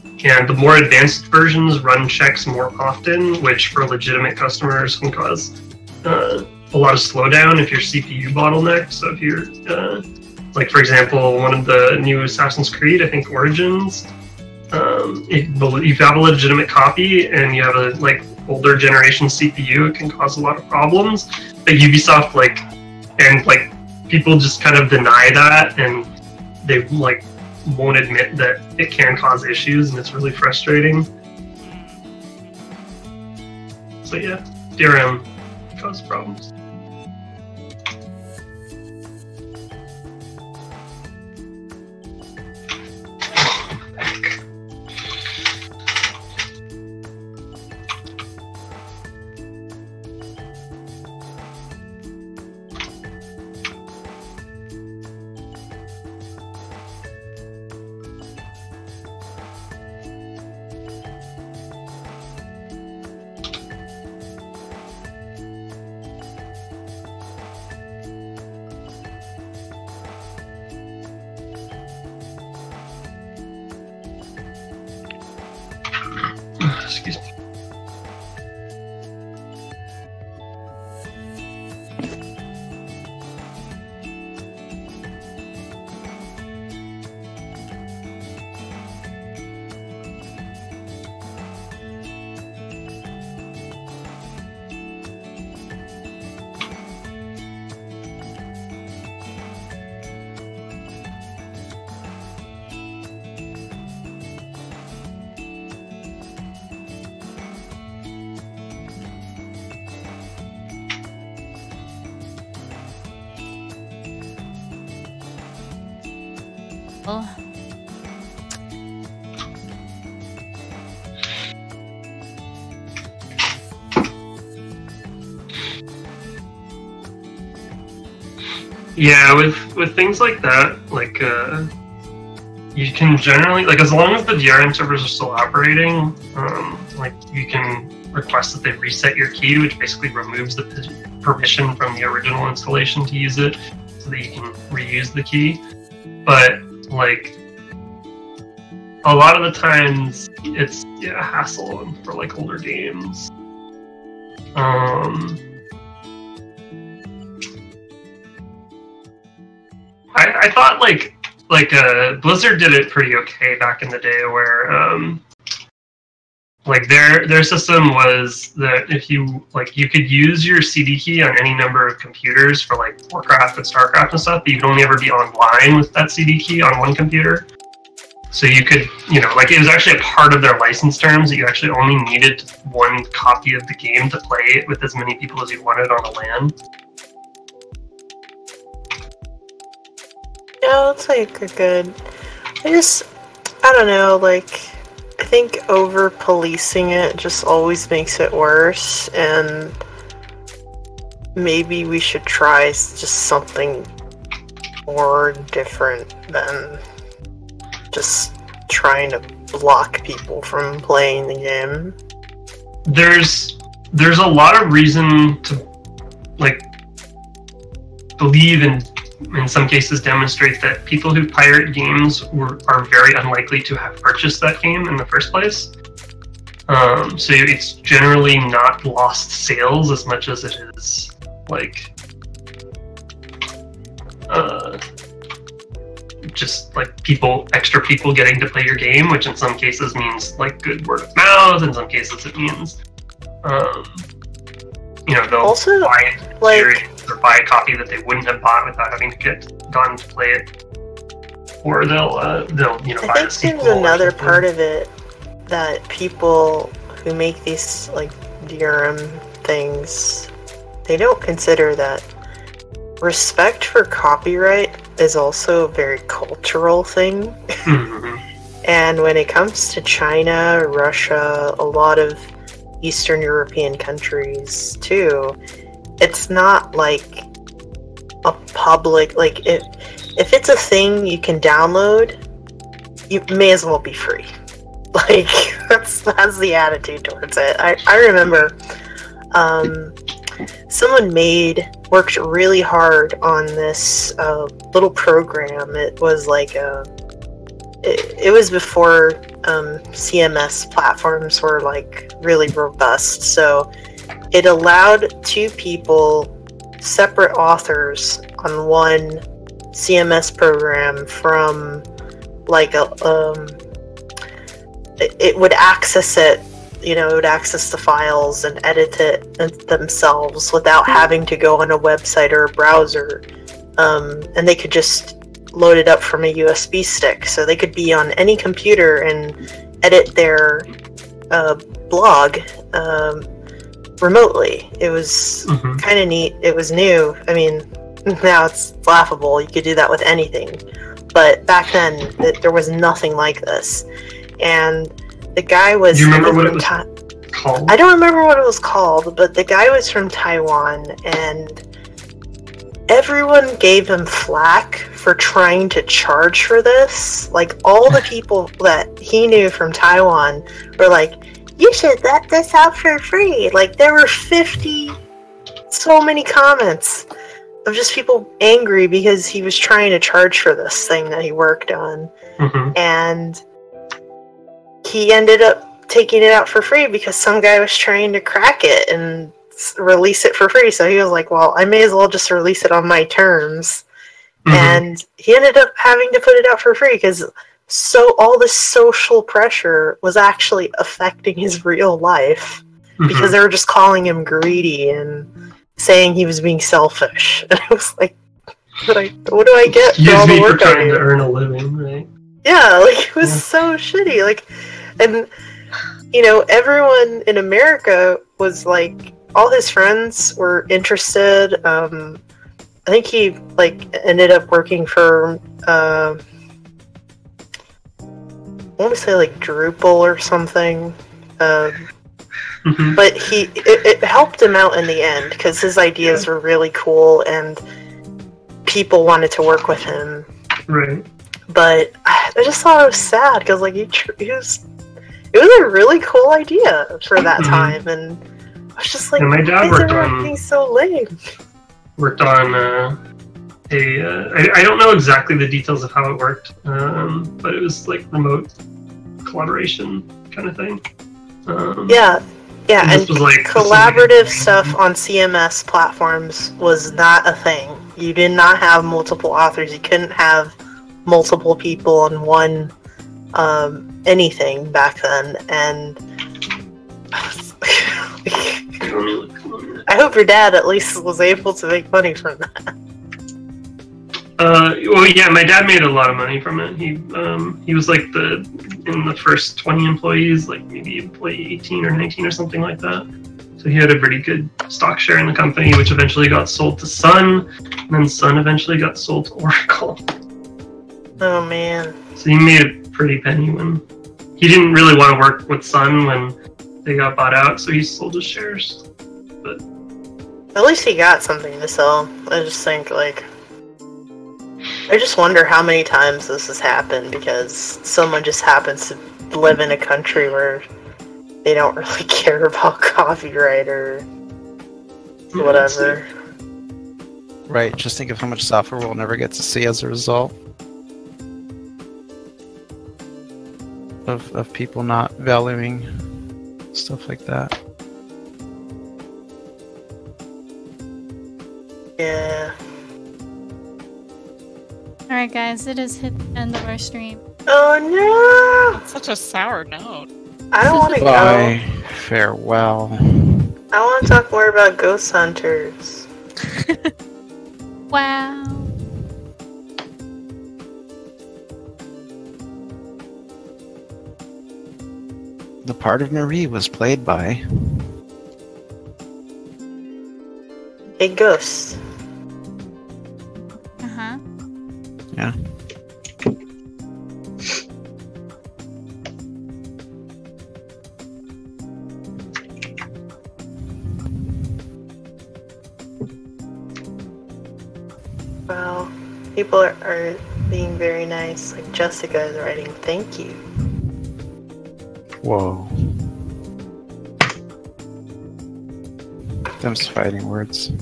Speaker 5: the more advanced versions run checks more often, which for legitimate customers can cause a lot of slowdown if your CPU bottlenecked. So if you're, like for example, one of the new Assassin's Creed, I think Origins, if you have a legitimate copy and you have a like older generation CPU, it can cause a lot of problems. But Ubisoft people just kind of deny that, and they like won't admit that it can cause issues, and it's really frustrating. So yeah, DRM causes problems. Excuse me. Yeah, with things like that, like you can generally, like, as long as the DRM servers are still operating, like, you can request that they reset your key, which basically removes the permission from the original installation to use it, so that you can reuse the key. But like, a lot of the times it's a hassle for like older games. I thought like Blizzard did it pretty okay back in the day, where like their system was that if you you could use your CD key on any number of computers for like Warcraft and Starcraft and stuff, but you could only ever be online with that CD key on one computer. So you could, like, it was actually a part of their license terms that you actually only needed one copy of the game to play it with as many people as you wanted on a LAN.
Speaker 2: Yeah, it's like a good. I don't know, like, I think over policing it just always makes it worse, and maybe we should try just something more different than just trying to block people from playing the game.
Speaker 5: There's a lot of reason to, like, believe and in some cases demonstrate that people who pirate games are very unlikely to have purchased that game in the first place. So it's generally not lost sales as much as it is, like, just like extra people getting to play your game, which in some cases means like good word of mouth. In some cases it means, they'll
Speaker 2: also
Speaker 5: buy it, like, or buy a copy that they wouldn't have bought without having to gotten to play it, or they'll buy the sequel.
Speaker 2: There's another part of it that people who make these like DRM things, they don't consider that respect for copyright is also a very cultural thing.
Speaker 5: Mm-hmm.
Speaker 2: And when it comes to China, Russia, a lot of Eastern European countries too, it's not like a public, like, if it's a thing you can download, you may as well be free. Like, that's the attitude towards it. I remember someone worked really hard on this little program. It was like it was before CMS platforms were like really robust, so it allowed two people, separate authors, on one CMS program from like it would access it. It would access the files and edit it themselves without having to go on a website or a browser. And they could just load it up from a USB stick. So they could be on any computer and edit their blog remotely. It was kind of neat. It was new. I mean, now it's laughable. You could do that with anything. But back then, there was nothing like this. And the guy was...
Speaker 5: Do you remember what it was called?
Speaker 2: I don't remember what it was called, but the guy was from Taiwan, and everyone gave him flack for trying to charge for this. Like, all the people that he knew from Taiwan were like, you should let this out for free. Like, there were so many comments of just people angry because he was trying to charge for this thing that he worked on.
Speaker 5: Mm-hmm.
Speaker 2: And he ended up taking it out for free because some guy was trying to crack it and release it for free. So he was like, well, I may as well just release it on my terms. Mm-hmm. And he ended up having to put it out for free because all this social pressure was actually affecting his real life because they were just calling him greedy and saying he was being selfish. And I was like, what do I get for all the work
Speaker 5: trying to earn a living, right?
Speaker 2: Yeah, like, it was so shitty. Like, and, you know, everyone in America was like, all his friends were interested. I think he, like, ended up working for, I want to say, like, Drupal or something. But it helped him out in the end, because his ideas were really cool, and people wanted to work with him.
Speaker 5: Right.
Speaker 2: But I just thought it was sad, because, like, it was a really cool idea for that time, and I was just like,
Speaker 5: my dad worked on
Speaker 2: being so lame.
Speaker 5: Worked on I don't know exactly the details of how it worked, but it was like remote collaboration kind of thing.
Speaker 2: Yeah, and
Speaker 5: was like
Speaker 2: collaborative stuff on CMS platforms was not a thing. You did not have multiple authors. You couldn't have multiple people on one anything back then, and I hope your dad at least was able to make money from that.
Speaker 5: Well, yeah, my dad made a lot of money from it. He was like in the first 20 employees, like maybe employee 18 or 19 or something like that. So he had a pretty good stock share in the company, which eventually got sold to Sun, and then Sun eventually got sold to Oracle.
Speaker 2: Oh man!
Speaker 5: So he made a pretty penny when he didn't really want to work with Sun when they got bought out, so he sold his shares. But
Speaker 2: at least he got something to sell. I just think, like, I just wonder how many times this has happened because someone just happens to live in a country where they don't really care about copyright or whatever.
Speaker 8: Right, just think of how much software we'll never get to see as a result of people not valuing stuff like that.
Speaker 2: Yeah.
Speaker 1: Alright guys, it has hit the end of our stream.
Speaker 2: Oh no!
Speaker 7: That's such a sour note.
Speaker 2: I don't want to
Speaker 8: Bye.
Speaker 2: go.
Speaker 8: Farewell.
Speaker 2: I want to talk more about Ghost Hunters.
Speaker 1: Wow.
Speaker 8: The part of Marie was played by
Speaker 2: A ghost.
Speaker 1: Uh-huh.
Speaker 8: Yeah.
Speaker 2: Well, people are being very nice. Like Jessica is writing, thank you.
Speaker 8: Whoa. Them's fighting words.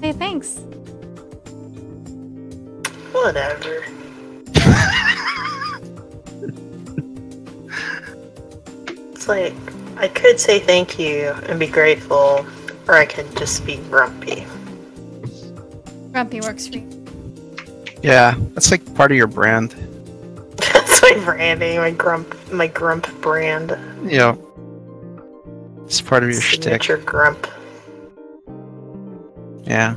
Speaker 1: Hey, thanks.
Speaker 2: Whatever. It's like, I could say thank you and be grateful, or I could just be grumpy.
Speaker 1: Grumpy works for you.
Speaker 8: Yeah, that's like part of your brand.
Speaker 2: That's my branding, my grump brand.
Speaker 8: Yeah. It's part of your
Speaker 2: signature
Speaker 8: shtick.
Speaker 2: Grump.
Speaker 8: Yeah.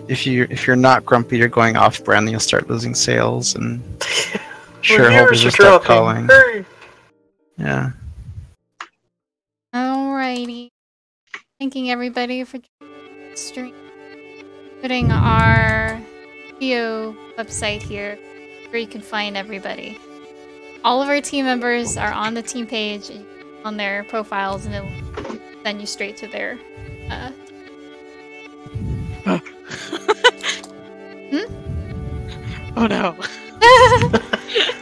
Speaker 8: If you're not grumpy, you're going off brand, then you'll start losing sales and shareholders will start calling.
Speaker 2: Hey.
Speaker 8: Yeah.
Speaker 1: Alrighty. Thanking everybody for joining the stream. Putting our video website here where you can find everybody. All of our team members are on the team page on their profiles, and it'll send you straight to their
Speaker 7: Oh no.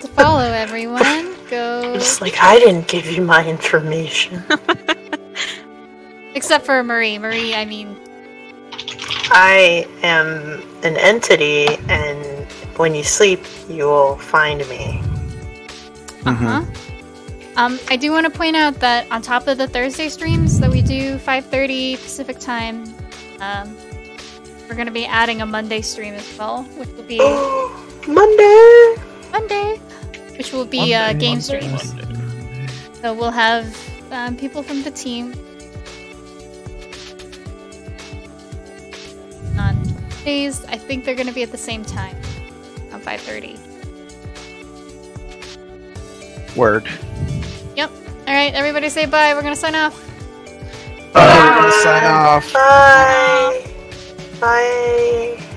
Speaker 1: To follow everyone, go.
Speaker 2: Just like, I didn't give you my information.
Speaker 1: Except for Marie. Marie, I mean,
Speaker 2: I am an entity, and when you sleep, you will find me.
Speaker 1: I do want to point out that on top of the Thursday streams that we do 5:30 Pacific time, we're going to be adding a Monday stream as well, which will be Monday, which will be game streams. So we'll have people from the team on days. I think they're going to be at the same time on 5:30.
Speaker 3: Word.
Speaker 1: Yep. All right, everybody say bye. We're going to sign off.
Speaker 3: Bye. We're gonna sign off.
Speaker 2: Bye. Bye.